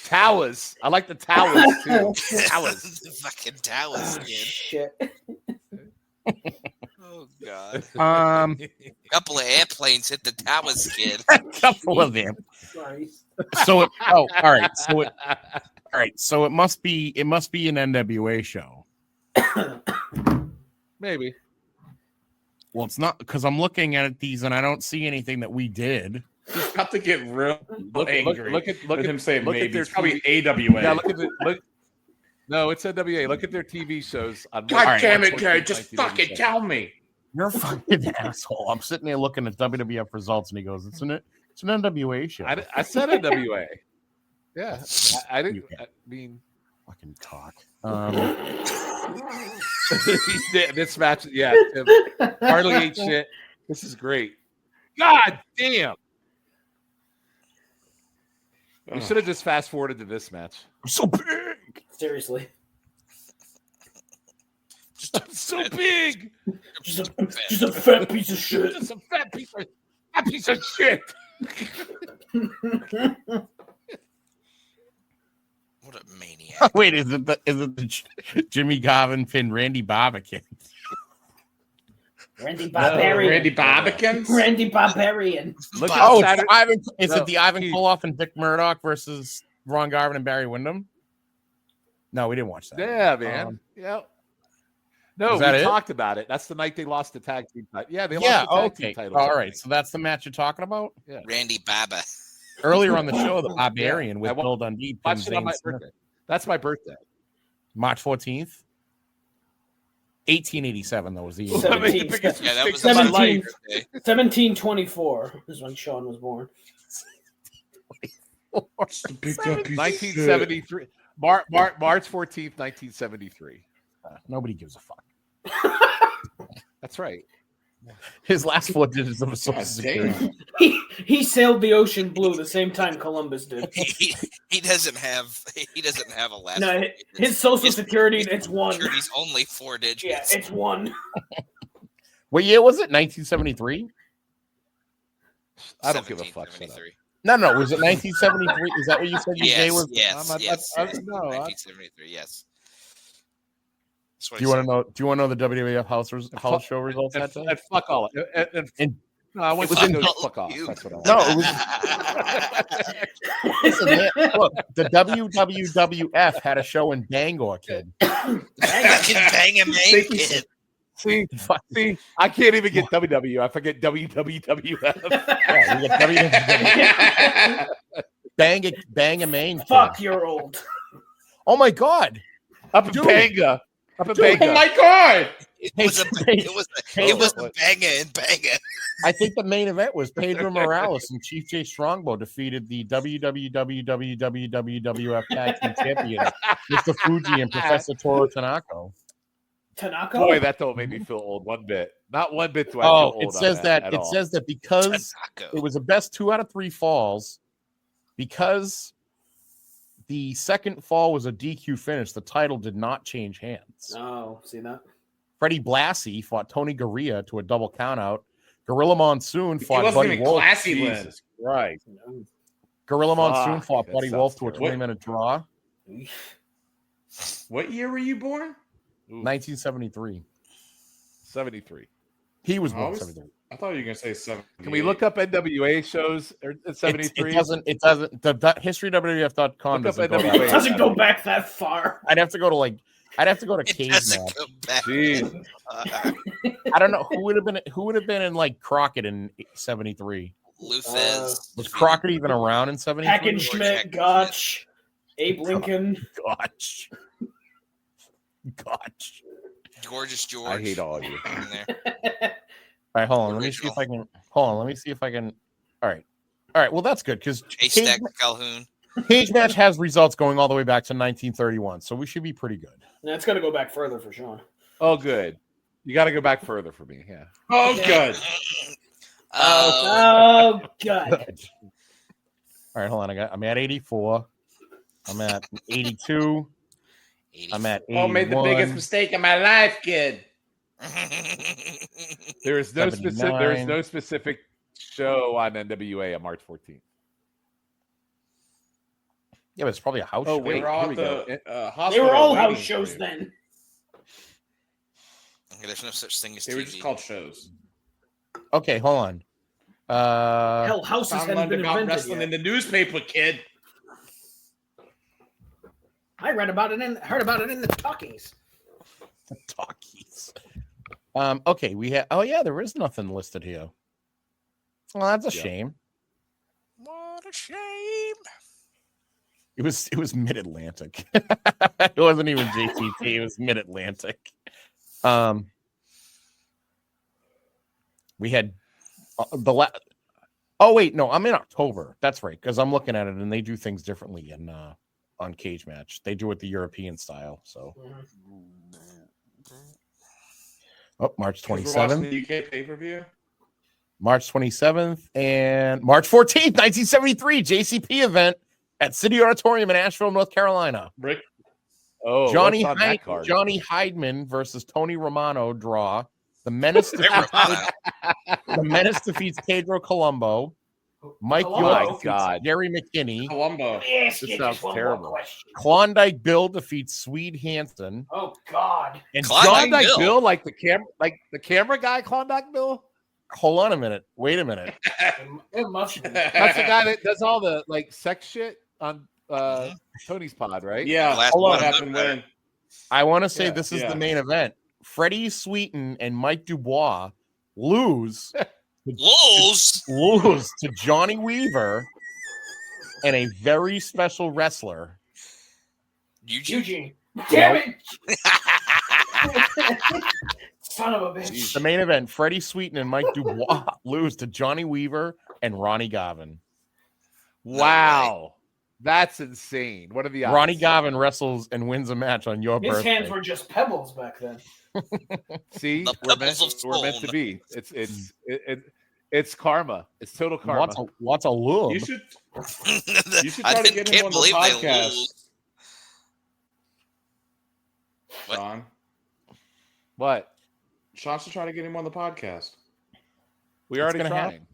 towers. I like the towers too. Towers. The fucking towers, kid. Shit. Oh god. A couple of airplanes hit the towers, kid. couple of them. So all right. So it must be an NWA show. Maybe. Well, it's not, because I'm looking at these and I don't see anything that we did. He's about to get real angry. Look at him saying maybe. It's probably TV. AWA. Yeah, look. No, it's NWA. Look at their TV shows. On God damn it, Gary! Just fucking tell me. You're a fucking asshole. I'm sitting there looking at WWF results, and he goes, "It's an NWA show." I said NWA. Yeah, I didn't. I mean, fucking talk. This match, yeah. Hardly ate shit. This is great. God damn. We should have just fast forwarded to this match. I'm so big. Seriously. I'm so big. Just a fat piece of shit. Just a fat piece of shit. What a maniac. Wait, is it the Jimmy Garvin pin Randy Barbican? Randy Barbarian. Randy Barbican? Randy Barbarian. Is it the Ivan Koloff and Dick Murdoch versus Ron Garvin and Barry Windham? No, we didn't watch that. Yeah, man. Yeah. No, we talked about it. That's the night they lost the tag team title. Yeah, they lost the tag team title. All right, so that's the match you're talking about? Yeah. Randy Baba. Earlier on the show, the Barbarian with Bill Dundee. That's my birthday. March 14th. 1887, though, was the year. 1724 is when Shawn was born. 1973. March 14th, 1973. Nobody gives a fuck. That's right. His last 4 digits of a social security. He sailed the ocean blue the same time Columbus did. He doesn't have a last. No, his social security, it's 1. Security's only 4 digits. Yeah, it's 1. What year was it? 1973. I don't give a fuck. Shut up. 1773. No, was it 1973? Is that what you said your day was? Yes, No, 1973. Yes. That's what Do you want to know? Do you want to know the WWF House Show results that day? And fuck all. No, I want was you in- to go fuck off. That's what I want. No, it was. Listen, man, look, the WWF had a show in Bangor, kid. Bang a man, kid. See, I can't even get WW. I forget WWF. Yeah, you get WWF. Bang a main. Fuck, you're old. Oh my god. Up in Banga. Oh my god. It was a banger and banger. I think the main event was Pedro Morales and Chief Jay Strongbow defeated the WWF Tag Team Champions, Mr. Fuji and Professor Toro Tanaka. Boy, that don't make me feel old one bit. Not one bit do I feel old. It says that because Tanaka. it was the best 2 out of 3 falls, because the second fall was a DQ finish, the title did not change hands. Oh, see that? Freddie Blassie fought Tony Garea to a double countout. Gorilla Monsoon fought wasn't Buddy even Wolf. classy, Jesus Christ. Gorilla Monsoon fought that Buddy Wolf to a sounds 20-minute draw. What year were you born? 1973. 73. He was born 73. I thought you were gonna say 7. Can we look up NWA shows at 73? It doesn't. The historyWWF.com Look up doesn't go NWA. that It doesn't go back that far. I'd have to go to It Cage doesn't Match. go back. Jeez. I don't know who would have been in like Crockett in 73. Luthez. Was Crockett even around in 73? Hackenschmidt, Gotch, Abe Lincoln. Gotch. Gorgeous George. I hate all of you. in there. All right, hold on. Let me see if I can. Hold on. Let me see if I can. All right. Well, that's good because Haystack Calhoun. Cage Match has results going all the way back to 1931, so we should be pretty good. Yeah, it's got to go back further for Shawn. Oh, good. You got to go back further for me. Yeah. Oh, good. Oh, God. All right, hold on. I'm at 84. I'm at 82. I'm at 81. Oh, made the biggest mistake of my life, kid. There is no 79. specific show on NWA on March 14th. Yeah, but it's probably a house Oh, show. wait. They were all here we at go. the hospital. They were all waiting house for shows you. then. There's no such thing as They were TV. just called shows. Okay, hold on. Hell, houses Found hadn't learned been about invented wrestling yet. in the newspaper, kid. I heard about it in the talkies. Talkies. Okay, we have. Oh yeah, there is nothing listed here. Well, that's a shame. What a shame. It was Mid-Atlantic. It wasn't even JTT. It was Mid-Atlantic. We had Oh wait, no, I'm in October. That's right, because I'm looking at it and they do things differently in on Cage Match. They do it the European style. So, March 27th. The UK pay-per-view. March 27th and March 14th, 1973, JCP event at City Auditorium in Asheville, North Carolina. Rick. Oh, Johnny what's on that card? Heidman versus Tony Romano draw. The Menace defeats Pedro Colombo. Mike Colombo. York My defeats God. Jerry McKinney. Columbo. Yes, This get sounds one more terrible. question. Klondike Bill defeats Swede Hansen. Oh God. And Klondike Klondike Bill. Bill, like the camera guy, Klondike Bill. Hold on a minute. Wait a minute. It must be. That's the guy that does all the like sex shit on Tony's pod, right? Yeah. Last Hold one What on. happened when? I want to say Yeah, this is yeah. the main event. Freddie Sweeten and Mike Dubois lose Lose. to Johnny Weaver and a very special wrestler. Eugene. Damn it. Son of a bitch. The main event, Freddie Sweeten and Mike Dubois lose to Johnny Weaver and Ronnie Garvin. Wow, that's insane. What are the odds? Ronnie Garvin wrestles and wins a match on your His birthday. hands were just pebbles back then. See, The we're meant, pebbles of we're meant stone. to be. It's karma. It's total karma. What's a lube? You should I try to get him can't on the believe they podcast. lose. What? Sean. What? Sean should try to get him on the podcast. We already gonna trying. happen.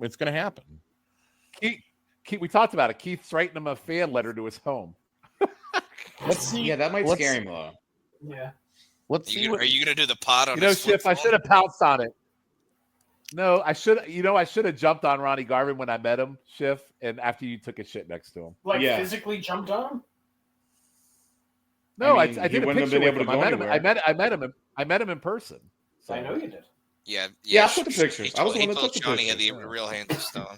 It's going to happen. Keith, we talked about it. Keith's writing him a fan letter to his home. Let's see. Yeah, that might scare him though. Yeah. Let's see. Are you going to do the pod on? Shiff, I should have pounced on it. No, I should. I should have jumped on Ronnie Garvin when I met him, Shiff, and after you took a shit next to him. Like physically jumped on him? No, I did a picture with him. I met him in person. So. I know you did. Yeah. I took the pictures. I was the one that took the pictures. Johnny had the real hands of stone.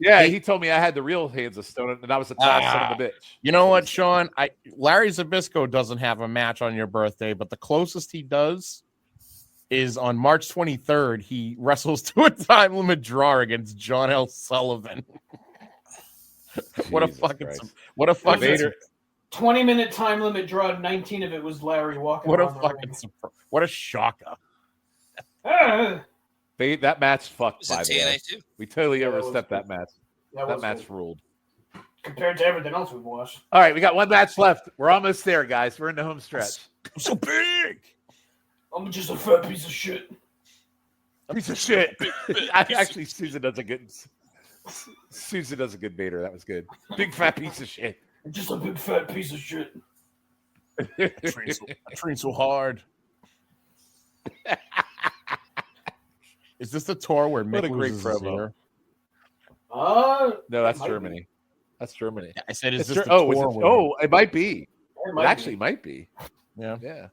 Yeah, he told me I had the real hands of stone, and I was a tall son of a bitch. You know what, Shawn? Larry Zbyszko doesn't have a match on your birthday, but the closest he does is on March 23rd. He wrestles to a time limit draw against John L. Sullivan. What a fucking 20-minute time limit draw. 19 of it was Larry walking. What a shocker! That match fucked. By the way, too. we totally overstepped that match. That match ruled. Compared to everything else we've watched. All right, we got one match left. We're almost there, guys. We're in the home stretch. I'm so big. I'm just a fat piece of shit. Piece of shit. Actually, Susan does a good baiter. That was good. Big fat piece of shit. I'm just a big fat piece of shit. I train so hard. Is this the tour where Mick loses his ear? No, that's Germany. That's Germany. I said, is this the tour? It might be. It actually might be. Yeah. Yeah.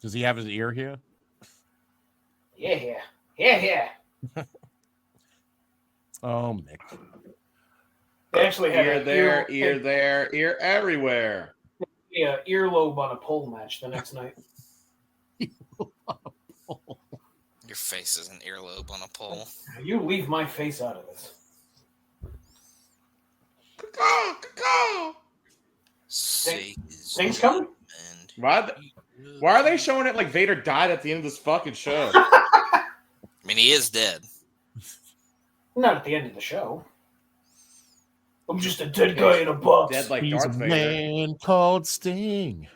Does he have his ear here? Yeah. Oh, Mick. They actually have ear there, ear everywhere. Yeah, earlobe on a pole match the next night. Your face is an earlobe on a pole. You leave my face out of this. Things coming? Why are they showing it like Vader died at the end of this fucking show? I mean, he is dead. Not at the end of the show. I'm just a dead guy in a box. Dead like He's Darth a Vader. man called Sting.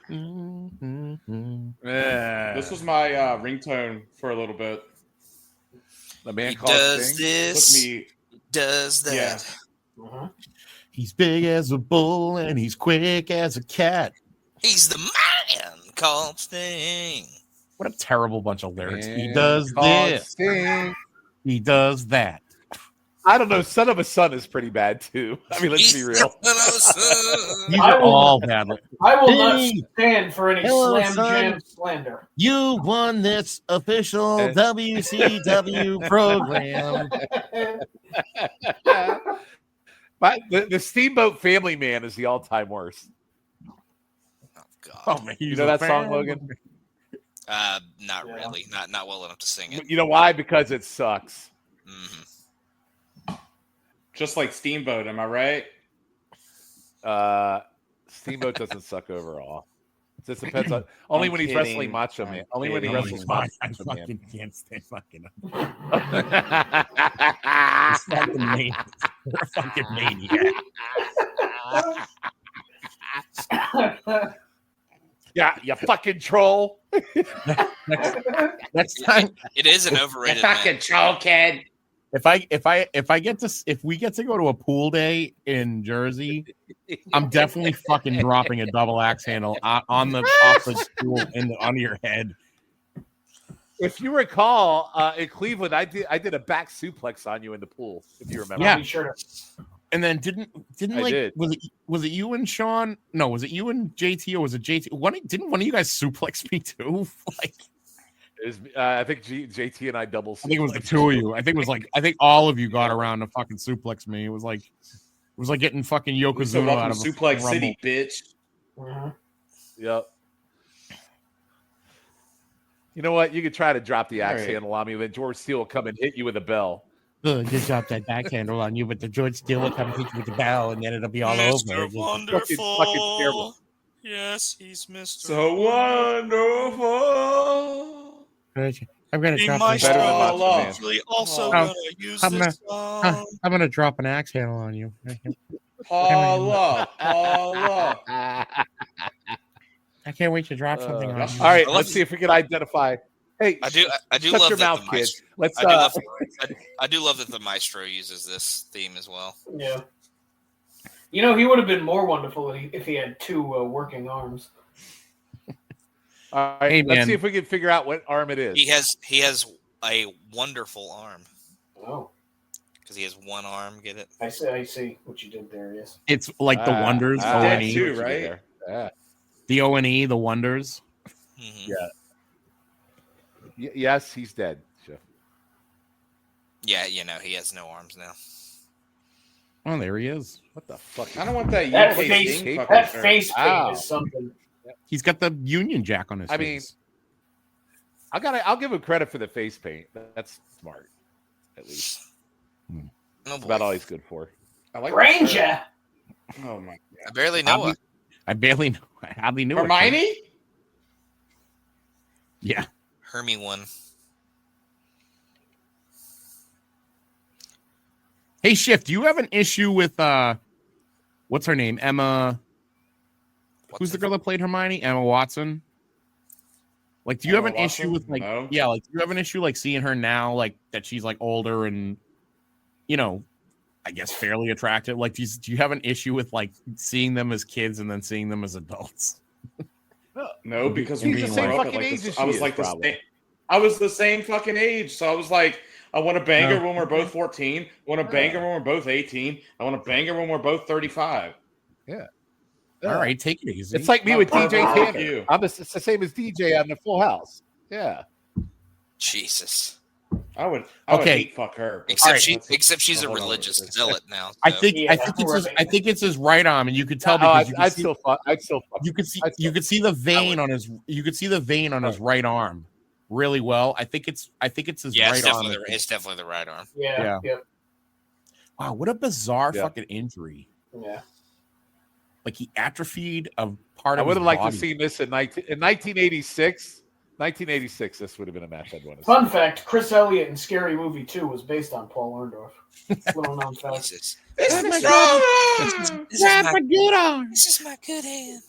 This was my ringtone for a little bit. The man he called does Sting. this. He does that. Yeah. Uh-huh. He's big as a bull and he's quick as a cat. He's the man called Sting. What a terrible bunch of lyrics. Man he does this. Sting. He does that. I don't know. Son of a Son is pretty bad too. I mean, let's be real. These are all bad. I will not stand for any Hello, slam son. jam slander. You won this official WCW program. But the Steamboat Family Man is the all-time worst. Oh God! Oh, man, You know that song, Logan? Not really. Not well enough to sing it. You know why? Because it sucks. Mm-hmm. Just like Steamboat, am I right? Steamboat doesn't suck overall. It just depends on only when he's wrestling Macho Man. Only when he wrestles Macho Man. I fucking can't stand fucking up. You're a fucking maniac. Yeah, you fucking troll. Next time, It is an overrated Fucking match. troll kid. if we get to go to a pool day in Jersey, I'm definitely fucking dropping a double axe handle off the stool onto your head. If you recall, in Cleveland, I did a back suplex on you in the pool. If you remember, Yeah. Be sure to. And then didn't I like did. was it you and Shawn? No, was it you and JT or was it JT? Didn't one of you guys suplex me too? Like, it was, I think JT and I double. I think it was the two of you. I think all of you got around to fucking suplex me. It was like getting fucking Yokozuna out of a Suplex rumble. City, bitch. Uh-huh. Yep. You know what? You could try to drop the axe All right. handle on me, then George Steele will come and hit you with a bell. Just drop that back handle on you, but the George Steele will come hit you with the bell, and then it'll be all Mr. over. Wonderful. Fucking terrible. Yes, he's Mr. So wonderful. I'm gonna He drop might better than Oh, Macho Man. actually also Oh, gonna use I'm this song. I'm gonna drop an axe handle on you. Paula. Paula. I can't wait to drop something on you. All right, let's see if we can identify. Hey, I do shut love your that mouth, the kid. maestro, Let's. I do love that the maestro uses this theme as well. Yeah. You know, he would have been more wonderful if he had two working arms. All right, Hey, let's man. see if we can figure out what arm it is. He has a wonderful arm Oh, because he has one arm. Get it? I see what you did there. Yes. It's like the Wonders, He's O dead and E, too, right? Yeah. the O and E, the Wonders. Mhm. Yeah. Yes, he's dead. Sure. Yeah, you know he has no arms now. Oh, there he is. What the fuck? I don't want that That UK face, Sting that fucking shirt. face paint Wow. is something. He's got the Union Jack on his I mean, face. I'll give him credit for the face paint. That's smart, at least. Oh, That's boy. about all he's good for. I like that shirt. Ranger. Oh my I barely know her. I barely know. I hardly knew it. Hermione? Yeah. Hermie one. Hey, Shift, do you have an issue with what's her name? Emma. Who's the girl that played Hermione? Emma Watson. Like, do you have Emma an issue Watson? with like, No. yeah, like, do you have an issue like seeing her now, like that she's like older and, you know, I guess fairly attractive? Like, do you have an issue with like seeing them as kids and then seeing them as adults? No, because He's we the grew same up fucking at, like, age this- as I she was is, like the probably. same. I was the same fucking age, so I was like, I want to bang her No. when we're both 14. I want to bang her when we're both 18. I want to bang her when we're both 35. All right, take it easy. It's like me No, with DJ fuck Tanner. you. It's the same as DJ on the Full House. Yeah. Jesus. I would Okay. hate fuck her. Except Alright, except she's a hold on. religious zealot now. I so- think Yeah, I think it's his right arm, and you could tell Oh, because you could I'd see, still fuck. you could see I'd you still- could see the vein on his right arm really well. I think it's his yeah, right arm. it's definitely the right arm. Yeah. Wow, what a bizarre Yeah. fucking injury! Yeah. Like he atrophied a part I of. would his have liked body. to see this in 1986. 1986. This would have been a match I'd want to see. Fun fact: Chris Elliott in Scary Movie 2 was based on Paul Orndorff. Little known fact. Jesus. This This is is my good arm. This is my good hand.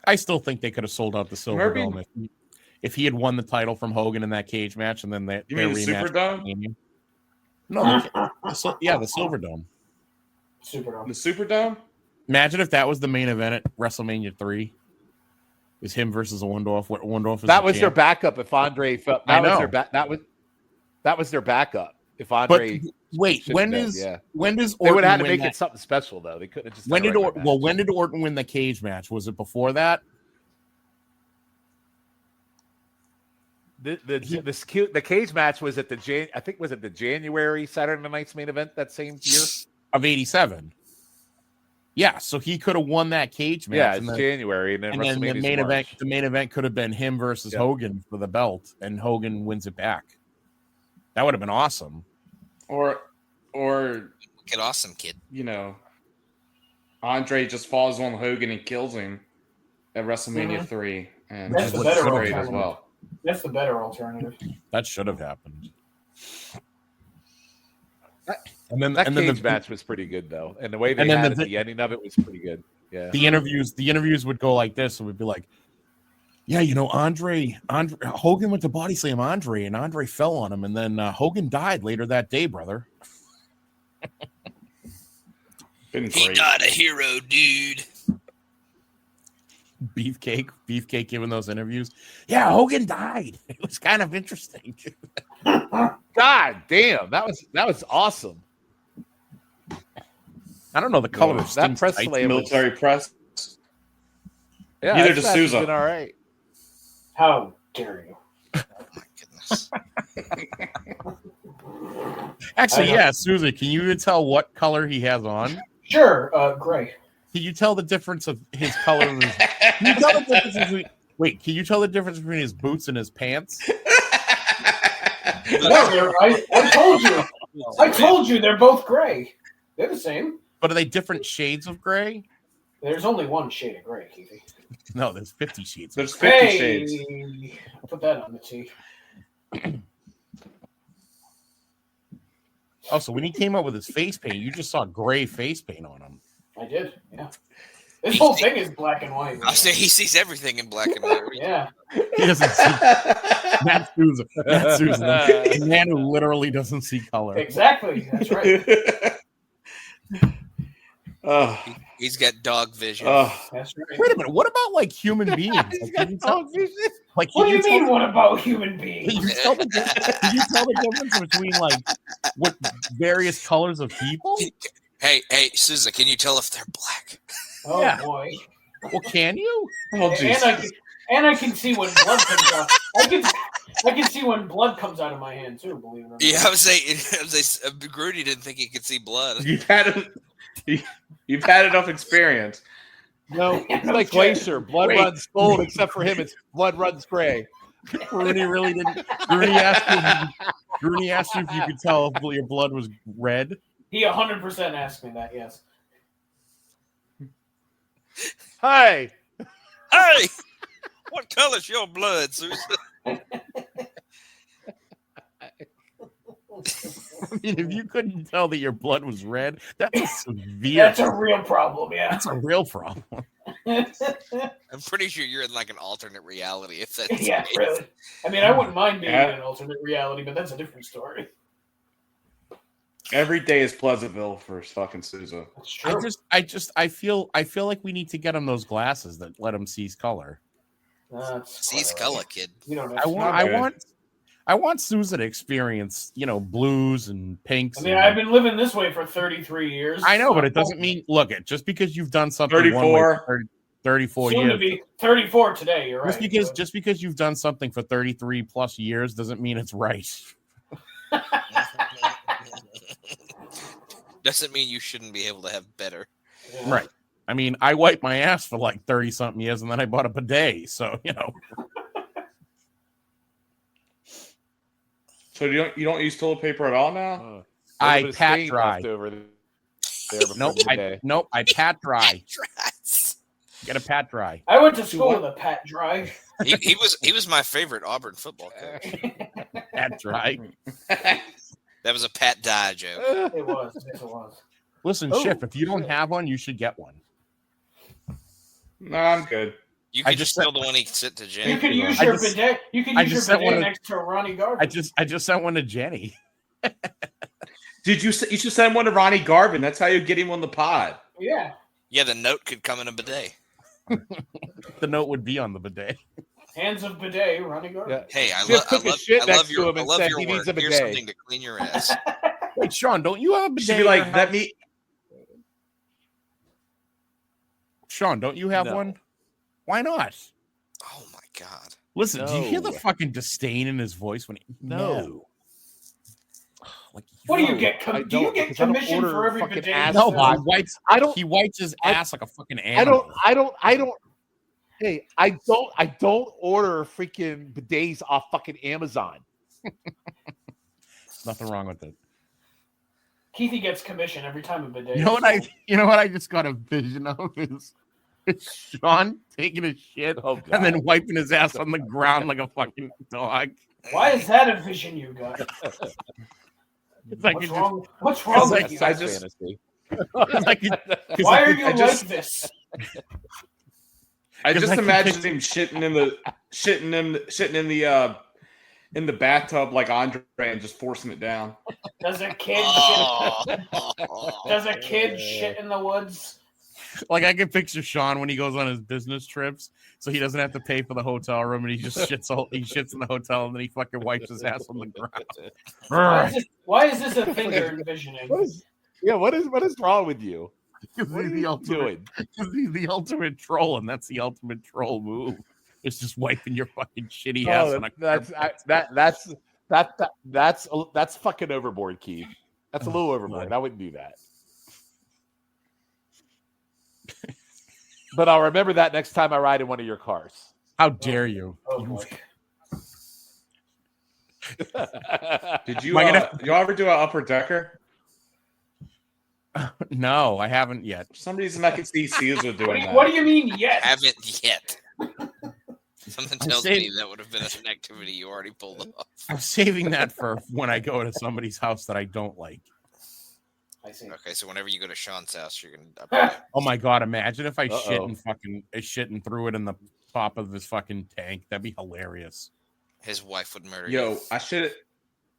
I still think they could have sold out the Silver Murphy- Dome if he had won the title from Hogan in that cage match, and then their You mean the rematch. Superdome? No, the Silver Dome. Superdome. The Superdome? Imagine if that was the main event at WrestleMania 3. Is him versus Orndorff. What Orndorff is That the was their champ. backup. If Andre felt I that was know. their that was their backup. If But Andre, wait, should've when been, does yeah. when does they would Orton have had to win make that? it something special though. They couldn't have just. When done did a regular match. when did Orton win the cage match? Was it before that? The cage match was at the I think was it the January Saturday Night's main event that same year. Of 87. Yeah, so he could have won that cage match. Yeah, and it's then, January, and then and then the WrestleMania's main March. event could have been him versus Yeah. Hogan for the belt, and Hogan wins it back. That would have been awesome. Or Get awesome, kid. you know, Andre just falls on Hogan and kills him at WrestleMania 3. And That's the that's better great as alternative. well. That's the better alternative. That should have happened. And then That and cage then the match was pretty good though, and the way they And then had the- it, the ending of it was pretty good. Yeah, the interviews would go like this, and we'd be like, yeah, you know, Andre Hogan went to body slam Andre, and Andre fell on him, and then Hogan died later that day, brother. Been He great. died a hero, dude. Beefcake giving those interviews. Yeah, Hogan died. It was kind of interesting. God damn, that was awesome. I don't know the color Yeah, of That Sting's press tights. play was Military press. yeah, Neither that does match has Sousa. been all right. How dare you? Oh my goodness. Actually, I know. yeah, Susie, can you even tell what color he has on? Sure, gray. Can you tell the difference of his color? Can you tell the difference between? Wait, can you tell the difference between his boots and his pants? No, I told you. I told you they're both gray. They're the same. But are they different shades of gray? There's only one shade of gray, Keithie. No, there's 50 shades. There's 50 Hey, shades. I'll put that on the T. Oh, so when he came out with his face paint, you just saw gray face paint on him. I did. Yeah. This whole thing is black and white. I'll say he sees everything in black and white. Yeah. He doesn't see. Matt Souza, the man who literally doesn't see color. Exactly. That's right. He's got dog vision. That's right. Wait a minute. What about like human beings? Like, can you tell, like, What can do you mean? tell- What about human beings? Can you tell the difference between like what various colors of people? Hey, Souza, can you tell if they're black? Oh Yeah. boy. Well, can you? Oh, And I can see when blood comes out. I can see when blood comes out of my hand too. Believe it or not. Yeah, I was saying, Grudy didn't think he could see blood. You've had enough experience. No, it's like Glacier. Blood runs gold, except for him, it's blood runs gray. Rooney really didn't. Rooney asked you if you could tell if your blood was red. He 100% asked me that. Yes. Hi. Hey, what color's your blood, Souza? I mean, if you couldn't tell that your blood was red, that's a severe. That's a real problem. Yeah. That's a real problem. I'm pretty sure you're in like an alternate reality. If that's Yeah, the case. really. I mean, I wouldn't mind being in an alternate reality, but that's a different story. Every day is Pleasantville for fucking Souza. That's true. I feel like we need to get him those glasses that let him see color. Sees color, kid. You don't I want Souza to experience, blues and pinks. I mean, I've been living this way for 33 years. I know, but it doesn't mean, look, just because you've done something 34. 34 Soon years. to be 34 today, you're right. Just because you've done something for 33 plus years doesn't mean it's right. Doesn't mean you shouldn't be able to have better. Yeah. Right. I mean, I wiped my ass for like 30 something years and then I bought a bidet. So, So you don't use toilet paper at all now? I pat dry. Over there Nope, I pat dry. Get a pat dry. I went to school with a pat dry. He was my favorite Auburn football coach. Pat dry. That was a Pat Dye joke. It was. Yes, it was. Listen, Shiff, if you don't have one, you should get one. No, I'm good. You could just steal the one he sent to Jenny. You can use your bidet. You can use your bidet next to Ronnie Garvin. I just sent one to Jenny. You should send one to Ronnie Garvin. That's how you get him on the pod. Yeah. Yeah, the note could come in a bidet. The note would be on the bidet. Hands of bidet, Ronnie Garvin. Yeah. Hey, I Just took his shit love next your to him and said he work. needs a Here's bidet. something to clean your ass. Wait, Shawn, don't you have a bidet? Should be like, let me. Shawn, don't you have No. one? Why not? Oh my god! Listen, do you hear the No. fucking disdain in his voice when he No. Like, What do you No, get? I Do you don't, get because I don't commission order for every fucking bidet? ass no, food. he wipes his ass like a fucking I animal. don't. Hey, I don't order freaking bidets off fucking Amazon. Nothing wrong with it. Keithie gets commission every time a bidet. You know what I just got a vision of is Shawn taking a shit Oh, God. and then wiping his ass on the ground like a fucking dog. Why is that a vision you got? It's like What's it wrong? What's wrong like with you? Sex just- fantasy. it's like it- 'cause Why like are it- you I just- like this? I Because just I can imagine picture- him shitting in the bathtub like Andre and just forcing it down. Does a kid shit in the woods? Like I can picture Shawn when he goes on his business trips, so he doesn't have to pay for the hotel room, and he just shits in the hotel, and then he fucking wipes his ass on the ground. Why is this a thing you're envisioning? What is wrong with you? Because What are he's the you ultimate, doing? because he's the ultimate troll, and that's the ultimate troll move. It's just wiping your fucking shitty Oh, ass on a that's fucking overboard, Keith. That's a little overboard. I wouldn't do that. But I'll remember that next time I ride in one of your cars. How dare you? Oh, boy. Did you Am I you ever do an upper decker? No, I haven't yet. For some reason I could see Caesar doing that. What do you mean yes? Haven't yet. Something I'm tells saying- me that would have been an activity you already pulled off. I'm saving that for when I go to somebody's house that I don't like. I see. Okay, so whenever you go to Shawn's house, you're gonna. Oh my god! Imagine if I Uh-oh. shit and threw it in the top of this fucking tank. That'd be hilarious. His wife would murder you. Yo, I shit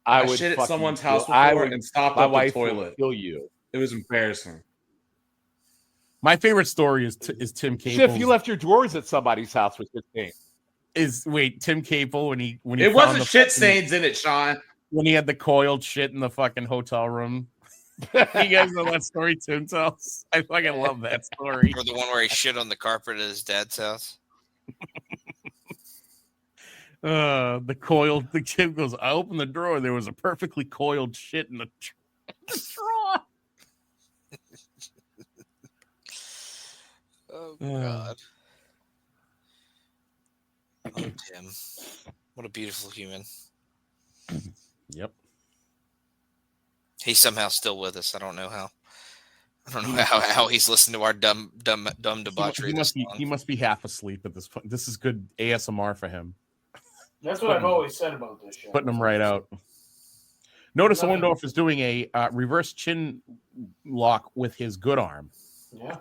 I would shit at fucking someone's kill- house I before would- and stopped My up the wife will toilet. kill you. It was embarrassing. My favorite story is Tim Capel. Shiff, you left your drawers at somebody's house with your thing. Tim Capel when he It found wasn't the shit fucking- stains in it, Shawn. when he had the coiled shit in the fucking hotel room. You guys know that story Tim tells? I fucking love that story. Or the one where he shit on the carpet at his dad's house. The kid goes, I opened the drawer. There was a perfectly coiled shit in the drawer. Oh God. Oh, Tim. What a beautiful human. Yep. He's somehow still with us. I don't know how. I don't know how he's listened to our dumb debauchery. He must be half asleep at this point. This is good ASMR for him. That's what I've always said about this show. Putting him right out. Notice Orndorff is doing a reverse chin lock with his good arm. Yeah.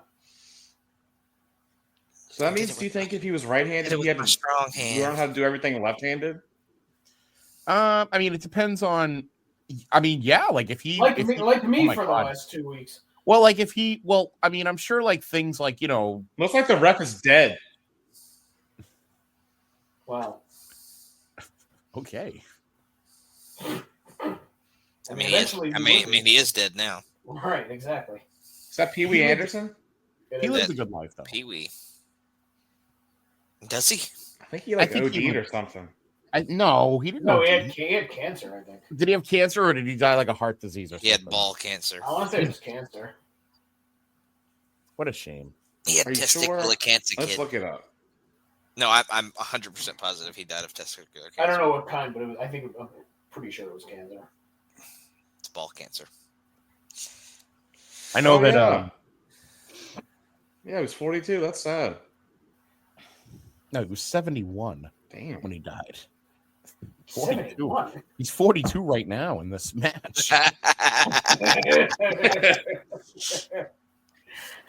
So that means, do you think if he was right-handed, he had a strong to hand. learn how to do everything left-handed? I mean, it depends on. I mean, yeah, like if he Like if me he, oh my for God. the last 2 weeks. Well, like if he, well, I mean, I'm sure like things like Looks like the ref is dead. Wow. okay. I mean, he is dead now. Right, exactly. Is that Pee Wee Anderson? He lives a good life though. Pee Wee. Does he? I think he OD'd or something. No, he didn't. No, know. he had cancer, I think. Did he have cancer or did he die like a heart disease or something? He had ball cancer. I want to say it was cancer. What a shame. He had Are you testicular sure? cancer, Let's kid. look it up. No, I'm 100% positive he died of testicular cancer. I don't know what kind, but I'm pretty sure it was cancer. It's ball cancer. I know that. Yeah. Yeah, he was 42. That's sad. No, he was 71 Damn. when he died. 42. 71. He's 42 right now in this match.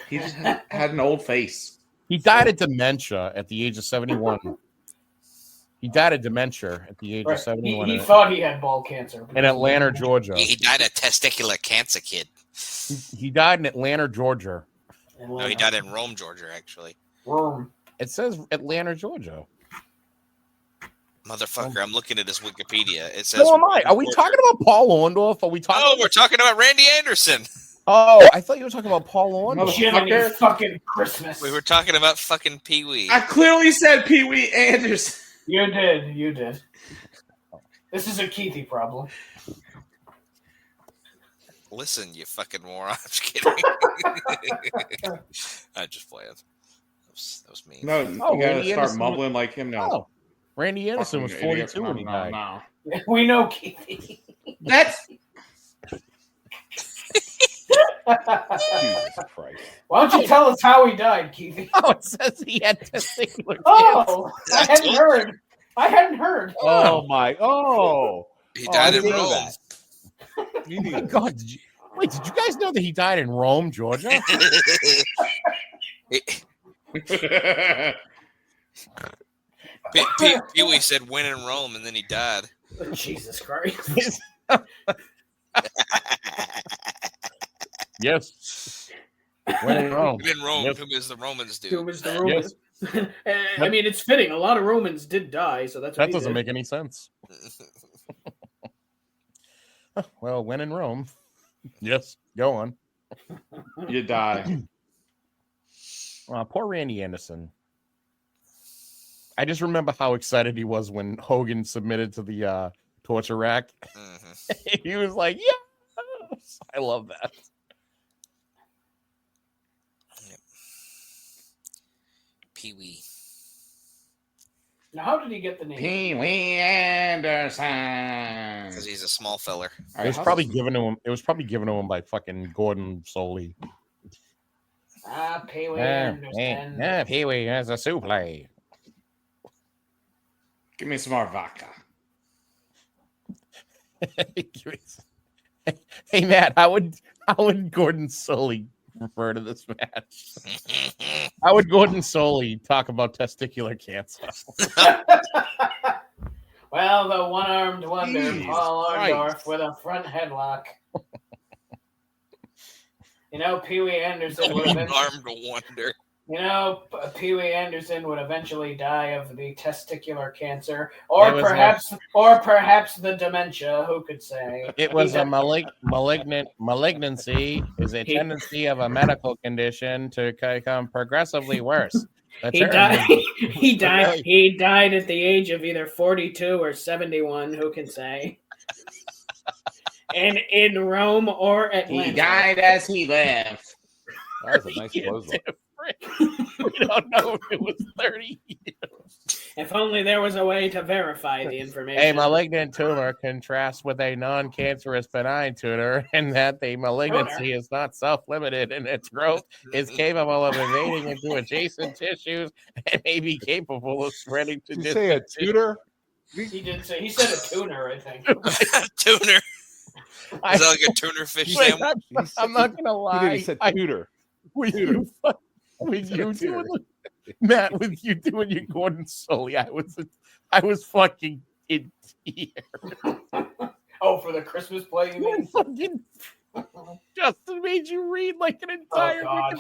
He just had an old face. He died of dementia at the age of 71. He died of dementia at the age of 71 He thought he had ball cancer. in Atlanta, Georgia. He died of testicular cancer, kid. He died in Atlanta, Georgia. No, he died in Rome, Georgia, actually. Rome. It says Atlanta, Georgia. Motherfucker, I'm looking at his Wikipedia. It says. So am I. Are we talking about Paul Orndorff? Are we talking? Oh, we're talking about Randy Anderson. Oh, I thought you were talking about Paul Orndorff. Jiminy fucking Christmas. We were talking about fucking Pee Wee. I clearly said Pee Wee Anderson. You did. This is a Keithie problem. Listen, you fucking moron. I'm just kidding. I just played. That was mean. No, Oh, you gotta Randy start Anderson mubbling like him now. Oh, Randy Anderson was Fucking idiot. 42 when he died. No. We know Keithie. That's Jesus Christ. Why don't you tell us how he died, Keithie? Oh, it says he had testicular cancer. Oh, I hadn't heard. Oh my! Oh, He died in I didn't know Rome. that. Oh my God! Did you guys know that he died in Rome, Georgia? Pee Wee said win in Rome, and then he died. Jesus Christ. Yes. When in Rome. Win in Rome. Yes. Whom is the Romans do? Who was the Romans? I mean, it's fitting. A lot of Romans did die, so that's what That he doesn't did. make any sense. Well, when in Rome. Yes, go on. you die. Poor Randy Anderson. I just remember how excited he was when Hogan submitted to the torture rack. Mhm. He was like, yes! I love that. Pee Wee. Now, how did he get the name? Pee Wee Anderson. Because he's a small feller. It was probably given to him. It was probably given to him by fucking Gordon Soley. Pee Wee Anderson. Yeah, Pee Wee has a souffle. Give me some more vodka. Hey Matt, how would How would Gordon Soley refer to this match? How would Gordon Soley talk about testicular cancer? Well, the one-armed wonder, Jesus Paul Orndorff, Christ. with a front headlock. Pee Wee Anderson would eventually, Armed wonder. Pee Wee Anderson would eventually die of the testicular cancer, or perhaps the dementia. Who could say? It was a malignancy is a tendency of a medical condition to become progressively worse. He died. He died. He died at the age of either 42 or 71. Who can say? And in Rome or Atlanta. He died as he left. That was a nice clothesline. We don't know if it was 30 years. If only there was a way to verify the information. A malignant tumor contrasts with a non-cancerous benign tumor in that the malignancy is not self-limited in its growth, is capable of invading into adjacent tissues, and may be capable of spreading to Did you say a tutor? He did say. He said a tuner, I think. Tuner. Is that like a tuner fish sandwich? I'm not gonna lie. He said tutor. With you doing Matt, with you doing your Gordon Soley, I was fucking in tears. Oh, for the Christmas play, you mean? Fucking Justin made you read like an entire. Oh, God.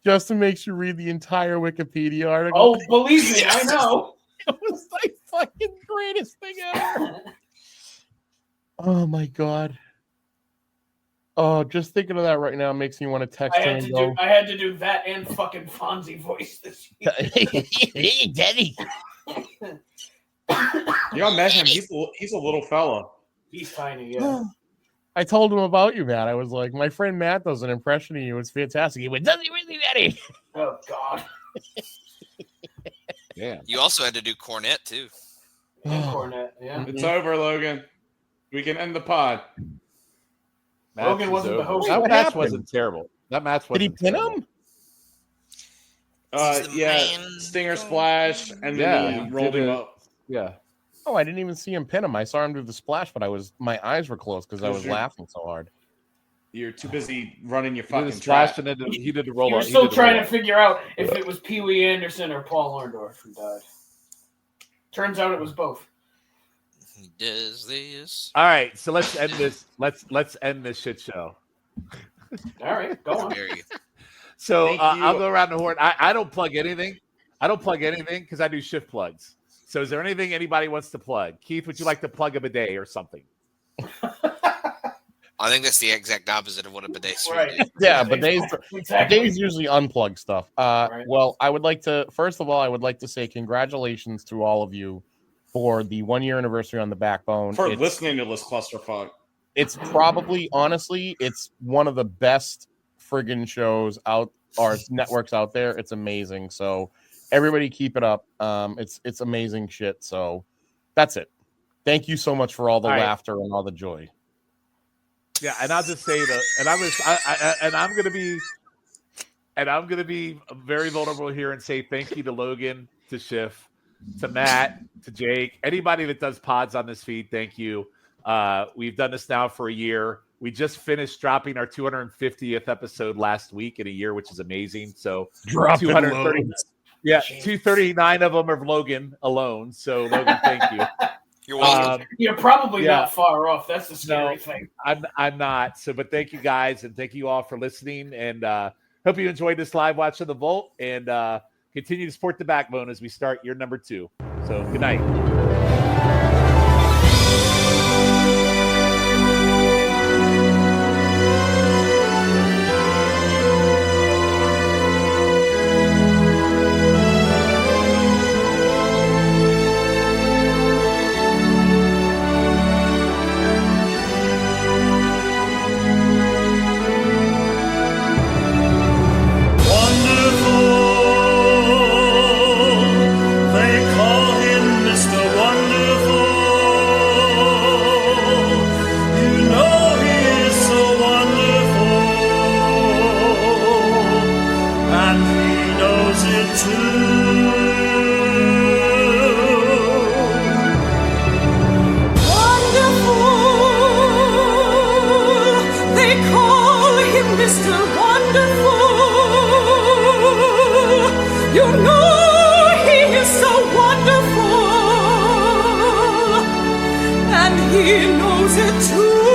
Justin makes you read the entire Wikipedia article. Oh, believe me, I know. It was like fucking greatest thing ever. Oh my God. Oh, just thinking of that right now makes me want to text him and go. I had to do that and fucking Fonzie voice this week. Hey, Daddy. Y'all met him. He's a little fella. He's tiny, yeah. I told him about you, Matt. I was like, my friend Matt does an impression of you. It's fantastic. He went, does he really, Daddy? Oh, God. Yeah. You also had to do cornet too. And Cornette, yeah. It's over, Logan. We can end the pod. Logan wasn't the host. That What match happened? wasn't terrible. That match Did he wasn't pin terrible. him? Yeah, Man. Stinger splash, and Yeah, then he he rolled did him it. up. Yeah. Oh, I didn't even see him pin him. I saw him do the splash, but my eyes were closed because I was You're- laughing so hard. You're too busy running your He did fucking a splash trash. and then he did the roll You were up. still trying to figure out if it was Pee Wee Anderson or Paul Orndorff who died. Turns out it was both. He does this. All right, so let's end this. Let's end this shit show. All right, go on. There you go. So Thank I'll you. go around the horn. I don't plug anything. I don't plug anything because I do shift plugs. So is there anything anybody wants to plug? Keith, would you like to plug a bidet or something? I think that's the exact opposite of what a bidet suit Right. is. Yeah, but Dave's Exactly. usually unplug stuff. Right. Well, I would like to first of all, I would like to say congratulations to all of you for the 1 year anniversary on the Backbone. For It's- listening to this clusterfuck. It's probably, honestly, it's one of the best friggin' shows out or networks out there. It's amazing. So everybody keep it up. It's amazing shit. So that's it. Thank you so much for all the All right. laughter and all the joy. Yeah, and I'll just say that, I'm gonna be very vulnerable here and say thank you to Logan, to Shiff, to Matt, to Jake, anybody that does pods on this feed. Thank you. We've done this now for a year. We just finished dropping our 250th episode last week in a year, which is amazing. So 230, 239 of them are Logan alone. So Logan, thank you. You're welcome. You're probably Yeah. not far off. That's the scary No. thing. I'm not. So, but thank you guys, and thank you all for listening. And hope you enjoyed this live watch of the Vault, and continue to support the Backbone as we start year number 2. So, good night. They call him Mr. Wonderful. so wonderful, and he knows it too.